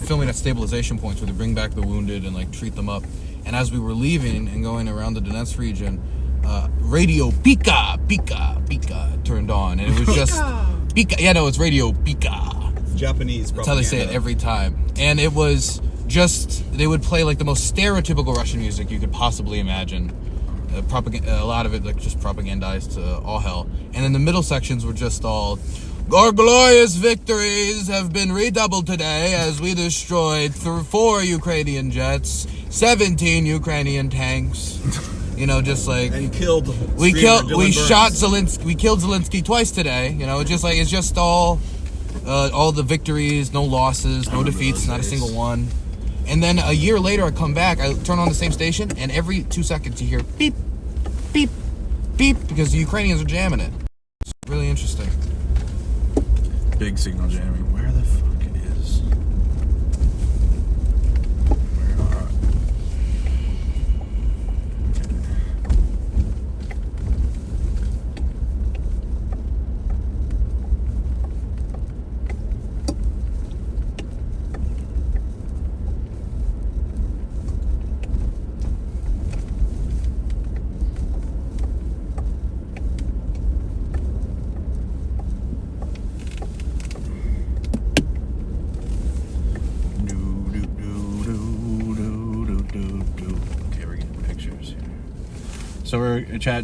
filming at stabilization points where they bring back the wounded and like treat them up. And as we were leaving and going around the Donetsk region, radio Pika, Pika, Pika turned on. And it was just Pika. Yeah, no, it's radio Pika. It's Japanese propaganda. That's how they say it every time. And it was just, they would play like the most stereotypical Russian music you could possibly imagine. A lot of it like just propagandized to all hell. And then the middle sections were just all, our glorious victories have been redoubled today as we destroyed 4 Ukrainian jets, 17 Ukrainian tanks. You know, just like, and killed. We shot Zelensky. We killed Zelensky twice today. You know, just like it's just all the victories, no losses, no defeats, not a single one. And then a year later, I come back, I turn on the same station, and every 2 seconds you hear beep, beep, beep, because the Ukrainians are jamming it. It's really interesting. Big signal jamming. Where the fuck it is? Where are...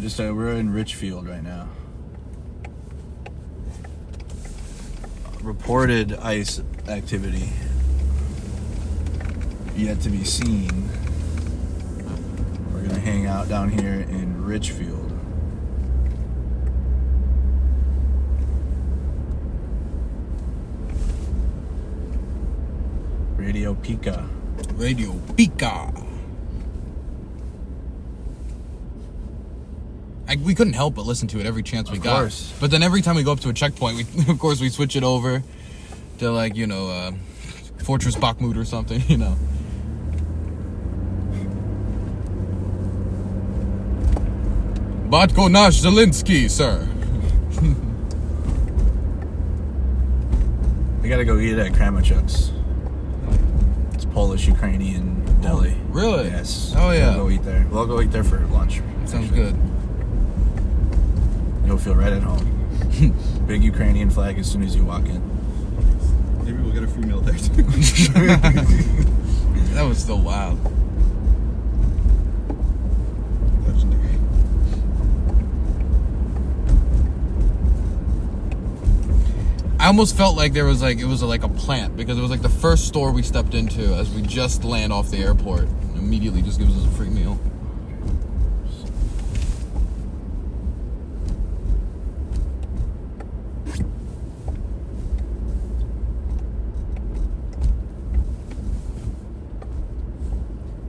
So we're in Richfield right now. Reported ICE activity yet to be seen. We're gonna hang out down here in Richfield. Radio Pika. Radio Pika. We couldn't help but listen to it every chance we got. Of course. But then every time we go up to a checkpoint, we switch it over to like, you know, Fortress Bakhmut or something, you know. Batko nasz Zelensky, sir. We gotta go eat at Kramachuk's. It's Polish-Ukrainian deli. Oh, really? Yes. Oh, yeah. We'll go eat there. We'll go eat there for lunch. Sounds good. You'll feel right at home. Big Ukrainian flag as soon as you walk in. Maybe we'll get a free meal there too. That was still wild. Legendary. I almost felt like it was like a plant, because it was like the first store we stepped into as we just land off the airport. And immediately just gives us a free meal.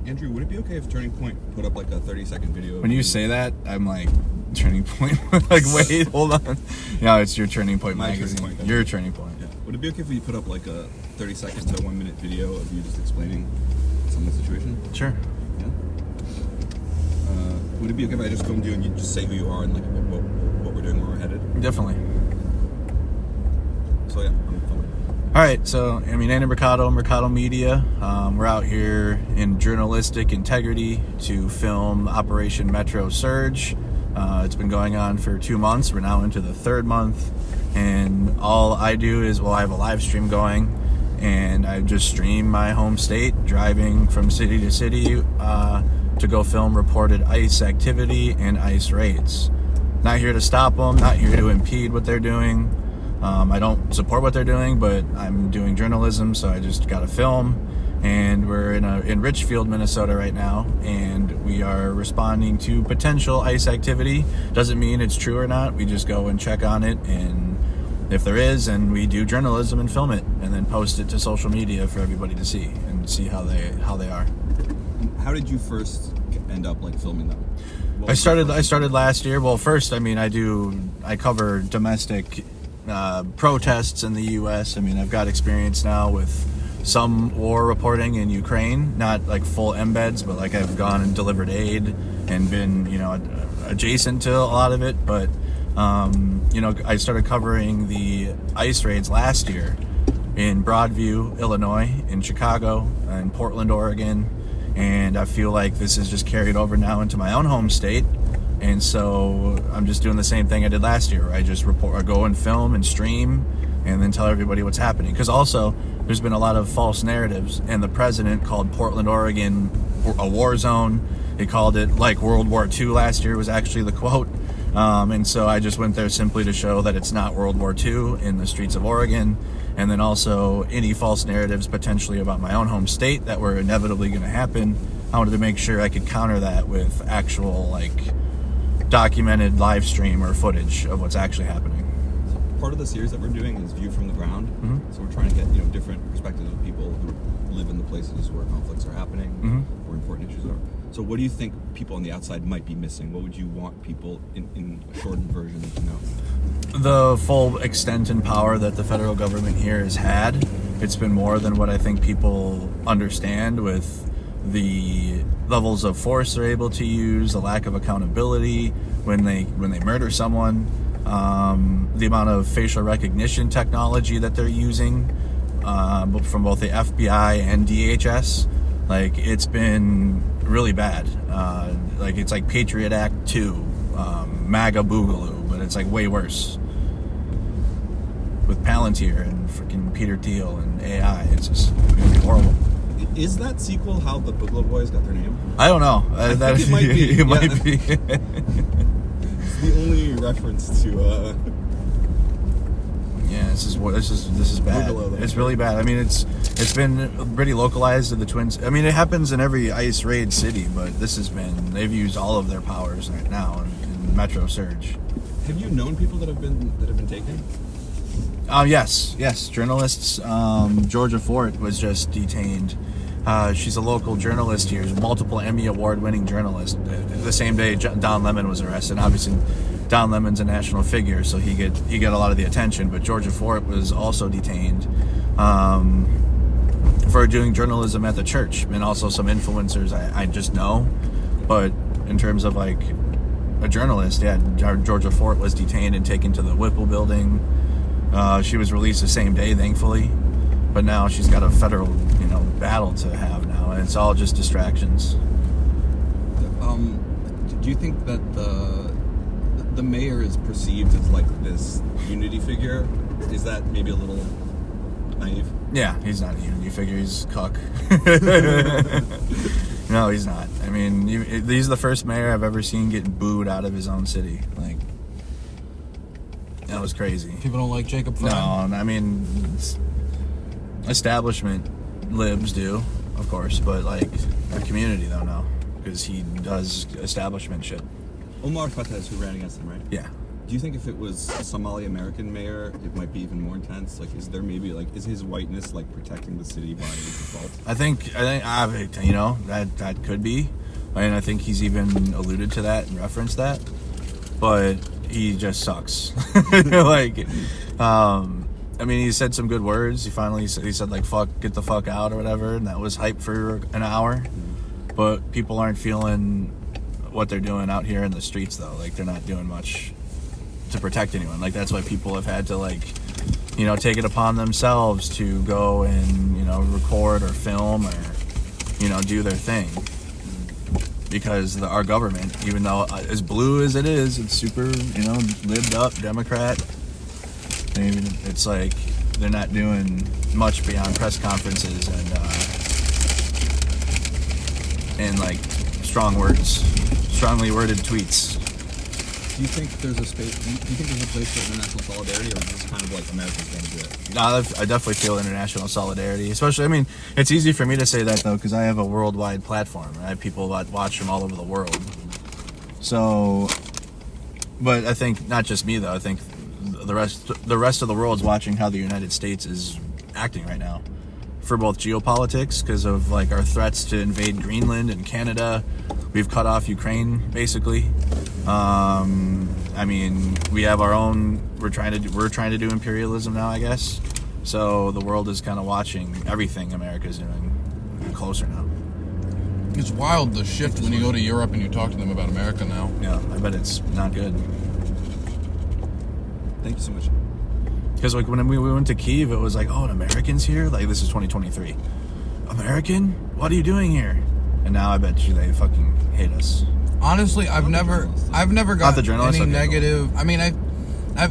Andrew, would it be okay if Turning Point put up like a 30-second video? When you say that, I'm like, Turning Point? Like, wait, hold on. No, it's your Turning Point magazine. Turning Point. Your Turning Point. Yeah. Would it be okay if we put up like a 30-second to 1 minute video of you just explaining some of the situation? Sure. Yeah. Would it be okay if I just filmed you and you just say who you are and like what we're doing, where we're headed? Definitely. So yeah, I'm filming. All right, so I mean, Andy Mercado Media. We're out here in journalistic integrity to film Operation Metro Surge. It's been going on for 2 months. We're now into the 3rd month, and all I do is, I have a live stream going, and I just stream my home state, driving from city to city to go film reported ICE activity and ICE raids. Not here to stop them, not here to impede what they're doing. I don't support what they're doing, but I'm doing journalism, so I just got to film. And we're in Richfield, Minnesota right now, and we are responding to potential ICE activity. Doesn't mean it's true or not. We just go and check on it, and if there is, and we do journalism and film it, and then post it to social media for everybody to see and see how they are. How did you first end up like filming them? I started last year. Well, first, I mean, I cover domestic protests in the U.S. I mean, I've got experience now with some war reporting in Ukraine, not like full embeds, but like I've gone and delivered aid and been, adjacent to a lot of it. But, I started covering the ICE raids last year in Broadview, Illinois, in Chicago, in Portland, Oregon. And I feel like this is just carried over now into my own home state. And so I'm just doing the same thing I did last year. I just go and film and stream and then tell everybody what's happening. Because also, there's been a lot of false narratives. And the president called Portland, Oregon a war zone. He called it like World War II last year was actually the quote. And so I just went there simply to show that it's not World War II in the streets of Oregon. And then also any false narratives potentially about my own home state that were inevitably going to happen. I wanted to make sure I could counter that with actual documented live stream or footage of what's actually happening. So part of the series that we're doing is View from the Ground. Mm-hmm. So we're trying to get different perspectives of people who live in the places where conflicts are happening, where important issues are. So what do you think people on the outside might be missing? What would you want people in a shortened version to know? The full extent and power that the federal government here has had. It's been more than what I think people understand, with the levels of force they're able to use, the lack of accountability when they murder someone, the amount of facial recognition technology that they're using from both the FBI and DHS. It's been really bad. It's like Patriot Act 2, MAGA Boogaloo, but it's way worse. With Palantir and freaking Peter Thiel and AI, it's just gonna be horrible. Is that sequel how the Boogaloo Boys got their name? I don't know. I think it might be. It might be. It's the only reference to. Yeah, this is bad. Boogaloo, it's really bad. I mean, it's been pretty localized to the Twins. I mean, it happens in every ICE raid city, but they've used all of their powers right now in Metro Surge. Have you known people that have been taken? Yes, journalists. Georgia Fort was just detained. She's a local journalist here, multiple Emmy award-winning journalist. The same day Don Lemon was arrested. Obviously, Don Lemon's a national figure, so he get a lot of the attention. But Georgia Fort was also detained for doing journalism at the church, and also some influencers I just know. But in terms of a journalist, yeah, Georgia Fort was detained and taken to the Whipple building. She was released the same day, thankfully, but now she's got a federal, battle to have now, and it's all just distractions. Do you think that the mayor is perceived as this unity figure? Is that maybe a little naive? Yeah, he's not a unity figure. He's cuck. No, he's not. I mean, he's the first mayor I've ever seen get booed out of his own city. That was crazy. People don't like Jacob Fry? No, I mean, establishment libs do, of course, but the community don't know, because he does establishment shit. Omar Fateh, who ran against him, right? Yeah. Do you think if it was a Somali American mayor, it might be even more intense? Is there maybe is his whiteness protecting the city by default? I think that could be, and I think he's even alluded to that and referenced that, but he just sucks. I mean, he said some good words. He said fuck, get the fuck out or whatever, and that was hype for an hour. But people aren't feeling what they're doing out here in the streets, though. They're not doing much to protect anyone. That's why people have had to take it upon themselves to go and record or film or do their thing. Because our government, even though as blue as it is, it's super, lived up, Democrat. It's they're not doing much beyond press conferences and strongly worded tweets. Do you think there's a space? Do you think there's a place for international solidarity, or is this kind of America's going to do it? No, I definitely feel international solidarity. Especially, it's easy for me to say that though, because I have a worldwide platform. I have people that watch from all over the world. So, but I think not just me though. I think the rest of the world's watching how the United States is acting right now. for both geopolitics because of like our threats to invade Greenland and Canada. We've cut off Ukraine basically. I mean, we have our own. We're trying to do imperialism now, I guess. So the world is kind of watching everything America's doing closer now. It's wild the shift when you go to Europe and you talk to them about America now. Yeah, I bet it's not good. Thank you so much. Because like when we went to Kyiv, it was like, oh, an American's here? Like, this is 2023. American? What are you doing here? And now I bet you they fucking hate us. Honestly, I've never got any negative. I mean,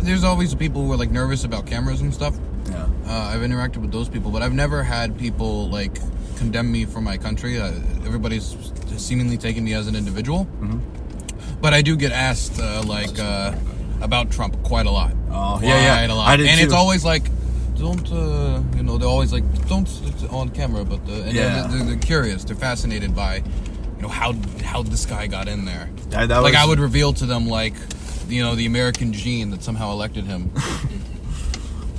there's always people who are like nervous about cameras and stuff. Yeah. I've interacted with those people, but I've never had people like condemn me for my country. Everybody's seemingly taking me as an individual. Mm-hmm. But I do get asked about Trump quite a lot. Oh, yeah. A lot. I did and too. It's always like, don't, they're always like, don't, it's on camera, but they're curious. They're fascinated by, how this guy got in there. I would reveal to them, like, the American gene that somehow elected him.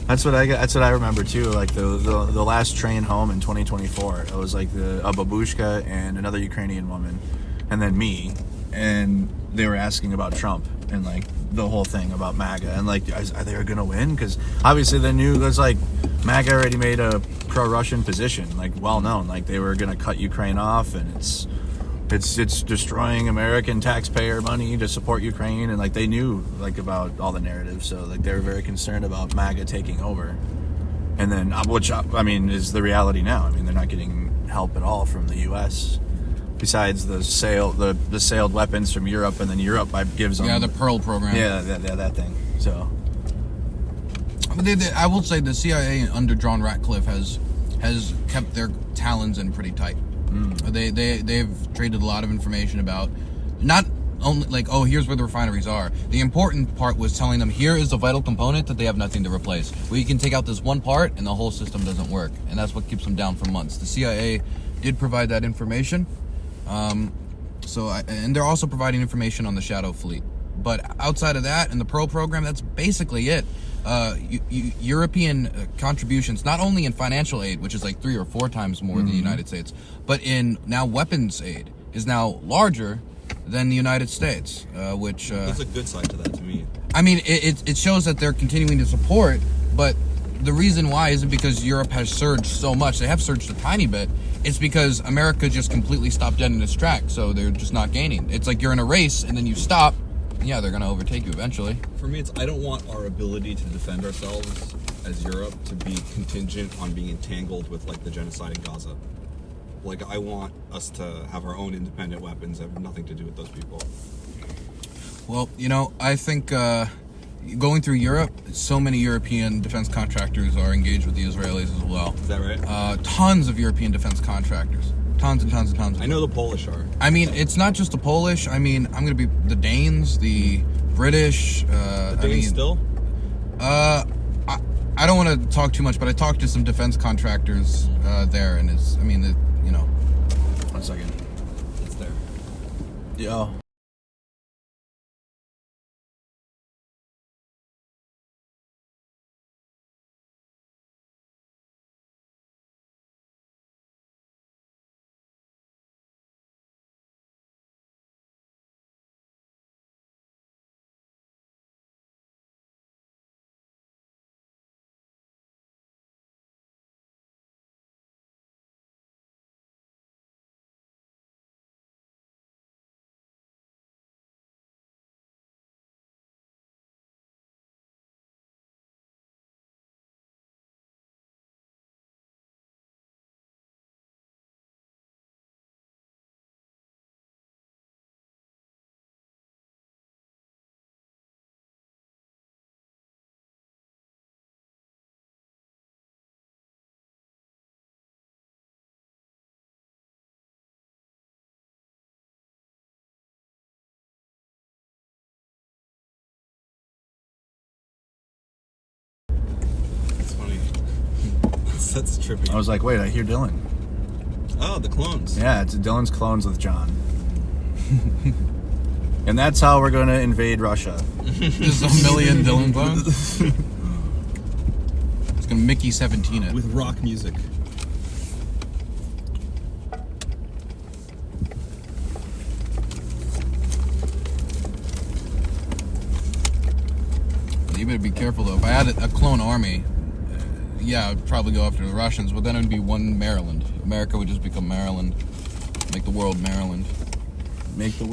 That's what I remember too. Like the last train home in 2024, it was like a babushka and another Ukrainian woman, and then me, and they were asking about Trump and like the whole thing about MAGA and like, are they gonna win? Because obviously they knew it was like MAGA already made a pro-Russian position, like well known, like they were gonna cut Ukraine off, and it's destroying American taxpayer money to support Ukraine, and like they knew like about all the narratives, so like they were very concerned about MAGA taking over. And then which I mean is the reality now. I mean, they're not getting help at all from the US besides the sailed weapons from Europe, and then Europe gives them the Pearl program. Yeah, that thing. So I will say the CIA under John Ratcliffe has kept their talons in pretty tight. They've traded a lot of information about not only like, oh, here's where the refineries are. The important part was telling them here is the vital component that they have nothing to replace. Well, you can take out this one part and the whole system doesn't work, and that's what keeps them down for months. The CIA did provide that information, and they're also providing information on the Shadow Fleet. But outside of that and the Pearl program, that's basically it. European contributions, not only in financial aid, which is like 3 or 4 times more than the United States, but in now weapons aid is now larger than the United States, which... There's a good side to that to me. I mean, it shows that they're continuing to support, but the reason why isn't because Europe has surged so much. They have surged a tiny bit. It's because America just completely stopped dead in its track, so they're just not gaining. It's like you're in a race, and then you stop. Yeah, they're going to overtake you eventually. For me, I don't want our ability to defend ourselves as Europe to be contingent on being entangled with like the genocide in Gaza. Like, I want us to have our own independent weapons that have nothing to do with those people. Well, I think going through Europe, so many European defense contractors are engaged with the Israelis as well. Is that right? Tons of European defense contractors. Tons and tons and tons. I know the Polish are. I mean, it's not just the Polish. I mean, I'm going to be the Danes, the British. The Danes still? I don't want to talk too much, but I talked to some defense contractors there, and it's, I mean, 1 second. It's there. Yo. That's trippy. I was like, wait, I hear Dylan. Oh, the clones. Yeah, it's Dylan's clones with John. And that's how we're going to invade Russia. There's a million Dylan clones. It's going to Mickey 17 it. With rock music. You better be careful though. If I had a clone army, yeah, I'd probably go after the Russians, but then it would be one Maryland. America would just become Maryland. Make the world Maryland. Make the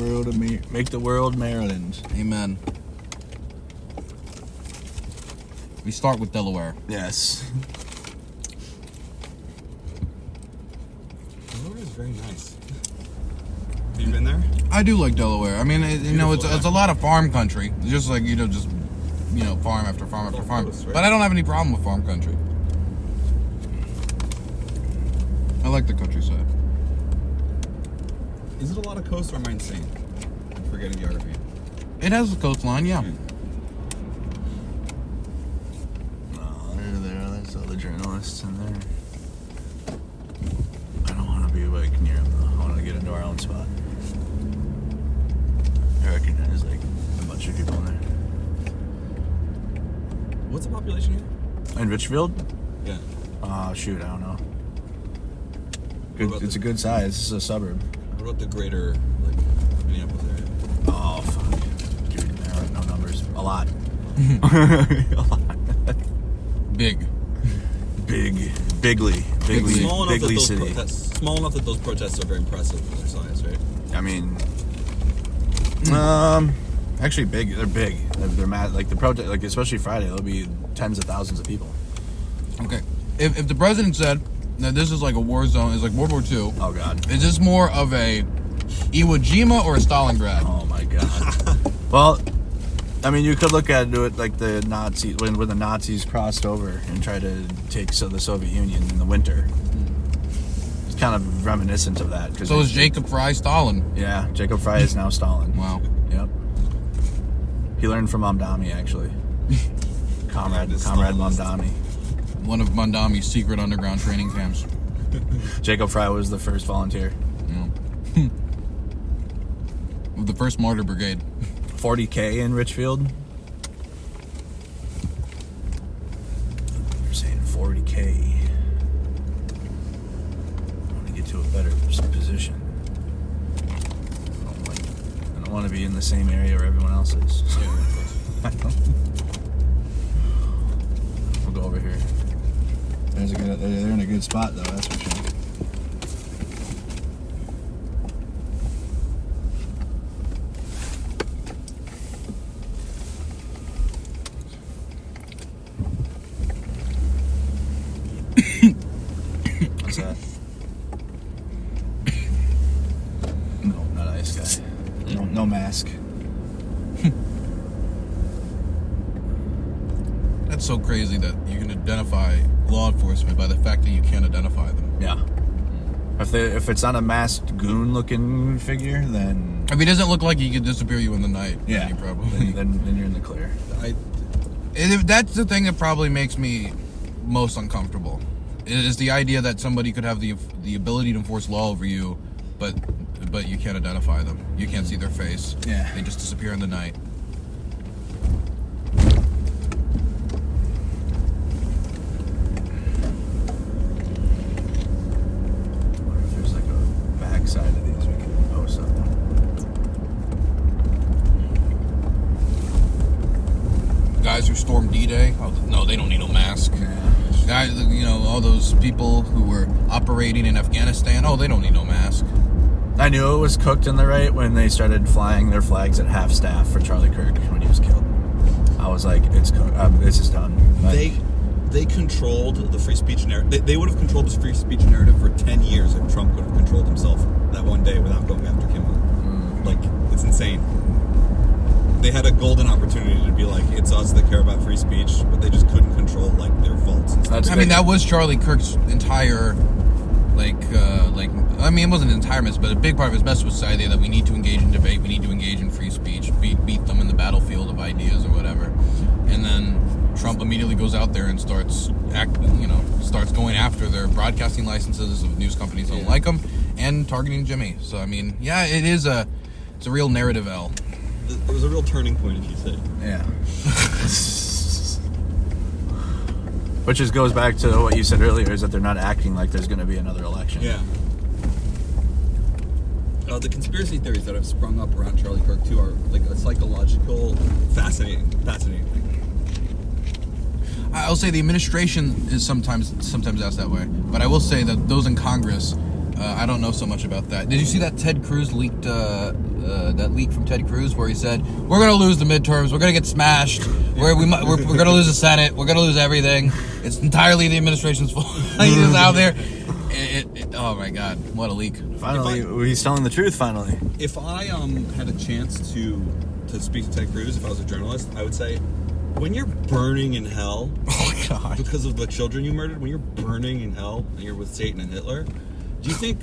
world Maryland. Amen. We start with Delaware. Yes. Delaware is very nice. Have you been there? I do like Delaware. I mean, it's a lot of farm country. Just like, farm after farm after farm. Coast, right? But I don't have any problem with farm country. I like the countryside. Is it a lot of coast or am I insane? I'm forgetting geography. It has a coastline, yeah. Oh, they're there. There's all the journalists in there. I don't want to be like near them though. I want to get into our own spot. I reckon there's like a bunch of people in there. What's the population here? In Richfield? Yeah. Shoot, I don't know. About It's a good size. This is a suburb. What about the greater, Minneapolis area? Oh, fuck. Dude, there are no numbers. A lot. A lot. Bigly Small enough, city. small enough that those protests are very impressive for their size, right? I mean, actually big. They're big. They're mad. Like the protest, like especially Friday, there'll be tens of thousands of people. Okay. If the president said that this is like a war zone, it's like World War II. Oh God. Is this more of a Iwo Jima or a Stalingrad? Oh my God. Well, I mean, you could look at it like the Nazis when the Nazis crossed over and tried to take the Soviet Union in the winter. It's kind of reminiscent of that. So is Jacob Fry Stalin? Yeah, Jacob Fry is now Stalin. Wow. Yep. He learned from Mamdani actually. Comrade Mamdani. One of Mamdani's secret underground training camps. Jacob Fry was the first volunteer. Yeah. Of the first Martyr Brigade. 40K in Richfield. They're saying 40K. I want to get to a better position. I don't want to be in the same area where everyone else is. We'll go over here. They're in a good spot though, that's for sure. What's that? No, not ice guy. No mask. That's so crazy that you can identify law enforcement by the fact that you can't identify them. Yeah. If it's not a masked goon-looking figure, then If he doesn't look like he could disappear you in the night, yeah, then you probably then you're in the clear. That's the thing that probably makes me most uncomfortable. It is the idea that somebody could have the ability to enforce law over you, but you can't identify them. You can't see their face. Yeah. They just disappear in the night. There's like a backside of these we can post up on. Guys who stormed D-Day, no, they don't need no mask. Yeah. Guys, all those people who were operating in Afghanistan, they don't need no mask. I knew it was cooked in the right when they started flying their flags at half staff for Charlie Kirk when he was killed. I was like, it's cooked. This is done. Like, They controlled the free speech narrative. They would have controlled this free speech narrative for 10 years if Trump could have controlled himself that one day without going after Kimmel. Like, it's insane. They had a golden opportunity to be like, it's us that care about free speech, but they just couldn't control their faults. That was Charlie Kirk's entire, it wasn't an entire message, but a big part of his message was the idea that we need to engage in debate, we need to engage in free speech, beat them in the battlefield of ideas or whatever. And then Trump immediately goes out there and starts going after their broadcasting licenses of news companies that don't like them and targeting Jimmy. So it's a real narrative L. It was a real turning point, if you say. yeah. Which just goes back to what you said earlier, is that they're not acting like there's going to be another election. Yeah. The conspiracy theories that have sprung up around Charlie Kirk too are like a psychological, fascinating thing. I'll say the administration is sometimes asked that way, but I will say that those in Congress, I don't know so much about that. Did you see that Ted Cruz leaked that leak from Ted Cruz where he said we're going to lose the midterms, we're going to get smashed, we're going to lose the Senate, we're going to lose everything. It's entirely the administration's fault. He's just out there. Oh my God, what a leak! Finally, he's telling the truth. Finally, if I had a chance to speak to Ted Cruz, if I was a journalist, I would say, when you're burning in hell, Oh God, because of the children you murdered, when you're burning in hell and you're with Satan and Hitler, do you think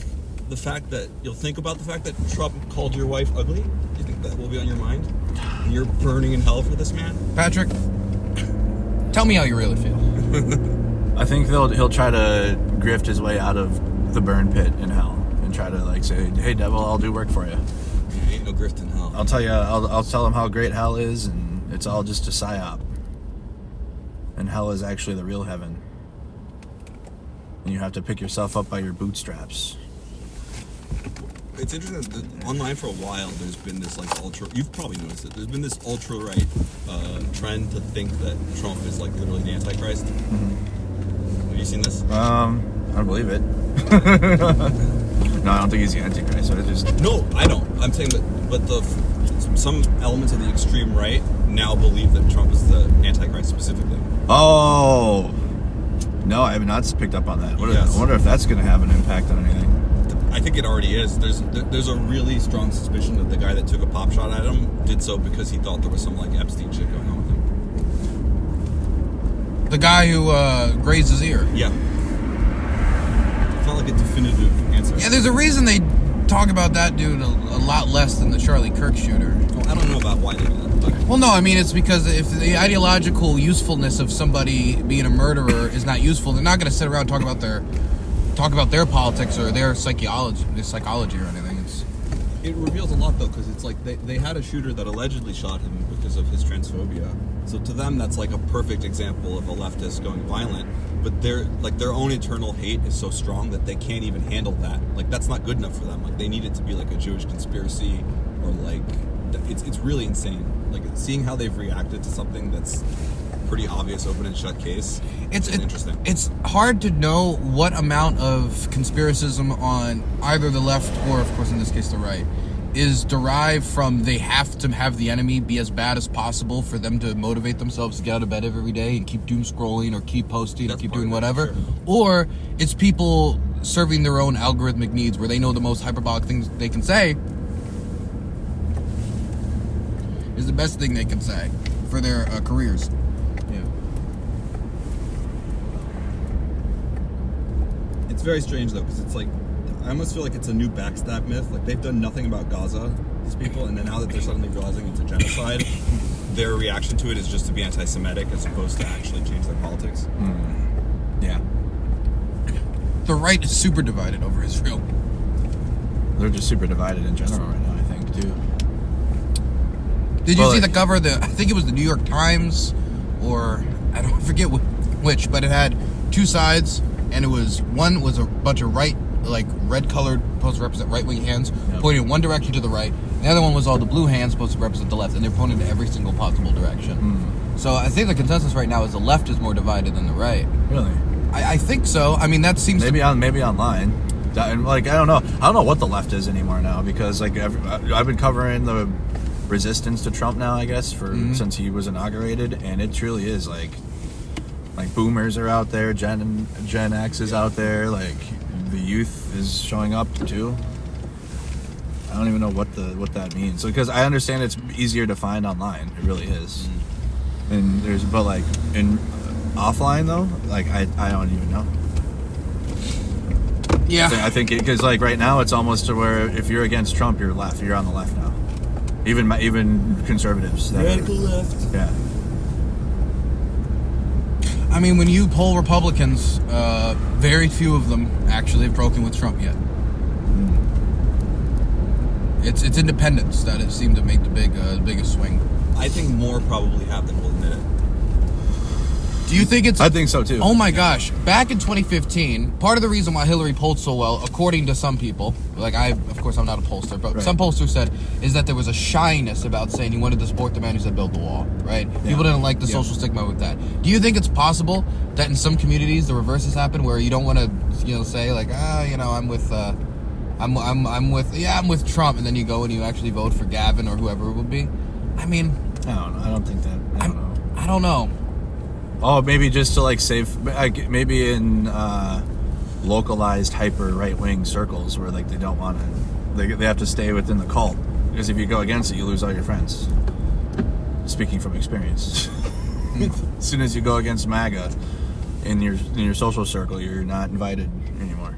you'll think about the fact that Trump called your wife ugly? Do you think that will be on your mind? And you're burning in hell for this man? Patrick, tell me how you really feel. I think he'll try to grift his way out of the burn pit in hell and try to say, "Hey, devil, I'll do work for you." Yeah, ain't no grift in hell. I'll tell you. I'll tell him how great hell is, and it's all just a psyop. And hell is actually the real heaven. And you have to pick yourself up by your bootstraps. It's interesting that online for a while there's been this you've probably noticed it, there's been this ultra-right trend to think that Trump is literally the Antichrist. Mm-hmm. Have you seen this? I don't believe it. No, I don't think he's the Antichrist. No, I don't. I'm saying that, some elements of the extreme right now believe that Trump is the Antichrist specifically. Oh, no, I have not picked up on that. Yes. I wonder if that's going to have an impact on anything. I think it already is. There's a really strong suspicion that the guy that took a pop shot at him did so because he thought there was some Epstein shit going on with him. The guy who grazed his ear. Yeah. It's not a definitive answer. Yeah, there's a reason they talk about that dude a lot less than the Charlie Kirk shooter. Well, I don't know about why they do that. But Well, no, I mean, it's because if the ideological usefulness of somebody being a murderer is not useful, they're not going to sit around and talk about their politics or their psychology or anything. it reveals a lot, though, because it's they had a shooter that allegedly shot him because of his transphobia. So to them, that's a perfect example of a leftist going violent. But their own internal hate is so strong that they can't even handle that. That's not good enough for them. They need it to be a Jewish conspiracy, or it's really insane. Seeing how they've reacted to something that's pretty obvious open and shut case. It's interesting. It's hard to know what amount of conspiracism on either the left or, of course, in this case, the right, is derived from they have to have the enemy be as bad as possible for them to motivate themselves to get out of bed every day and keep doom scrolling or keep posting or keep doing whatever. Sure. Or it's people serving their own algorithmic needs where they know the most hyperbolic things they can say is the best thing they can say for their careers. Yeah. It's very strange, though, because I almost feel it's a new backstab myth. They've done nothing about Gaza, these people, and then now that they're suddenly realizing it's a genocide, their reaction to it is just to be anti-Semitic as opposed to actually change their politics. Yeah. The right is super divided over Israel. They're just super divided in general right now, I think, too. Did you see the cover of I think it was the New York Times, or I don't forget which, but it had two sides, and one was a bunch of red-colored, supposed to represent right-wing hands, pointing in one direction to the right. The other one was all the blue hands, supposed to represent the left, and they're pointing in every single possible direction. So I think the consensus right now is the left is more divided than the right. Really? I think so. I mean, that seems maybe online. And I don't know what the left is anymore now, because I've been covering the resistance to Trump now, I guess, since he was inaugurated, and it truly is like boomers are out there, Gen X is out there, the youth is showing up too. I don't even know what that means. So, because I understand it's easier to find online, it really is. And in offline though, I don't even know. Yeah. I think because right now it's almost to where if you're against Trump, you're left. You're on the left now. Even conservatives. Radical left. Yeah. I mean, when you poll Republicans, very few of them actually have broken with Trump yet. It's independents that have seemed to make the biggest swing. I think more probably have than will admit it. Do you think it's... I think so, too. Oh, my gosh. Back in 2015, part of the reason why Hillary polled so well, according to some people, like of course, I'm not a pollster, but some pollsters said, is that there was a shyness about saying you wanted to support the man who said build the wall, right? Yeah. People didn't like the social stigma with that. Do you think it's possible that in some communities the reverse has happened, where you don't want to, say like, I'm with... I'm with Trump, and then you go and you actually vote for Gavin or whoever it would be? I mean... I don't know. I don't think that... I don't know. Oh, maybe just to save, maybe in localized hyper right-wing circles where they don't want to, they have to stay within the cult, because if you go against it, you lose all your friends. Speaking from experience, as soon as you go against MAGA in your social circle, you're not invited anymore.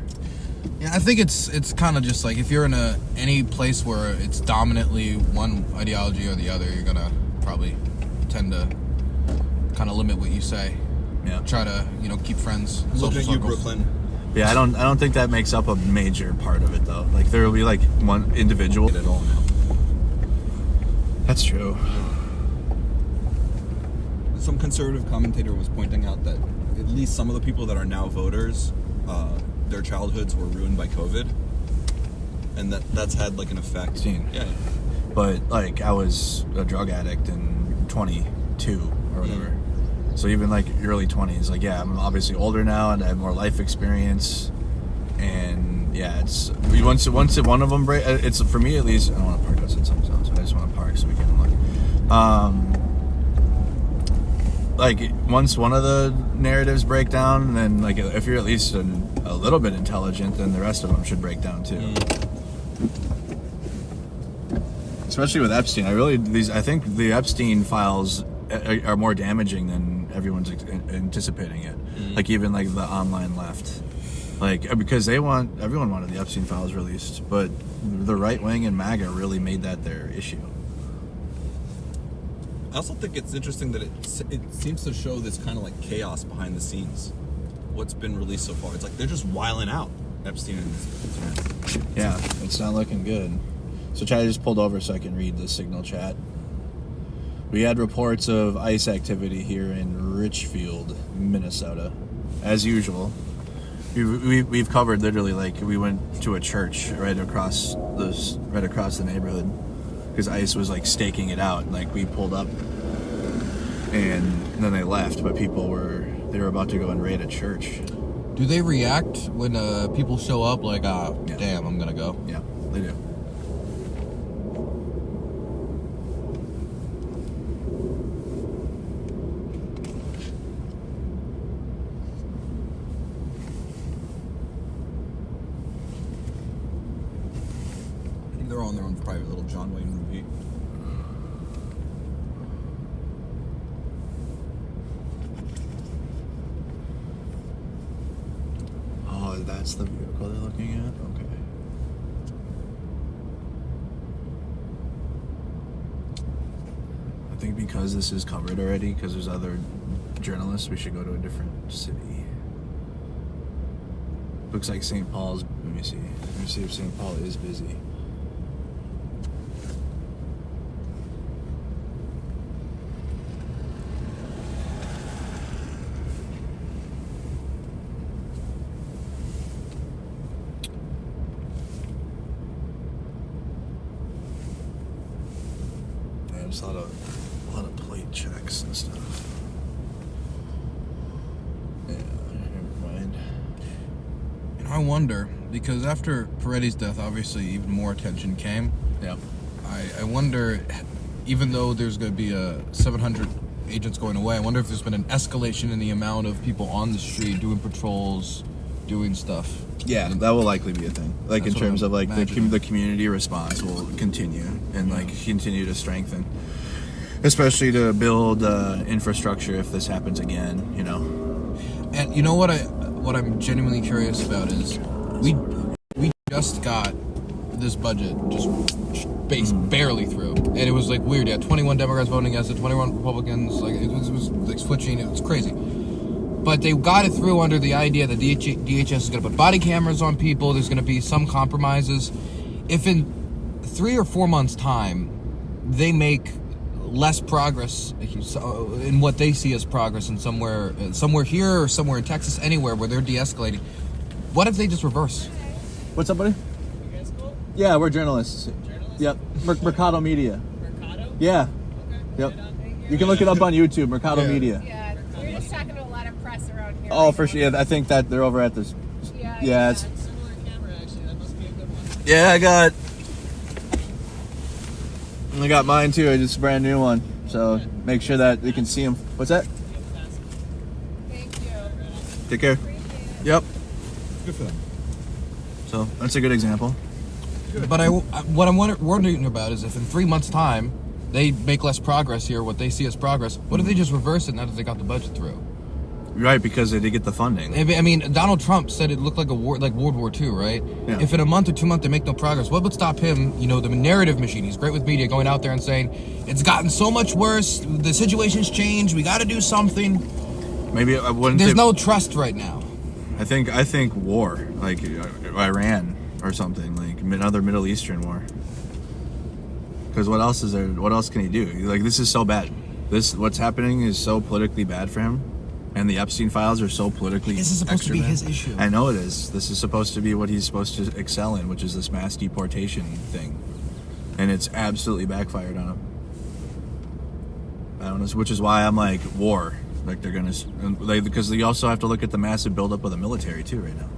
Yeah, I think it's kind of just like if you're in any place where it's dominantly one ideology or the other, you're gonna probably tend to kind of limit what you say. Yeah. Try to, keep friends. Look at you, Brooklyn. Yeah, I don't think that makes up a major part of it though. There will be one individual at all now. That's true. Some conservative commentator was pointing out that at least some of the people that are now voters, their childhoods were ruined by COVID, and that's had an effect. Yeah. But I was a drug addict in 22 or whatever. So even early 20s, I'm obviously older now and I have more life experience, and it's once one of them break. It's for me at least. I don't want to park outside someone's house. I just want to park so we can look. Once one of the narratives break down, then if you're at least a little bit intelligent, then the rest of them should break down too. Especially with Epstein, I think the Epstein files are more damaging than everyone's anticipating it. Even the online left, because everyone wanted the Epstein files released, but the right wing and MAGA really made that their issue. I also think it's interesting that it seems to show this kind of chaos behind the scenes. What's been released so far? It's they're just wiling out, Epstein and his friends. Yeah, it's not looking good. So Chad just pulled over so I can read the signal chat. We had reports of ICE activity here in Richfield, Minnesota, as usual. We've covered literally we went to a church right across the neighborhood because ICE was staking it out, and we pulled up, and then they left, but people were about to go and raid a church. Do they react when people show up damn, I'm gonna go? Yeah, they do. They're on their own private little John Wayne movie. Oh, that's the vehicle they're looking at? Okay. I think because this is covered already, because there's other journalists, we should go to a different city. Looks like St. Paul's. Let me see if St. Paul is busy. There's a lot of plate checks and stuff. Yeah, never mind. And I wonder, because after Pretti's death, obviously even more attention came. Yeah. I wonder, even though there's going to be 700 agents going away, I wonder if there's been an escalation in the amount of people on the street doing patrols, doing stuff. Yeah, that will likely be a thing. In terms of the community response will continue and continue to strengthen, especially to build infrastructure if this happens again. And you know what I'm genuinely curious about is we just got this budget just barely through, and it was weird. Yeah, 21 Democrats voting against it, 21 Republicans. It was switching. It was crazy. But they got it through under the idea that DHS is going to put body cameras on people. There's going to be some compromises. If in 3 or 4 months' time they make less progress in what they see as progress in somewhere here or somewhere in Texas, anywhere where they're de-escalating. What if they just reverse? What's up, buddy? You guys cool? Yeah, we're journalists. Journalists? Yep. Mercado Media. Mercado? Yeah. Okay. Yep. Right on, thank You can look it up on YouTube, Mercado Yeah. Media. Yeah, we're just talking to a lot of press around here. Oh, right for now. sure. Yeah, I think that they're over at this. Yeah. It's, Similar camera, actually. That must be a good one. yeah, I got mine too. It's a brand new one. So make sure that you can see them. What's that? Thank you. Take care. Appreciate it. Yep. Good for them. So that's a good example. But what I'm wondering about is if in 3 months' time they make less progress here, what they see as progress, what if they just reverse it now that they got the budget through? Right, because they did get the funding. I mean, Donald Trump said it looked like a war, like World War II, right? Yeah. If in a month or 2 months they make no progress, what would stop him? You know, the narrative machine. He's great with media, going out there and saying it's gotten so much worse. The situation's changed. We got to do something. Maybe I wouldn't. There's no trust right now. I think war, like Iran or something, like another Middle Eastern war. Because what else is there? What else can he do? Like, this is so bad. What's happening is so politically bad for him, and the Epstein files are so politically. This is supposed to be bad. his issue. I know it is. This is supposed to be what he's supposed to excel in, which is this mass deportation thing, and it's absolutely backfired on him. I don't know, which is why I'm like war. Like they're gonna, because you also have to look at the massive buildup of the military too right now.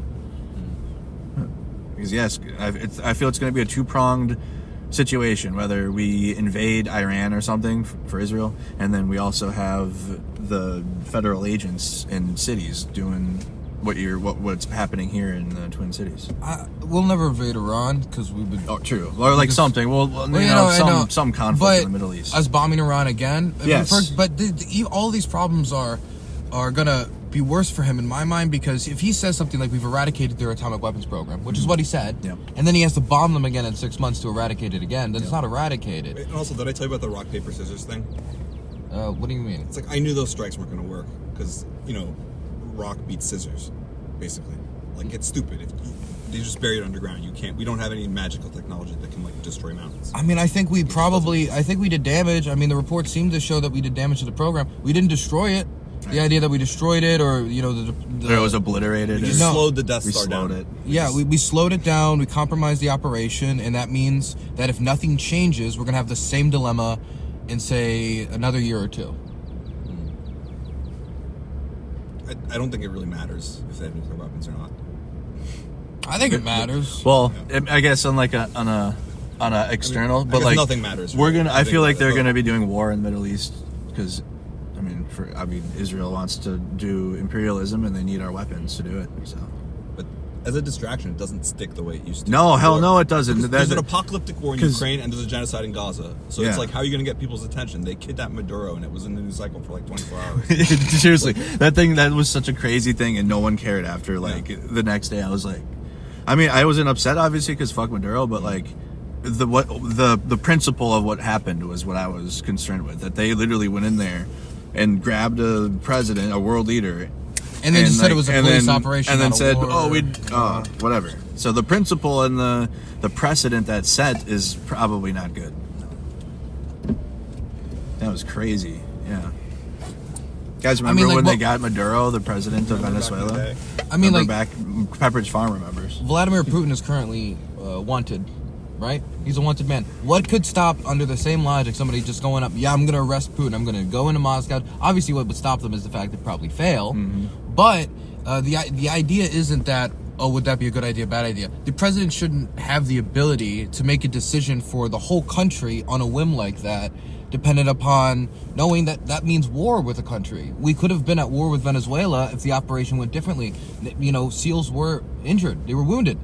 Because yes, I feel it's going to be a two-pronged situation. Whether we invade Iran or something for Israel, and then we also have the federal agents in cities doing what's happening here in the Twin Cities. We'll never invade Iran because we would. Oh, true. Or like something. Well, some conflict but in the Middle East. Us bombing Iran again. Yes. But all these problems are gonna be worse for him in my mind, because if he says something like we've eradicated their atomic weapons program, which is what he said, Yeah. and then he has to bomb them again in 6 months to eradicate it again, then it's not eradicated. And also, did I tell you about the rock paper scissors thing? What do you mean? It's like I knew those strikes weren't going to work because rock beats scissors, basically. Like, it's stupid. If they just bury it underground, you can't. We don't have any magical technology that can destroy mountains. I mean, I think we did damage. I mean, the reports seem to show that we did damage to the program. We didn't destroy it. The idea that we destroyed it, or it was obliterated. We just slowed the Death Star down. It. Yeah, we slowed it down. We compromised the operation, and that means that if nothing changes, we're gonna have the same dilemma in, say, another year or two. I don't think it really matters if they have nuclear weapons or not. I think it matters. Well, I guess on a external, but like nothing matters. I feel like they're gonna be doing war in the Middle East because. Israel wants to do imperialism and they need our weapons to do it. So, but as a distraction, it doesn't stick the way it used to. No, hell no, it doesn't. There's an apocalyptic war in Ukraine and there's a genocide in Gaza. So it's like, how are you going to get people's attention? They kidnapped Maduro and it was in the news cycle for like 24 hours. Seriously, that was such a crazy thing and no one cared after. The next day, I was like, I wasn't upset obviously because fuck Maduro, but like. The principle of what happened was what I was concerned with. That they literally went in there and grabbed a president, a world leader, and then just said it was a police operation, and then said, war. Whatever. So the principle and the precedent that's set is probably not good. That was crazy. Yeah. Guys, remember when they got Maduro, the president of Venezuela? Pepperidge Farm remembers. Vladimir Putin is currently wanted. Right? He's a wanted man. What could stop, under the same logic, somebody just going up, I'm going to arrest Putin, I'm going to go into Moscow. Obviously, what would stop them is the fact they'd probably fail. Mm-hmm. But the idea isn't that, would that be a good idea, bad idea? The president shouldn't have the ability to make a decision for the whole country on a whim like that, dependent upon knowing that that means war with a country. We could have been at war with Venezuela if the operation went differently. SEALs were injured. They were wounded.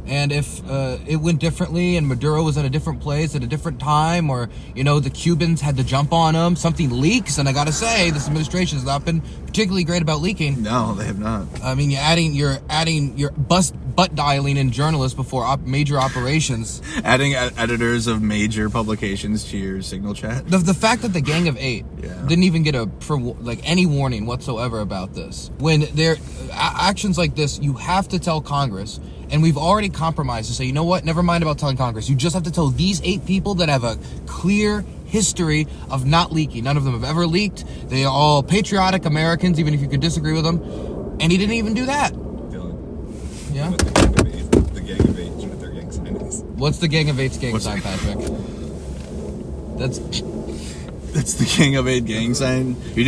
And if it went differently and Maduro was at a different place at a different time, or, the Cubans had to jump on him, something leaks, and I gotta say, this administration has not been particularly great about leaking. No, they have not. I mean, you're adding your butt dialing in journalists before major operations. Adding editors of major publications to your signal chat. The fact that the Gang of Eight didn't even get any warning whatsoever about this. When there actions like this, you have to tell Congress. And we've already compromised to say, you know what? Never mind about telling Congress. You just have to tell these 8 people that have a clear history of not leaking. None of them have ever leaked. They are all patriotic Americans, even if you could disagree with them. And he didn't even do that. Dylan. Yeah? The Gang of Eight with their gang signs. What's the Gang of Eight's gang sign, Patrick? That's the King of 8 gang sign. You're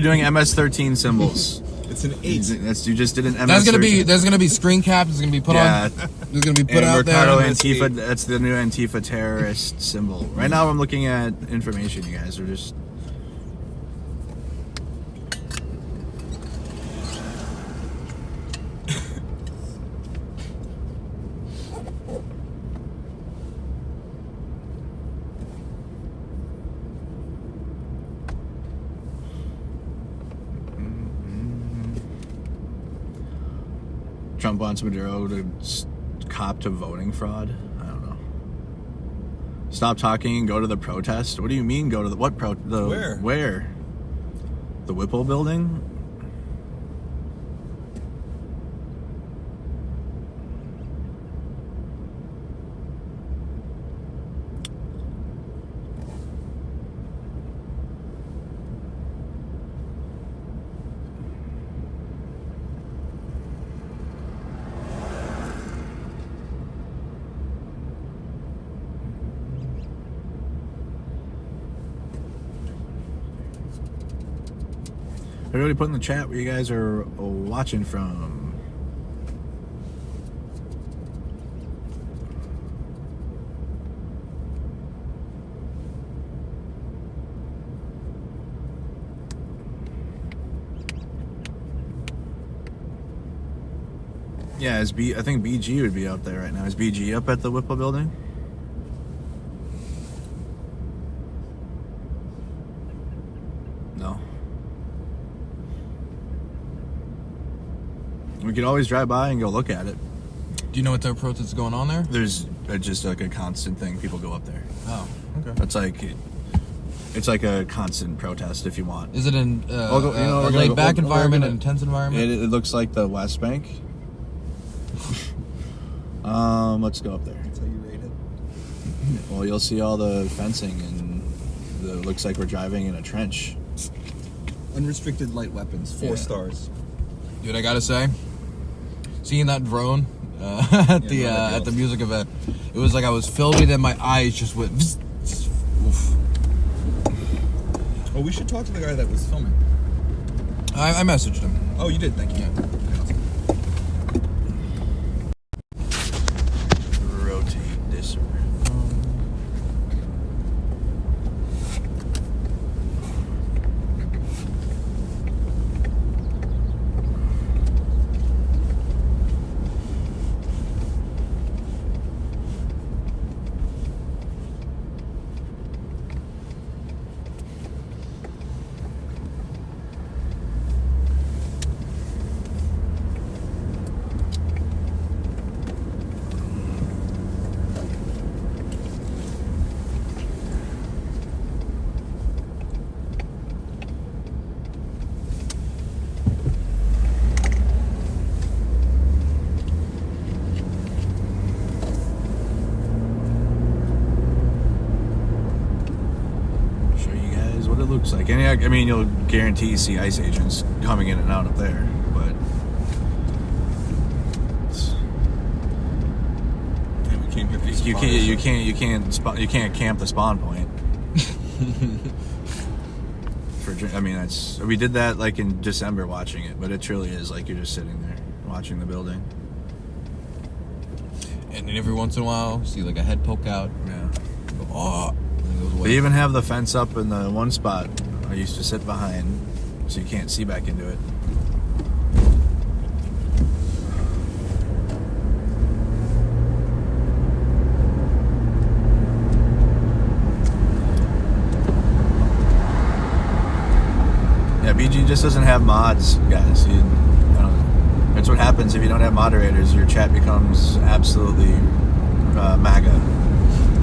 doing MS-13 symbols. It's an 8. You just did an MS-13. There's gonna be screen caps. It's gonna be put on. It's gonna be put out Mercado there. Antifa. That's the new Antifa terrorist symbol. Right now, I'm looking at information. You guys are just. Trump wants Maduro to cop to voting fraud. I don't know. Stop talking and go to the protest. What do you mean go to the what Where? The Whipple building? Everybody put in the chat where you guys are watching from. Yeah, I think BG would be up there right now. Is BG up at the Whipple building? No. We could always drive by and go look at it. Do you know what type of protest is going on there? There's just like a constant thing. People go up there. Oh, okay. It's like a constant protest if you want. Is it a laid-back environment, an intense environment? It looks like the West Bank. Let's go up there. That's how you rate it. Well, you'll see all the fencing, and it looks like we're driving in a trench. Unrestricted light weapons, 4 stars. Dude, I gotta say, seeing that drone at the music event, it was like I was filming and my eyes just went. Oof. Oh, we should talk to the guy that was filming. I messaged him. Oh, you did? Thank you. Yeah. Rotate this around. Looks like, and I mean, you'll guarantee see ICE agents coming in and out up there, but we came here for you can't camp the spawn point. We did that like in December watching it, but it truly is like you're just sitting there watching the building. And then every once in a while, see like a head poke out. Yeah. Go, oh. They even have the fence up in the one spot I used to sit behind, so you can't see back into it. Yeah, BG just doesn't have mods, guys. That's what happens if you don't have moderators. Your chat becomes absolutely MAGA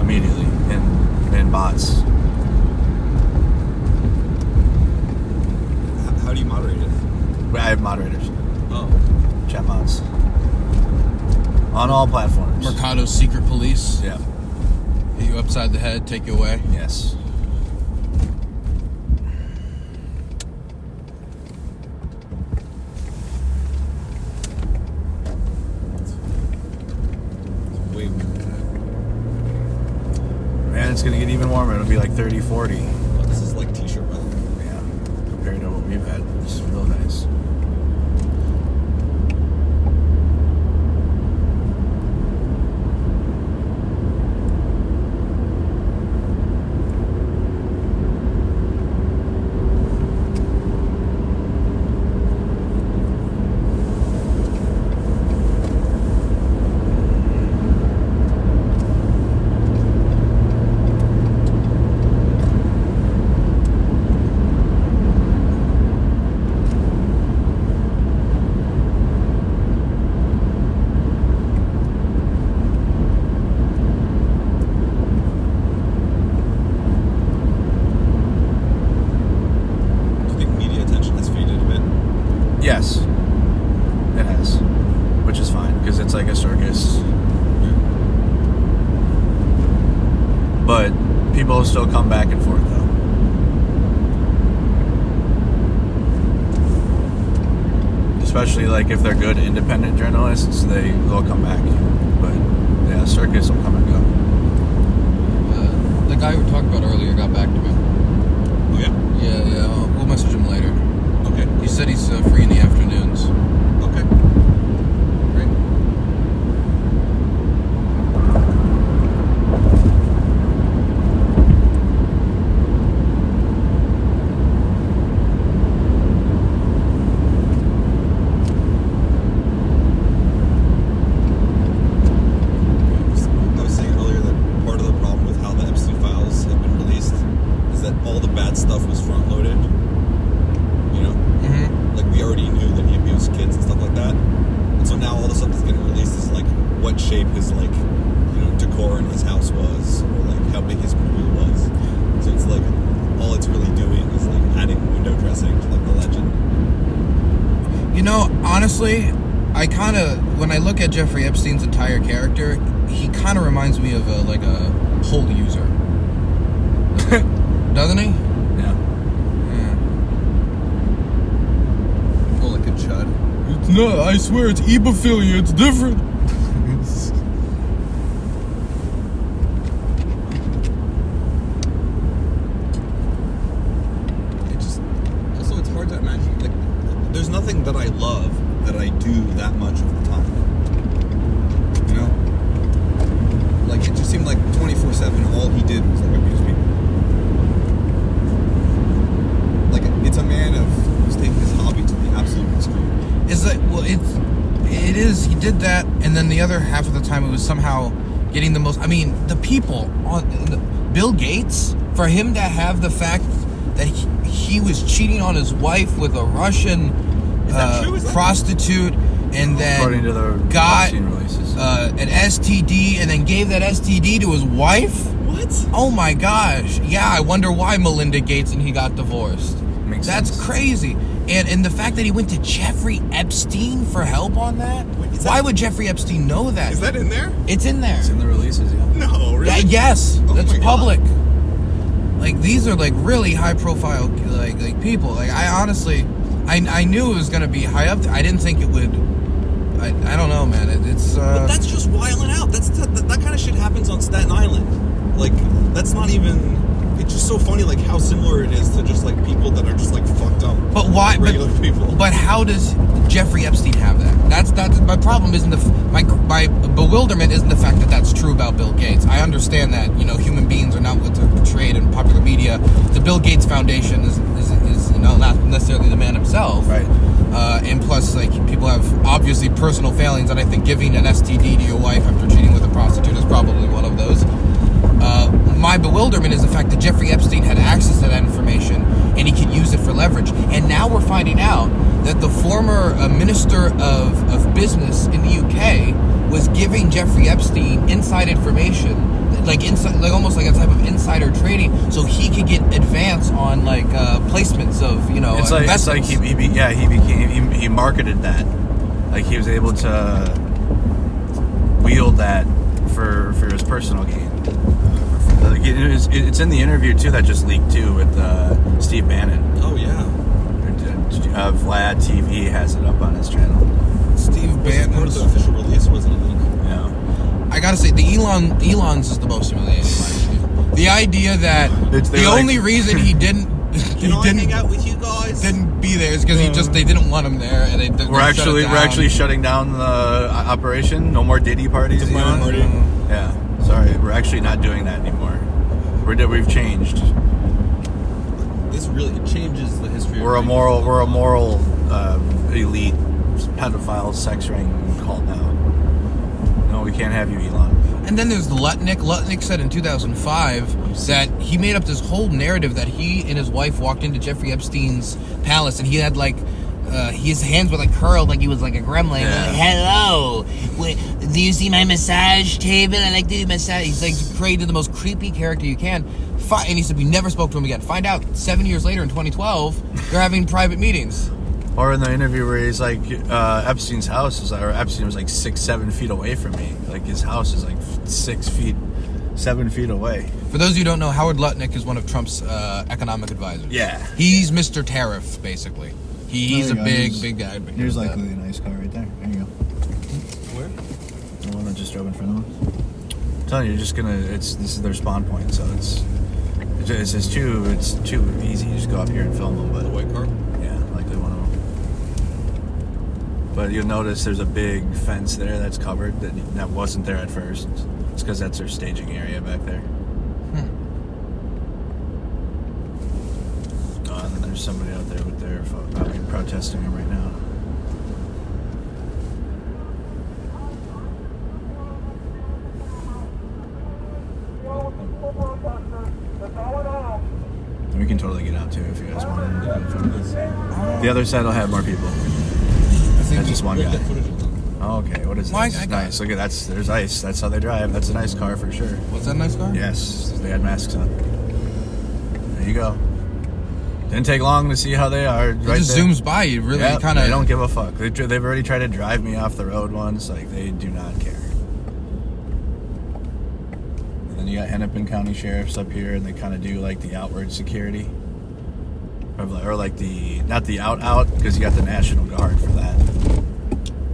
immediately in bots. How do you moderate it? I have moderators. Oh. Chat mods. On all platforms. Mercado's secret police. Yeah. Hit you upside the head, take you away. Yes. it's going to get even warmer. It'll be like 30, 40. Oh, this is like t-shirt weather. Yeah, compared to what we've had. This is real nice. Yes, it has, which is fine because it's like a circus. But people still come back and forth, though. Especially like if they're good independent journalists, they'll come back. But yeah, circus will come and go. The guy we were talking about earlier got back to me. Oh yeah. Yeah. We'll message him later. Okay. He said he's free in the afternoons. Okay. Great. I was saying earlier that part of the problem with how the Epstein files have been released is that all the bad stuff was front loaded. You know? Mm-hmm. Like we already knew that he abused kids and stuff like that. And so now all the stuff that's getting released is like what shape his decor in his house was, or like how big his pool was. So it's like all it's really doing is like adding window dressing to like the legend. You know, honestly, when I look at Jeffrey Epstein's entire character, he kind of reminds me of a pole user. Doesn't he? Yeah. Or like a chud. It's not, I swear it's ebophilia, it's different. Also, it's hard to imagine. Like, there's nothing that I love that I do that much of the time. You know? Like, it just seemed like 24/7, all he did was like abuse people. Like, it's a man who's taking his hobby to the absolute extreme. It's like, well, it is. He did that, and then the other half of the time it was somehow getting the most. I mean, the people Bill Gates, for him to have the fact that he was cheating on his wife with a Russian that true? Is that prostitute, and then According to the got vaccine releases. an STD, and then gave that STD to his wife. What? Oh my gosh! Yeah, I wonder why Melinda Gates and he got divorced. Makes That's sense. crazy. And the fact that he went to Jeffrey Epstein for help on that? Wait, is Why that- would Jeffrey Epstein know that? Is that in there? It's in there. It's in the releases, yeah. No, really? Yeah, yes, Oh that's my God. public. Like, these are like really high profile like people. Like, I honestly, I knew it was gonna be high up there. I didn't think it would. I don't know, man. It's But that's just wiling out. That kind of shit happens on Staten Island. Like, that's not even. It's just so funny, like how similar it is to just like people that are just like fucked up. But why? Regular people. But how does Jeffrey Epstein have that? That's my problem. Isn't my bewilderment isn't the fact that that's true about Bill Gates. I understand that human beings are not what's portrayed in popular media. The Bill Gates Foundation is not necessarily the man himself. Right. And plus, like, people have obviously personal failings, and I think giving an STD to your wife after cheating with a prostitute is probably one of those. My bewilderment is the fact that Jeffrey Epstein had access to that information and he could use it for leverage. And now we're finding out that the former Minister of Business in the UK was giving Jeffrey Epstein inside information, like almost like a type of insider trading, so he could get advance on placements of It's like investments. he marketed that. Like he was able to wield that for his personal gain. Like it's in the interview too that just leaked too with Steve Bannon. Oh yeah. Vlad TV has it up on his channel. Steve Was it part of the Bannon. official release? Was it a leak? Yeah. I gotta say, the Elon's is the most humiliating. The idea that the only reason he didn't hang out with you guys? didn't be there is because they didn't want him there, and We're actually shutting down the operation. No more Diddy parties. Yeah, sorry, we're actually not doing that anymore. We've changed. This really changes the history. We're a moral elite pedophile sex ring cult now. No, we can't have you, Elon. And then there's Lutnick. Lutnick said in 2005 that he made up this whole narrative that he and his wife walked into Jeffrey Epstein's palace, and he had his hands were curled like he was like a gremlin. Yeah. Hello, do you see my massage table? I like to do massage. He's created the most creepy character you can. And he said we never spoke to him again. Find out 7 years later in 2012, they're having private meetings. Or in the interview where he's like, Epstein's house was, or Epstein was 6-7 feet away from me. Like his house is 7 feet away. For those of you who don't know, Howard Lutnick is one of Trump's economic advisors. Yeah. He's Mr. Tariff, basically. He's a big guy. Here's a nice car right there. There you go. Where? The one that just drove in front of us. I'm telling you, this is their spawn point, so it's too easy. You just go up here and film them. But The white car? yeah, likely one of them. But you'll notice there's a big fence there that's covered that wasn't there at first. It's because that's their staging area back there. Oh, and then there's somebody out there with their probably protesting him right now. And we can totally get out too if you guys want to. The other side will have more people. That's just one guy. Oh, okay, what is this? Nice. Look at there's ice. That's how they drive. That's a nice car for sure. Was that a nice car? Yes, they had masks on. There you go. Didn't take long to see how they are. It just zooms by you. Really, kind of. They don't give a fuck. They've already tried to drive me off the road once. They do not care. And then you got Hennepin County sheriffs up here, and they kind of do the outward security, or the not the out because you got the National Guard for that.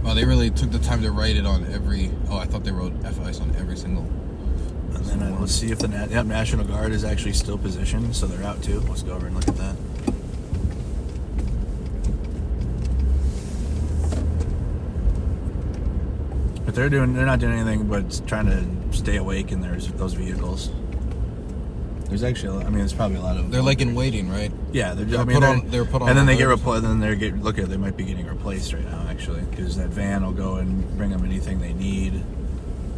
Well, they really took the time to write it on every. Oh, I thought they wrote F-ICE on every single. And then let's see if the National Guard is actually still positioned, so they're out too. Let's go over and look at that. But they're not doing anything but trying to stay awake in those vehicles. There's actually, there's probably a lot of. They're in waiting, right? Yeah, they're put on. And then they get replaced. Then they might be getting replaced right now, actually, because that van will go and bring them anything they need.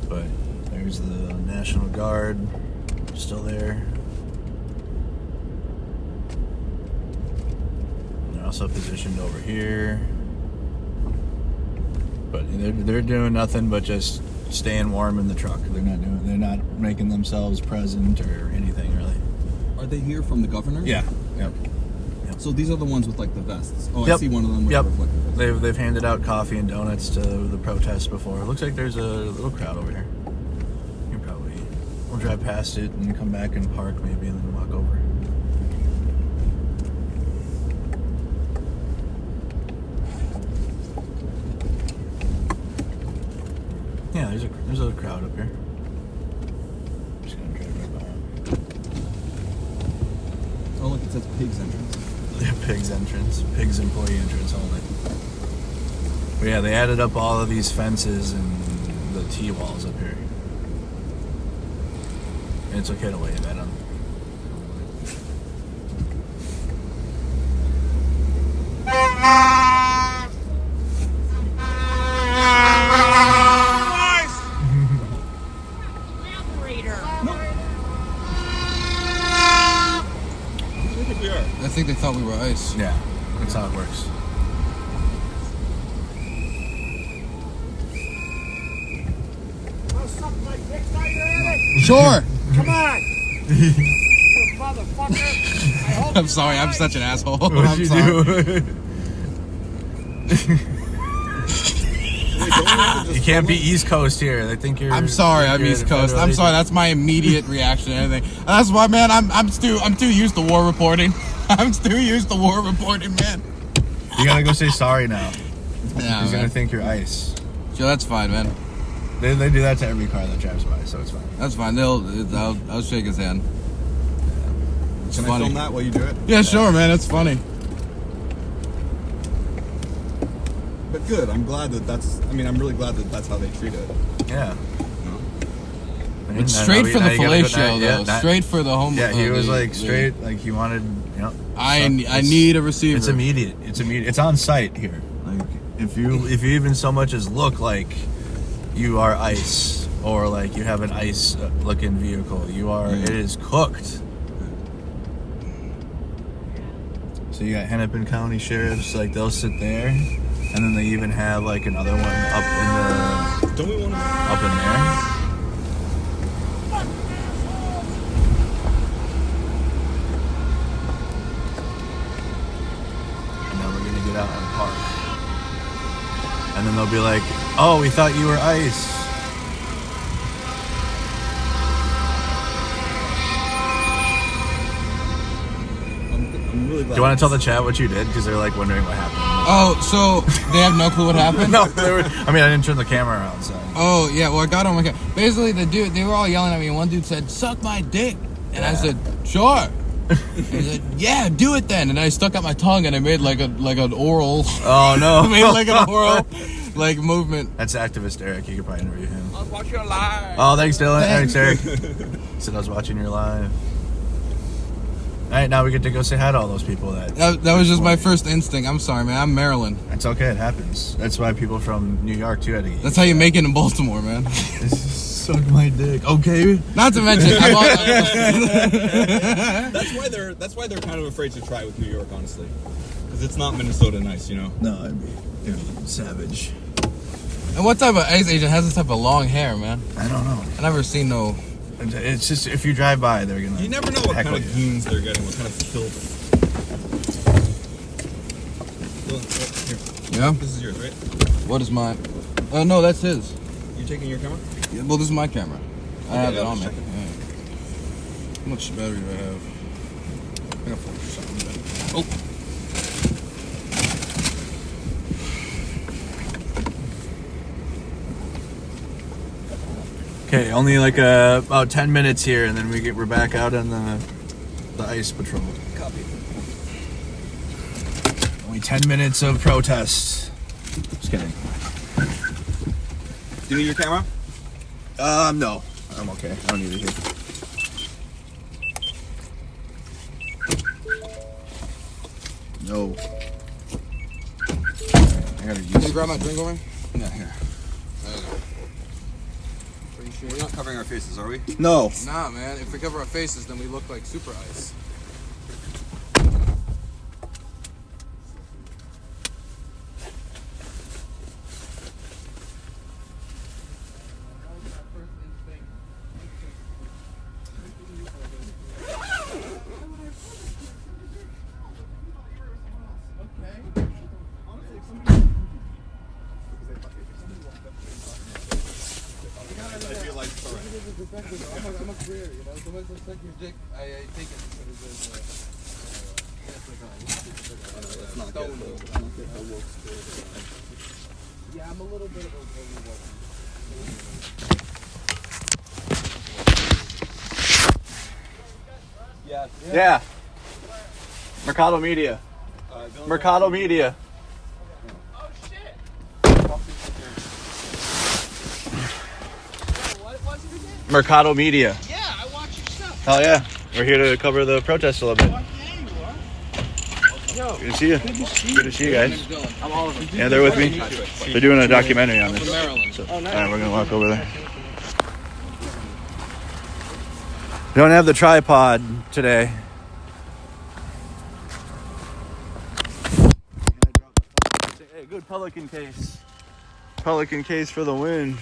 But there's the National Guard still there. And they're also positioned over here. But they're doing nothing but just staying warm in the truck. They're not making themselves present or anything really. Are they here from the governor? Yeah. Yep. So these are the ones with the vests. Oh, Yep. I see one of them with Yep. the reflective vest. They've handed out coffee and donuts to the protests before. It looks like there's a little crowd over here. We'll drive past it and come back and park maybe and then walk over. Yeah, there's a crowd up here. Just gonna drive right behind. Oh, look, it says Pigs entrance. Yeah, Pigs entrance. Pigs employee entrance only. But yeah, they added up all of these fences and the T-walls up here. And it's okay to wave at them. I think they thought we were ICE. Yeah, that's how it works. Sure. Come on! You motherfucker! I'm sorry. I'm such an asshole. What'd I'm you sorry. do? You can't be East Coast here. I think you're. I'm sorry. I'm you're East Coast. I'm federally- sorry. That's my immediate reaction to anything. That's why, man. I'm too used to war reporting. I'm too used to war reporting, man. You gotta go say sorry now. Yeah, He's gonna man. think you're ICE. Joe, that's fine, man. They do that to every car that drives by, so it's fine. That's fine. I'll shake his hand. It's Can I funny. film that while you do it? Yeah, sure, man. That's funny. But good. I'm glad that that's. I mean, I'm really glad that that's how they treat it. Yeah. It's straight for the fellatio, though. Straight for the home. Yeah, he was like straight. Like he wanted. You know. I need a receiver. It's immediate. It's on site here. Like if you even so much as look like you are ICE or like you have an ICE looking vehicle, you are. It is cooked. So you got Hennepin County sheriffs, like they'll sit there, and then they even have like another one up in the. Don't we want to? Up in there. And now we're gonna get out and park. And then they'll be like, "Oh, we thought you were ICE." I'm really glad. Do you want to tell the chat what you did? Because they're like wondering what happened. Oh, so they have no clue what happened? No, I didn't turn the camera around, so. Oh, yeah, well, I got on my camera. Basically, they were all yelling at me, and one dude said, "Suck my dick." And I said, "Sure." And he said, "Yeah, do it then." And I stuck out my tongue, and I made like an oral. Oh, no. I made like an oral, like, movement. That's activist Eric. You could probably interview him. I'll watch your live. Oh, thanks, Dylan. Thanks, Eric. Said I was watching your live. All right, now we get to go say hi to all those people That was just my first instinct. I'm sorry, man. I'm Maryland. It's okay. It happens. That's why people from New York, too, had to get That's how you make it in Baltimore, man. Suck my dick. Okay. Not to mention, That's why they're kind of afraid to try with New York, honestly, because it's not Minnesota nice, you know. No, it'd be savage. And what type of ICE agent has this type of long hair, man? I don't know. I never seen no. It's just if you drive by, they're gonna. You never know what kind heckle of you. goons they're getting, what kind of filth. Here, Yeah. this is yours, right? What is mine? No, that's his. You taking your camera? Yeah, well, this is my camera. I have it on me. check it. Yeah. How much battery do I have? I got 40%. Oh. Okay, only like about 10 minutes here, and then we're back out on the ICE patrol. Copy. Only 10 minutes of protest. Just kidding. Do you need your camera? No, I'm okay. I don't need it here. No. I gotta use Can you grab my drink over? Yeah, here. We're not covering our faces, are we? No. Nah, man. If we cover our faces, then we look like super ice. I'm a career, you know. So once I suck your dick, I take it because That's not good. yeah, I'm a little bit of a Yeah. Mercado Media. Mercado Media. Oh shit! What was it again? Mercado Media. Yeah, I watch your stuff. Hell yeah. We're here to cover the protest a little bit. Yo, Good to see you. Good to see you guys. I'm all of them. Yeah, they're with me. They're doing a documentary on this. Maryland. So, all right, we're gonna walk over there. We don't have the tripod today. Hey, good Pelican case. Pelican case for the win.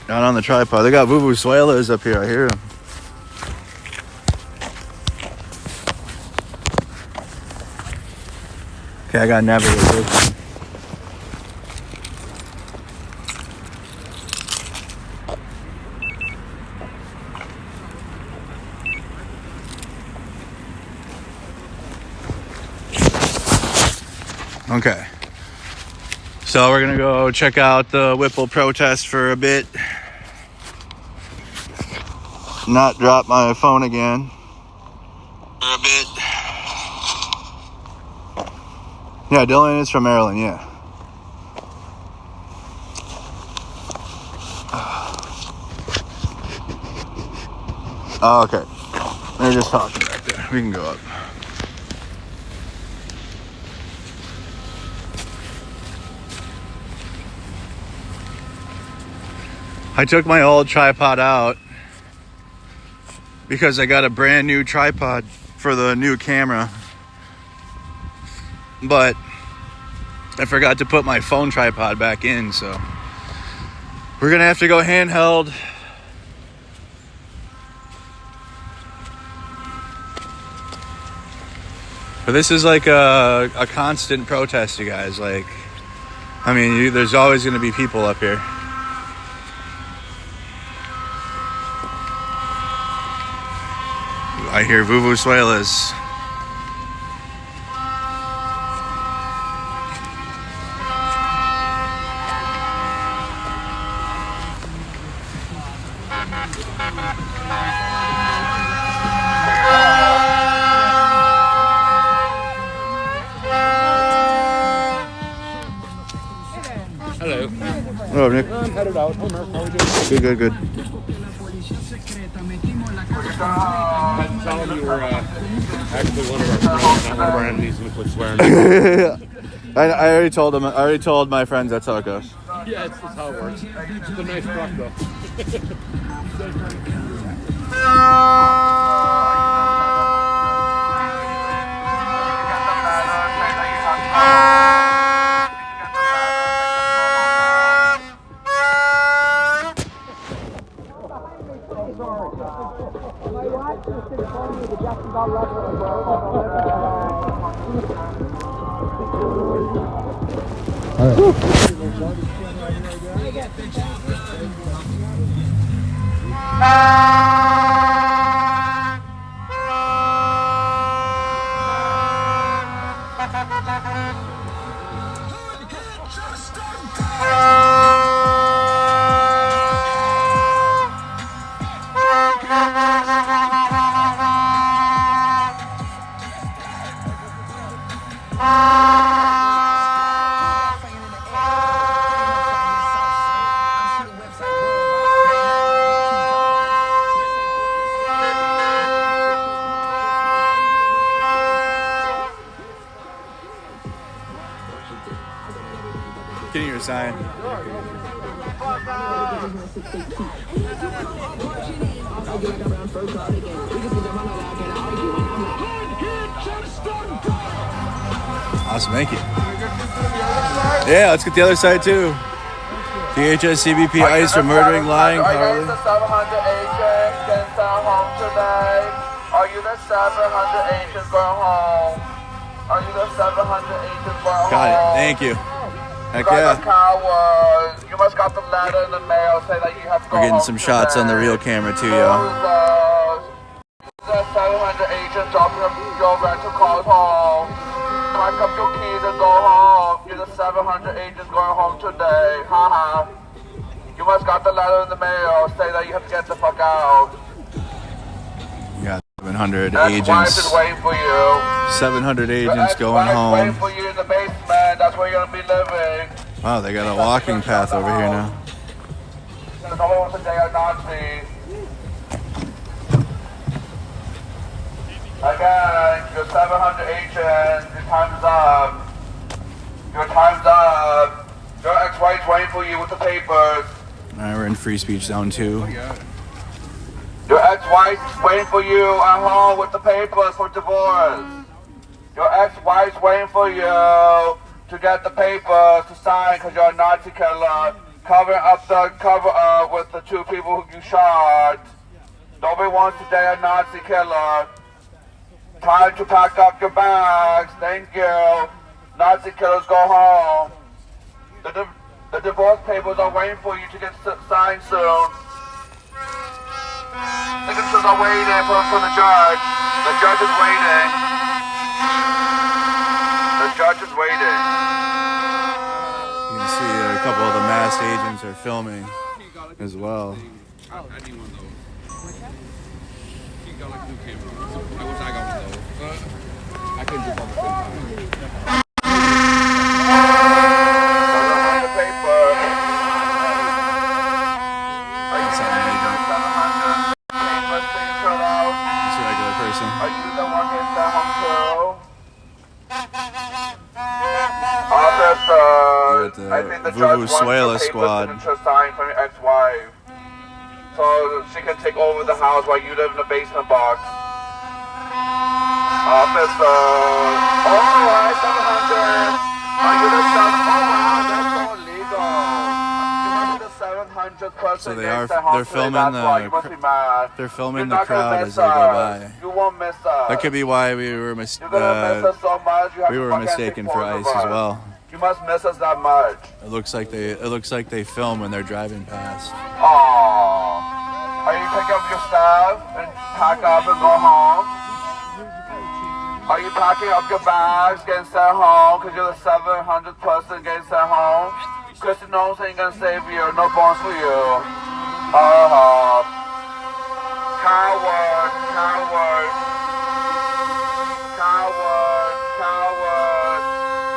Not on the tripod. They got vuvuzuelas up here. I hear them. Okay, I got navigation. Okay. So we're gonna go check out the Whipple protest for a bit. Not drop my phone again. For a bit. Yeah, Dylan is from Maryland, yeah. Oh, okay. They're just talking back there. We can go up. I took my old tripod out because I got a brand new tripod for the new camera. But I forgot to put my phone tripod back in, so we're gonna have to go handheld. But this is like a constant protest, you guys. Like, I mean, there's always gonna be people up here. I hear vuvuzuelas. Hello. Hello, Nick. I'm headed out. Hey, Mark, how are you doing? Good. Tell him you were actually one of our friends, not one of our enemies, and we quit swearing. I already told him. I already told my friends that's how it goes. Yeah, it's just how it works. It's a nice truck, though. Getting your sign. Awesome, thank you. Yeah, let's get the other side too. DHS CBP ICE for murdering, lying, Are you Harley. the 700 agent? Get sent home today. Are you the 700 agent? Go home. Are you the 700 agent? Go home. Got it. Thank you. Heck You guys are yeah. cowards. You must got the letter in the mail say that you have to go We're getting home some shots on the today. real camera too, y'all. Losers. The 700 agent dropping your rental cars home. Pack up your keys and go home. You're the 700 agents going home today. Haha. You must got the letter in the mail say that you have to get the fuck out. You got 700 That's wife agents. is waiting for you. 700 agents That's going wife's home. waiting for you in the basement. That's where you're gonna be living. Wow, they got a walking path over here now. There's only one today are Nazis. Again, your 700 agents, your time's up. Your time's up. Your ex-wife's waiting for you with the papers. Alright, we're in free speech zone 2. Your ex-wife's waiting for you at home with the papers for divorce. Your ex-wife's waiting for you to get the papers to sign because you're a Nazi killer. Cover up with the 2 people who you shot. Nobody wants today a Nazi killer. Time to pack up your bags. Thank you. Nazi killers go home. The divorce papers are waiting for you to get signed soon. Signatures are waiting for the judge. The judge is waiting. The judge is waiting. You can fast agents are filming as well. I need one of those. You got like a new camera. I wish I got one of those. I couldn't do both at the same time. That's not an agent. It's a regular person. Are you the one getting sent home too? Officer, You're at the I think the judge wants Venezuela your papers squad. signature signed from your ex-wife, so she can take over the house while you live in the basement box. Officer, alright, 700. Are you the 7? Oh wow, that's so illegal. You might be the 700th person. So they're filming They're filming the crowd as they go by. You won't miss us. That could be why we were You're gonna miss us so much. You have we to were fucking mistaken take for photos ICE of as us. well. You must miss us that much. It looks like they film when they're driving past. Aww. Are you picking up your stuff and pack up and go home? Are you packing up your bags, getting sent home because you're the 700th person getting sent home? Kristen Knowles ain't gonna save you. No bones for you. Coward, coward. Coward, coward.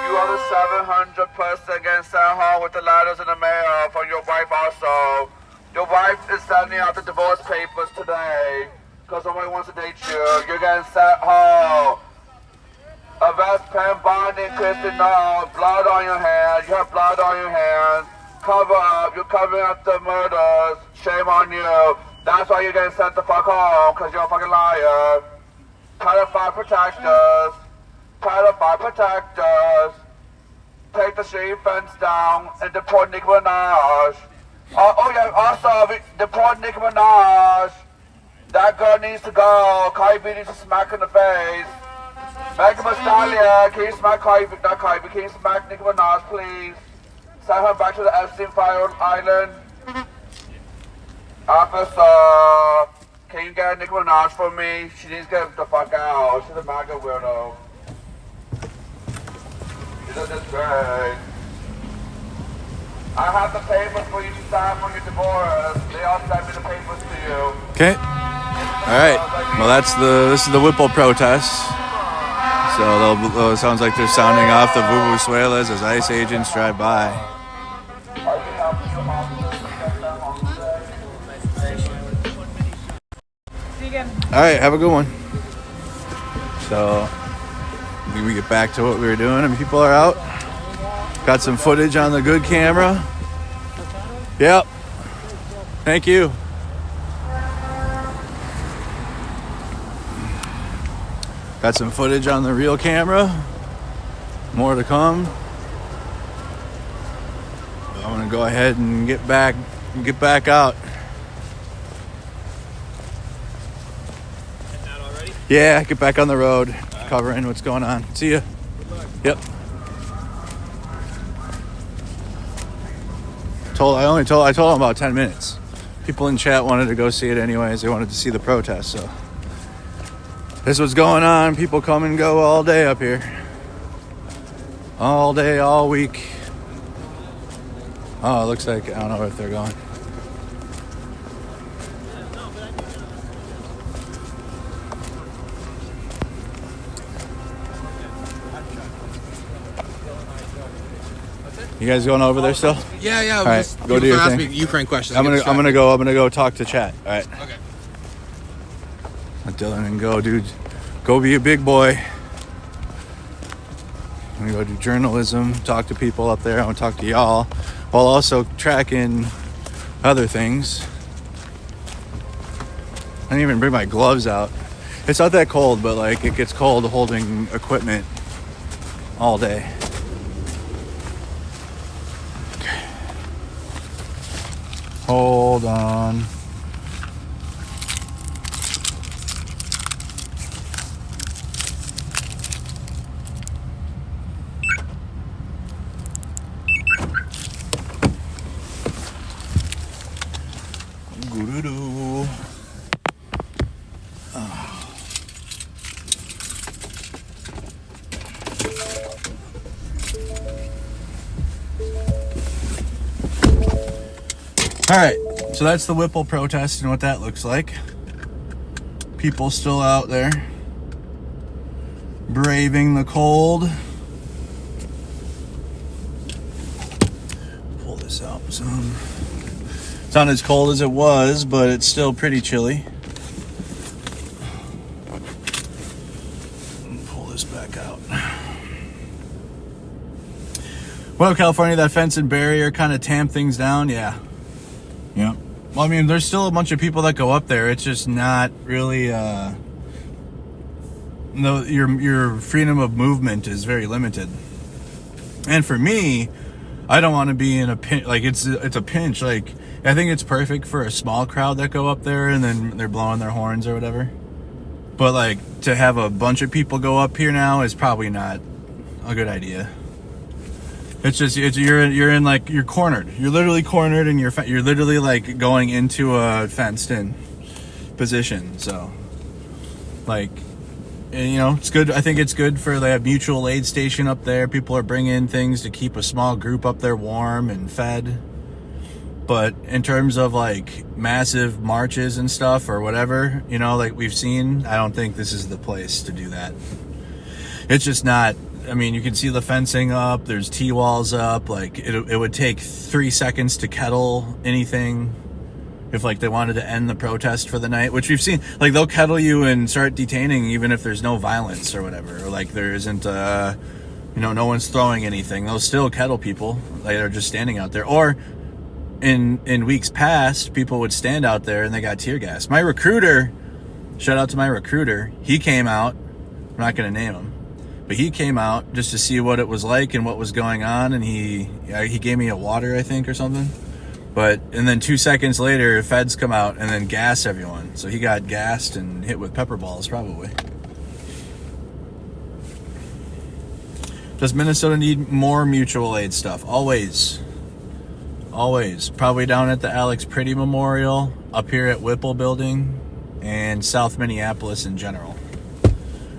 You are the 700th person getting sent home with the letters in the mail from your wife also. Your wife is sending out the divorce papers today because somebody wants to date you. You're getting sent home. Arrest Pam Bonding, Kristen Knowles. Blood on your hands. You have blood on your hands. Cover up. You're covering up the murders. Shame on you. That's why you're getting sent the fuck home, because you're a fucking liar. Pedophile protectors. Pedophile protectors. Take the street fence down and deport Nicki Minaj. Oh yeah, also deport Nicki Minaj. That girl needs to go. Cardi B needs to smack in the face. Megan Thee Stallion, can you smack Cardi B, not Cardi B, can you smack Nicki Minaj, please? Send her back to the Epstein Fire Island. Officer, can you get Nicki Minaj for me? She needs to get the fuck out. She's a MAGA weirdo. She does this great. I have the papers for you to sign for your divorce. They all sent me the papers to you. Okay. All right. Well, this is the Whipple protest. So it sounds like they're sounding off the vuvuzuelas as ICE agents drive by. All right, have a good one. So we get back to what we were doing, and people are out. Got some footage on the good camera. Yep. Thank you. Got some footage on the real camera. More to come. I'm gonna go ahead and get back out. Yeah, get back on the road, covering what's going on. See ya. Yep. I told them about 10 minutes. People in chat wanted to go see it anyways. They wanted to see the protest, so this is what's going on. People come and go all day up here. All day, all week. Oh, it looks like, I don't know if they're going. You guys going over there still? Yeah. All right, go do your thing. Me Ukraine questions. I'm gonna go talk to chat. All right. Okay. Let Dylan and go, dude. Go be a big boy. I'm gonna go do journalism, talk to people up there. I want to talk to y'all while also tracking other things. I didn't even bring my gloves out. It's not that cold, but like it gets cold holding equipment all day. Okay. Hold on. Goo-doo-doo. right, so that's the Whipple protest and what that looks like. People still out there braving the cold. Pull this out some. It's not as cold as it was, but it's still pretty chilly. Pull this back out. Well, California, that fence and barrier kind of tamp things down. Yeah. Well, I mean, there's still a bunch of people that go up there. It's just not really, no, your freedom of movement is very limited. And for me, I don't want to be in a pinch. Like, it's a pinch. Like, I think it's perfect for a small crowd that go up there and then they're blowing their horns or whatever. But, like, to have a bunch of people go up here now is probably not a good idea. It's just you're in like you're cornered. You're literally cornered, and you're literally like going into a fenced-in position. So, like, and, you know, it's good. I think it's good for they have mutual aid station up there. People are bringing things to keep a small group up there warm and fed. But in terms of like massive marches and stuff or whatever, you know, like we've seen, I don't think this is the place to do that. It's just not. I mean, you can see the fencing up. There's T-walls up. Like, it would take 3 seconds to kettle anything if, like, they wanted to end the protest for the night, which we've seen. Like, they'll kettle you and start detaining even if there's no violence or whatever. Or, like, there isn't, you know, no one's throwing anything. They'll still kettle people. Like, they're just standing out there. Or, in weeks past, people would stand out there and they got tear gas. My recruiter, shout out to my recruiter, he came out. I'm not going to name him. But he came out just to see what it was like and what was going on, and he gave me a water, I think, or something. And then 2 seconds later, feds come out and then gas everyone. So he got gassed and hit with pepper balls, probably. Does Minnesota need more mutual aid stuff? Always. Always. Probably down at the Alex Pretti Memorial, up here at Whipple Building, and South Minneapolis in general.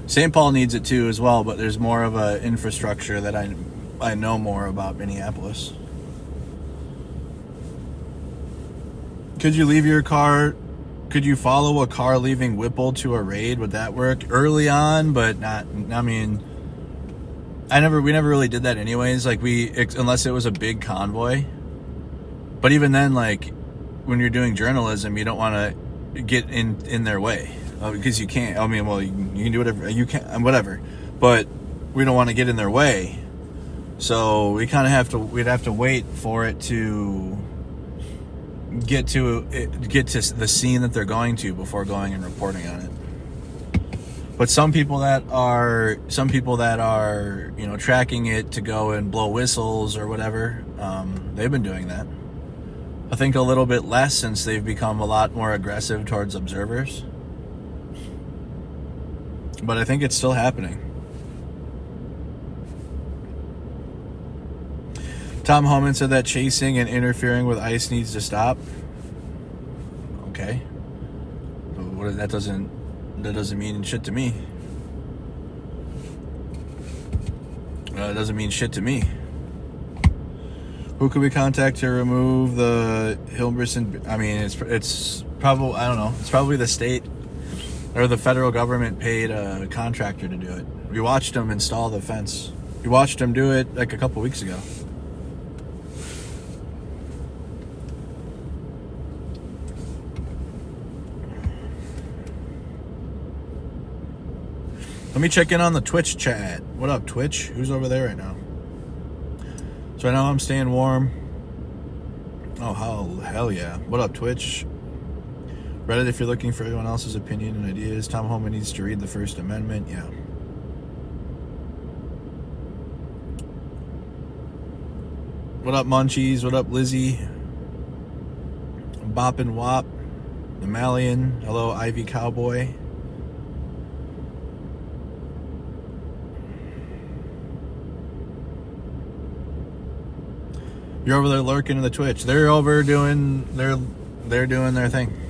St. Paul needs it too as well, but there's more of a infrastructure that I know more about Minneapolis. Could you leave your car? Could you follow a car leaving Whipple to a raid? Would that work early on? But not. I mean, we never really did that anyways. Like unless it was a big convoy. But even then, like when you're doing journalism, you don't want to get in their way. Because you can't. I mean, well, you can do whatever you can, whatever. But we don't want to get in their way, so we kind of have to. We'd have to wait for it to get to the scene that they're going to before going and reporting on it. But some people that are, you know, tracking it to go and blow whistles or whatever, they've been doing that. I think a little bit less since they've become a lot more aggressive towards observers. But I think it's still happening. Tom Homan said that chasing and interfering with ICE needs to stop. Okay. That doesn't mean shit to me. It doesn't mean shit to me. Who could we contact to remove the Hilmerson? I mean, it's probably, I don't know. It's probably the state. Or the federal government paid a contractor to do it. We watched them install the fence. We watched them do it like a couple weeks ago. Let me check in on the Twitch chat. What up, Twitch? Who's over there right now? So right now I'm staying warm. Oh, hell yeah. What up, Twitch? Reddit, if you're looking for everyone else's opinion and ideas, Tom Homan needs to read the First Amendment. Yeah. What up, Munchies? What up, Lizzie? Bop and Wop. The Malian. Hello, Ivy Cowboy. You're over there lurking in the Twitch. They're over doing they're doing their thing.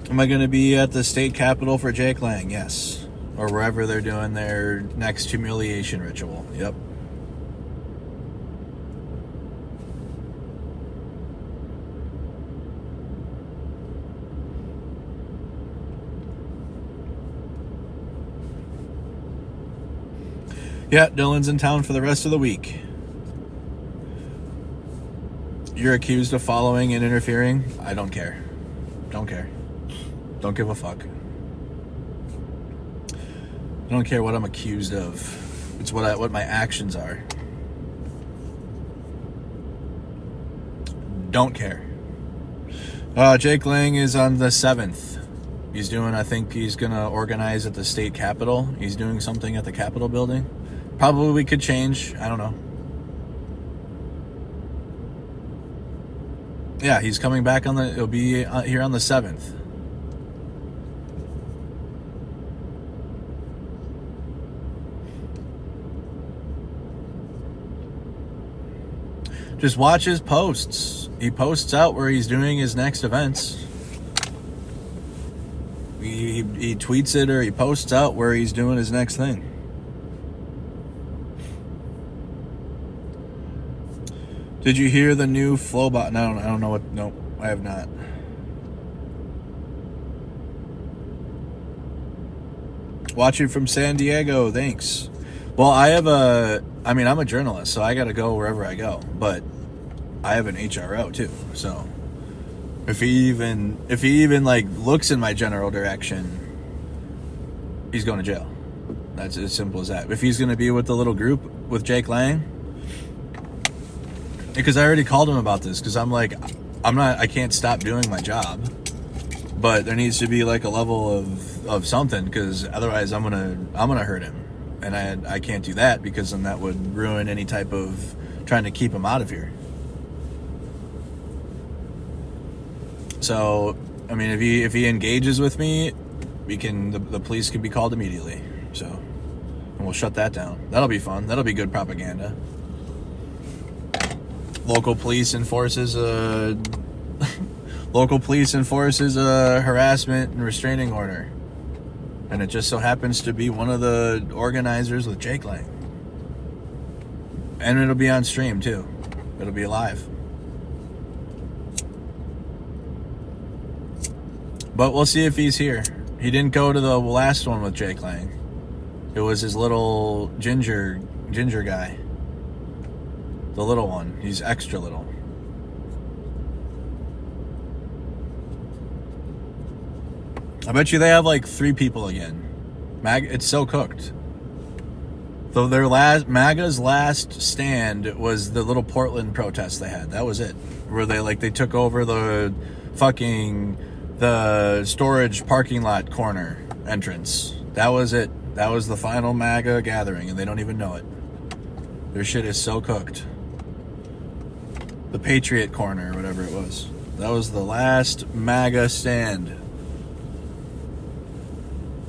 Am I going to be at the state capitol for Jake Lang? Yes. Or wherever they're doing their next humiliation ritual. Yep. Yeah, Dylan's in town for the rest of the week. You're accused of following and interfering? I don't care. Don't care. Don't give a fuck. I don't care what I'm accused of. It's what my actions are. Don't care. Jake Lang is on the 7th. He's doing, I think he's going to organize at the state capitol. He's doing something at the Capitol building. Probably could change. I don't know. Yeah, he's coming back it'll be here on the 7th. Just watch his posts. He posts out where he's doing his next events. He tweets it or he posts out where he's doing his next thing. Did you hear the new Flowbot? No, I don't know what. No, I have not. Watching from San Diego. Thanks. Well, I'm a journalist, so I got to go wherever I go. But I have an HRO too, so if he even like looks in my general direction, he's going to jail. That's as simple as that. If he's going to be with the little group with Jake Lang, because I already called him about this, because I can't stop doing my job, but there needs to be like a level of something, because otherwise I'm gonna hurt him. And I can't do that, because then that would ruin any type of trying to keep him out of here. So, I mean, if he engages with me, the police can be called immediately. So, and we'll shut that down. That'll be fun. That'll be good propaganda. Local police enforces a harassment and restraining order. And it just so happens to be one of the organizers with Jake Lang. And it'll be on stream too. It'll be live. But we'll see if he's here. He didn't go to the last one with Jake Lang. It was his little ginger guy. The little one. He's extra little. I bet you they have like 3 people again. It's so cooked. So MAGA's last stand was the little Portland protest they had. That was it. Where they took over the storage parking lot corner entrance. That was it. That was the final MAGA gathering, and they don't even know it. Their shit is so cooked. The Patriot corner, or whatever it was. That was the last MAGA stand.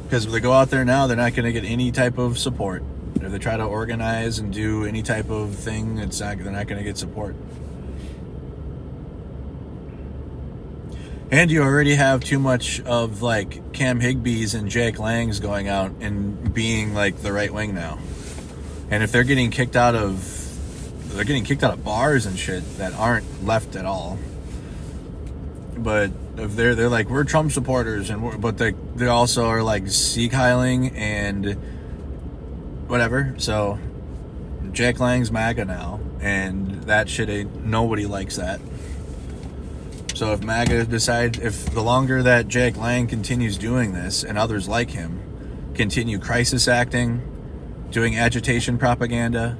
Because if they go out there now, they're not going to get any type of support. If they try to organize and do any type of thing, they're not going to get support. And you already have too much of like Cam Higbee's and Jake Lang's going out and being like the right wing now. And if they're getting kicked out of bars and shit that aren't left at all. But if they're like, we're Trump supporters, but they also are like Sieg Heiling and whatever. So Jake Lang's MAGA now, and that shit nobody likes that. So if MAGA if the longer that Jake Lang continues doing this, and others like him continue crisis acting, doing agitation propaganda,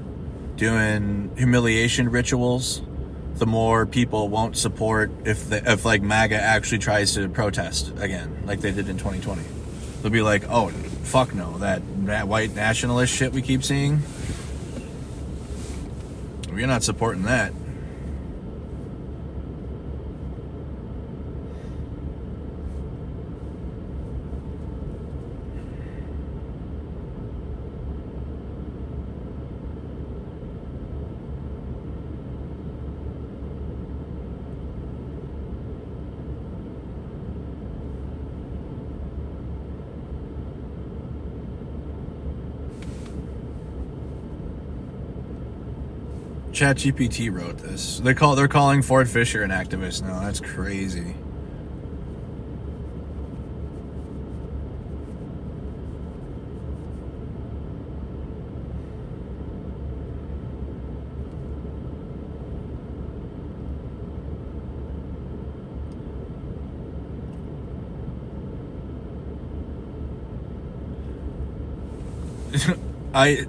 doing humiliation rituals, the more people won't support if like MAGA actually tries to protest again, like they did in 2020. They'll be like, oh, fuck no, that white nationalist shit we keep seeing, we're not supporting that. ChatGPT wrote this. They're calling Ford Fisher an activist now. That's crazy.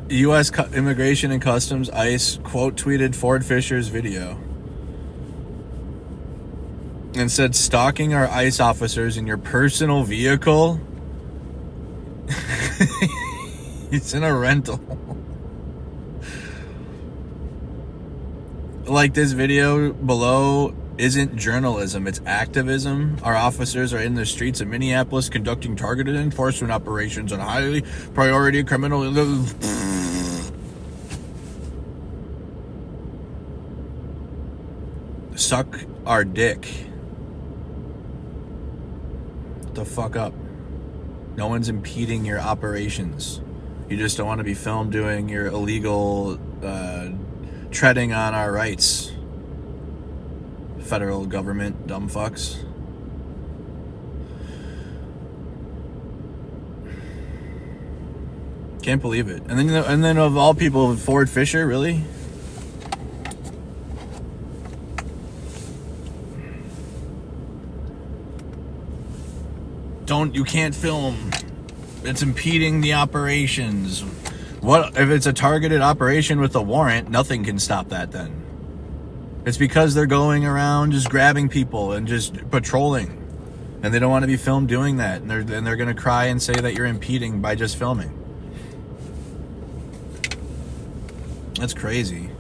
U.S. Immigration and Customs, ICE, quote tweeted Ford Fisher's video and said, stalking our ICE officers in your personal vehicle? It's in a rental. Like, this video below isn't journalism, it's activism. Our officers are in the streets of Minneapolis conducting targeted enforcement operations on highly priority criminal... Suck our dick. The fuck up. No one's impeding your operations. You just don't want to be filmed doing your illegal treading on our rights. Federal government dumb fucks. Can't believe it. And then of all people, Ford Fisher, really? You can't film. It's impeding the operations. What if it's a targeted operation with a warrant? Nothing can stop that then. It's because they're going around just grabbing people and just patrolling. And they don't want to be filmed doing that. And they're going to cry and say that you're impeding by just filming. That's crazy.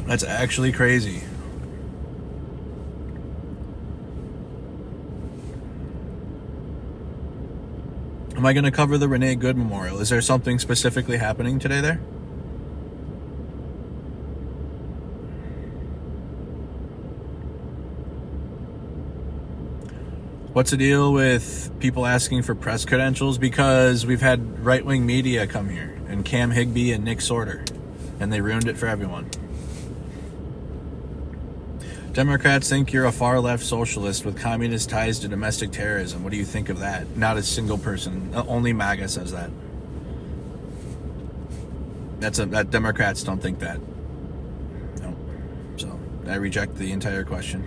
That's actually crazy. Am I going to cover the Renée Good Memorial? Is there something specifically happening today there? What's the deal with people asking for press credentials? Because we've had right-wing media come here, and Cam Higbee and Nick Sorter, and they ruined it for everyone. Democrats think you're a far-left socialist with communist ties to domestic terrorism. What do you think of that? Not a single person. Only MAGA says that. That Democrats don't think that. No. So I reject the entire question.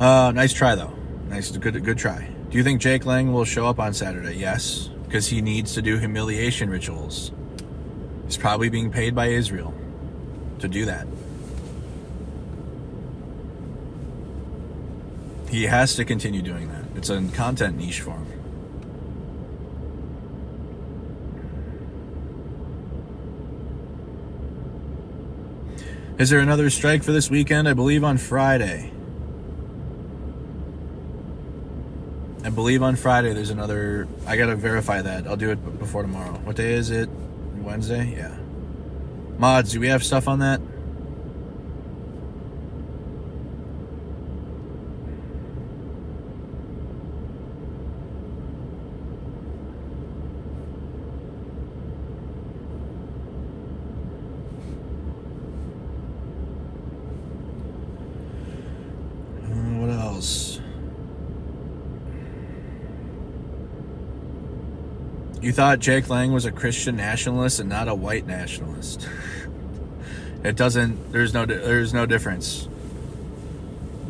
Nice try though. Good try. Do you think Jake Lang will show up on Saturday? Yes, because he needs to do humiliation rituals. He's probably being paid by Israel to do that. He has to continue doing that. It's a content niche for him. Is there another strike for this weekend? I believe on Friday. There's another... I gotta verify that. I'll do it before tomorrow. What day is it? Wednesday? Yeah. Mods, do we have stuff on that? What else? You thought Jake Lang was a Christian nationalist and not a white nationalist. It doesn't. There's no difference.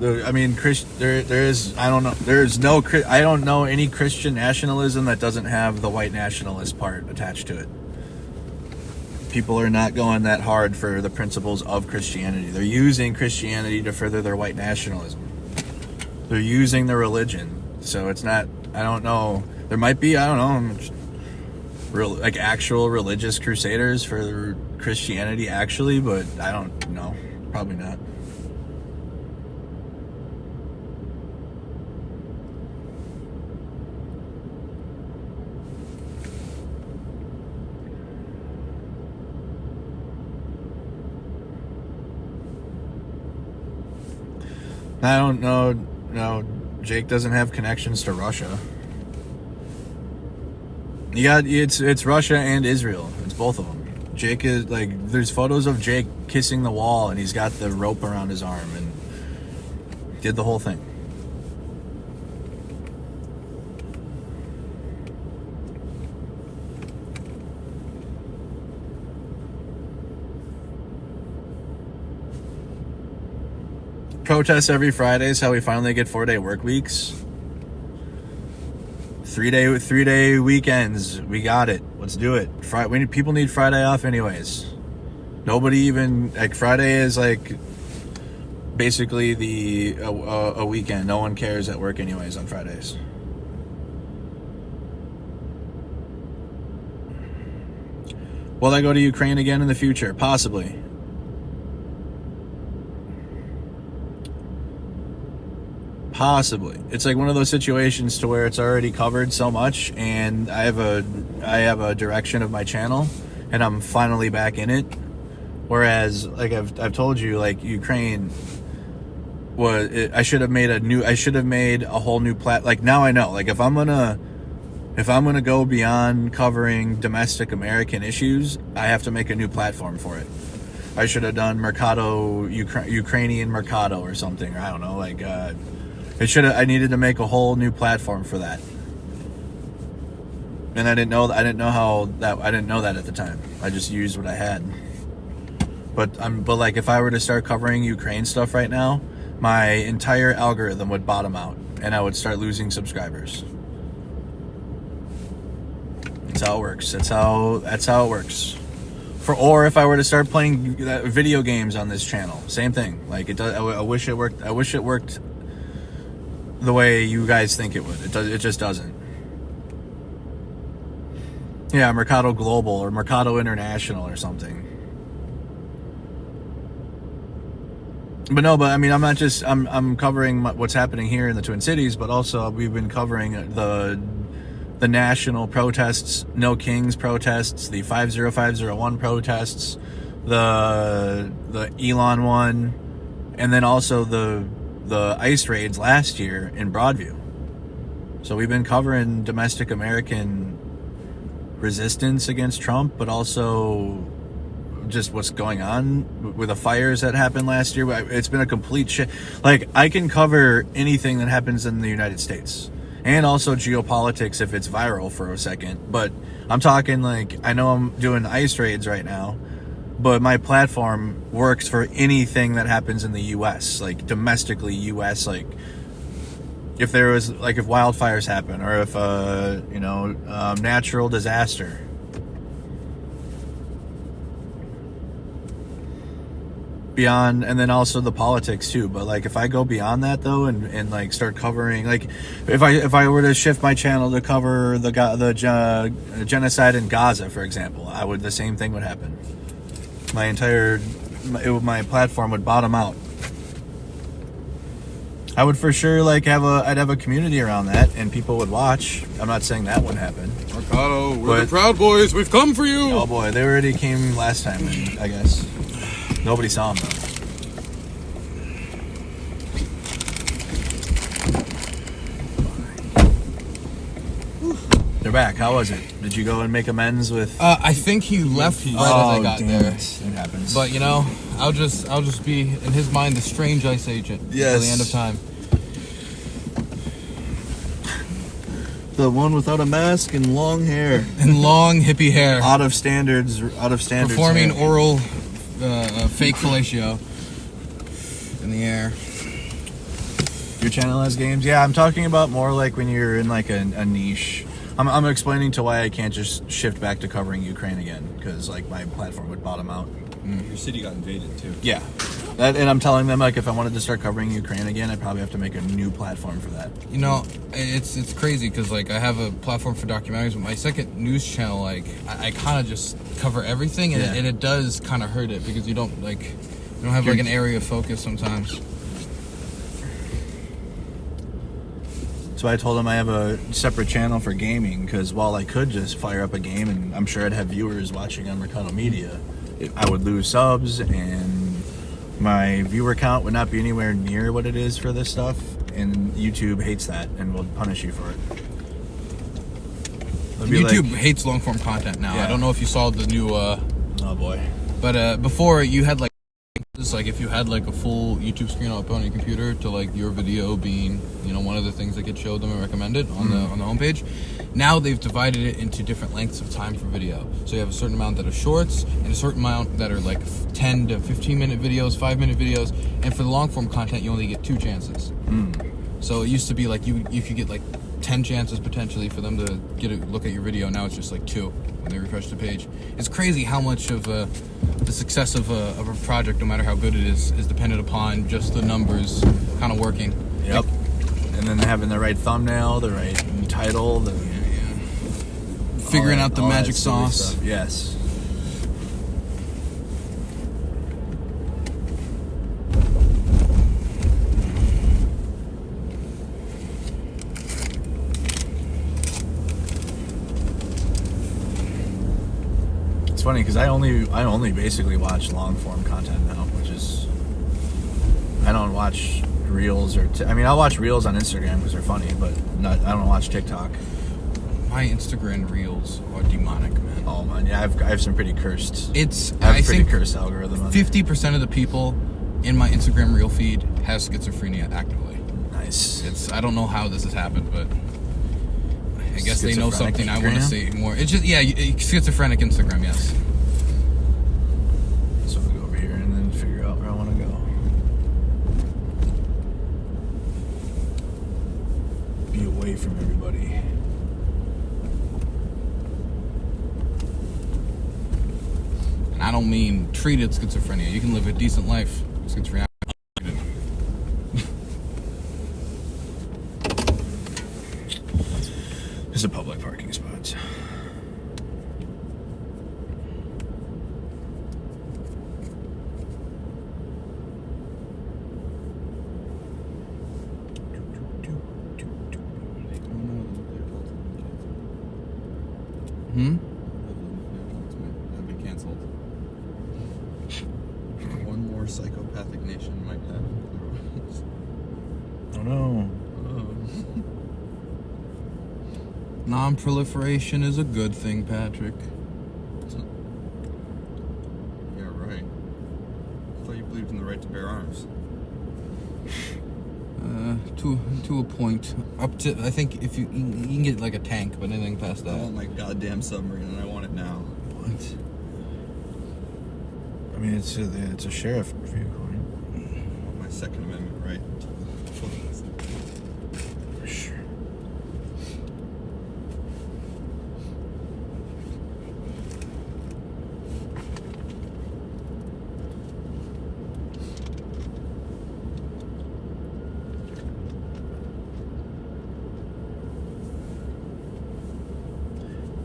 I mean, there is. I don't know. There's no. I don't know any Christian nationalism that doesn't have the white nationalist part attached to it. People are not going that hard for the principles of Christianity. They're using Christianity to further their white nationalism. They're using the religion. So it's not. I don't know. There might be. I don't know. Like actual religious crusaders for Christianity, actually, but I don't know. Probably not. I don't know. No, Jake doesn't have connections to Russia. It's Russia and Israel. It's both of them. Jake is like, there's photos of Jake kissing the wall, and he's got the rope around his arm and did the whole thing. Protests every Friday is how we finally get 4-day work weeks. 3-day weekends. We got it. Let's do it. People need Friday off anyways. Nobody even like Friday is like basically a weekend. No one cares at work anyways on Fridays. Will I go to Ukraine again in the future? Possibly. Possibly. It's like one of those situations to where it's already covered so much, and I have a direction of my channel, and I'm finally back in it. Whereas, like I've told you, like Ukraine I should have made a whole new like now I know. Like if I'm gonna go beyond covering domestic American issues, I have to make a new platform for it. I should have done Ukrainian Mercado or something, or I don't know, like I needed to make a whole new platform for that. And I didn't know that at the time. I just used what I had. But like if I were to start covering Ukraine stuff right now, my entire algorithm would bottom out and I would start losing subscribers. That's how it works. That's how it works. Or if I were to start playing video games on this channel, same thing. Like it does. I wish it worked. I wish it worked the way you guys think it would. It just doesn't. Yeah, Mercado Global or Mercado International or something. But I mean, I'm covering what's happening here in the Twin Cities, but also we've been covering the national protests, No Kings protests, the 50501 protests, the Elon one, and then also the ICE raids last year in Broadview. So we've been covering domestic American resistance against Trump, but also just what's going on with the fires that happened last year. It's been a complete shit. Like, I can cover anything that happens in the United States, and also geopolitics if it's viral for a second. But I'm talking, like, I know I'm doing ICE raids right now, but my platform works for anything that happens in the U.S., like domestically U.S., like if there was, like, if wildfires happen, or if natural disaster. Beyond, and then also the politics too. But like if I go beyond that though, and like start covering, like if I were to shift my channel to cover the genocide in Gaza, for example, the same thing would happen. My platform would bottom out. I would for sure I'd have a community around that, and people would watch. I'm not saying that wouldn't happen. Mercado, we're the Proud Boys. We've come for you. Oh boy, they already came last time, I guess. Nobody saw them though. They're back. How was it? Did you go and make amends with? I think he left right as I got there. It happens. But I'll just be in his mind the strange ICE agent until the end of time. The one without a mask and long hair. And long hippie hair. Out of standards. Performing hair. oral fake fellatio in the air. Your channel has games? Yeah, I'm talking about more like when you're in like a niche. I'm explaining to why I can't just shift back to covering Ukraine again, because like my platform would bottom out. Your city got invaded too. Yeah. And I'm telling them, like, if I wanted to start covering Ukraine again, I'd probably have to make a new platform for that. It's crazy because like I have a platform for documentaries, but my second news channel, like I kind of just cover everything, and it does kind of hurt it because you don't have like an area of focus sometimes. So I told him I have a separate channel for gaming, because while I could just fire up a game and I'm sure I'd have viewers watching on Mercado Media, I would lose subs and my viewer count would not be anywhere near what it is for this stuff, and YouTube hates that and will punish you for it. YouTube hates long form content now. Yeah. I don't know if you saw the new oh boy. But before you had like this, like if you had like a full YouTube screen up on your computer to like your video being, one of the things that gets showed them and recommended on the homepage. Now they've divided it into different lengths of time for video. So you have a certain amount that are shorts and a certain amount that are like 10 to 15 minute videos, 5-minute videos, and for the long form content you only get 2 chances. So it used to be like you could get like 10 chances potentially for them to get a look at your video. Now it's just like 2 when they refresh the page. It's crazy how much of the success of a project, no matter how good it is dependent upon just the numbers kind of working. Yep. And then having the right thumbnail, the right title, figuring out the magic sauce. Stuff. Yes. It's funny because I only basically watch long form content now, which is I don't watch reels I'll watch reels on Instagram because they're funny, but I don't watch TikTok. My Instagram reels are demonic, man. Oh man, yeah, I have some pretty cursed. I pretty think cursed algorithm. 50% of the people in my Instagram reel feed has schizophrenia actively. Nice. I don't know how this has happened, but I guess they know something I want to see more. It's just schizophrenic Instagram, yes. So we'll go over here and then figure out where I want to go. Be away from everybody. And I don't mean treated schizophrenia. You can live a decent life with schizophrenia. There's a public parking spot. Have been canceled. One more psychopathic nation might have. Oh no. Non-proliferation is a good thing, Patrick. Yeah, right. I thought you believed in the right to bear arms. To a point. Up to, I think if you can get like a tank, but anything past I that. want my goddamn submarine, and I want it now. What? I mean, it's a sheriff vehicle, right? I want my Second Amendment right. For sure.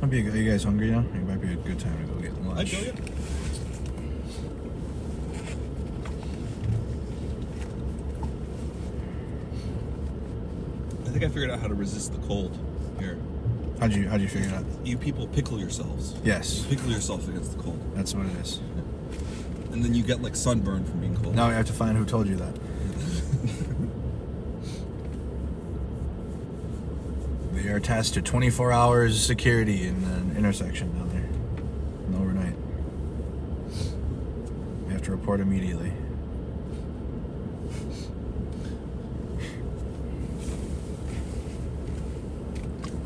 Are you guys hungry now? It might be a good time to go get lunch. I'd go, yeah. I think I figured out how to resist the cold here. How'd you figure it out? You people pickle yourselves. Yes. Pickle yourself against the cold. That's what it is. And then you get like sunburn from being cold. Now we have to find who told you that. We are tasked to 24 hours security in an intersection down there. And overnight. We have to report immediately.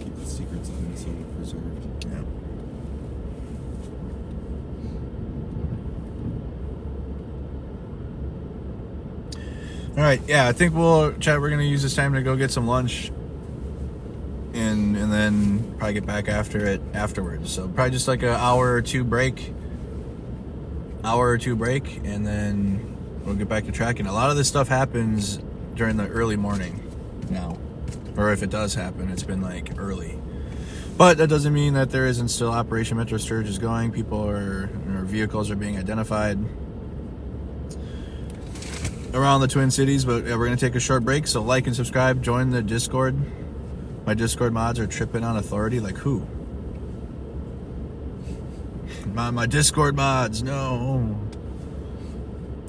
Keep the secrets of Minnesota preserved. Yeah. All right, yeah, I think we're going to use this time to go get some lunch. And then probably get back afterwards. So probably just like an hour or two break, and then we'll get back to tracking. A lot of this stuff happens during the early morning now, or if it does happen, it's been like early. But that doesn't mean that there isn't still Operation Metro Sturge going. Vehicles are being identified around the Twin Cities. But yeah, we're gonna take a short break. So like and subscribe, join the Discord. My Discord mods are tripping on authority. Like who? My Discord mods, no.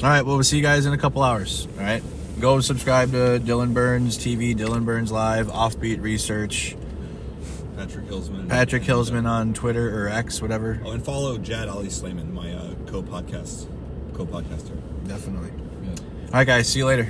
All right, well, we'll see you guys in a couple hours. All right, go subscribe to Dylan Burns TV, Dylan Burns Live, Offbeat Research. Patrick Hillsman on Twitter or X, whatever. Oh, and follow Jad Ali Slayman, my co-podcaster. Definitely. Yeah. All right, guys, see you later.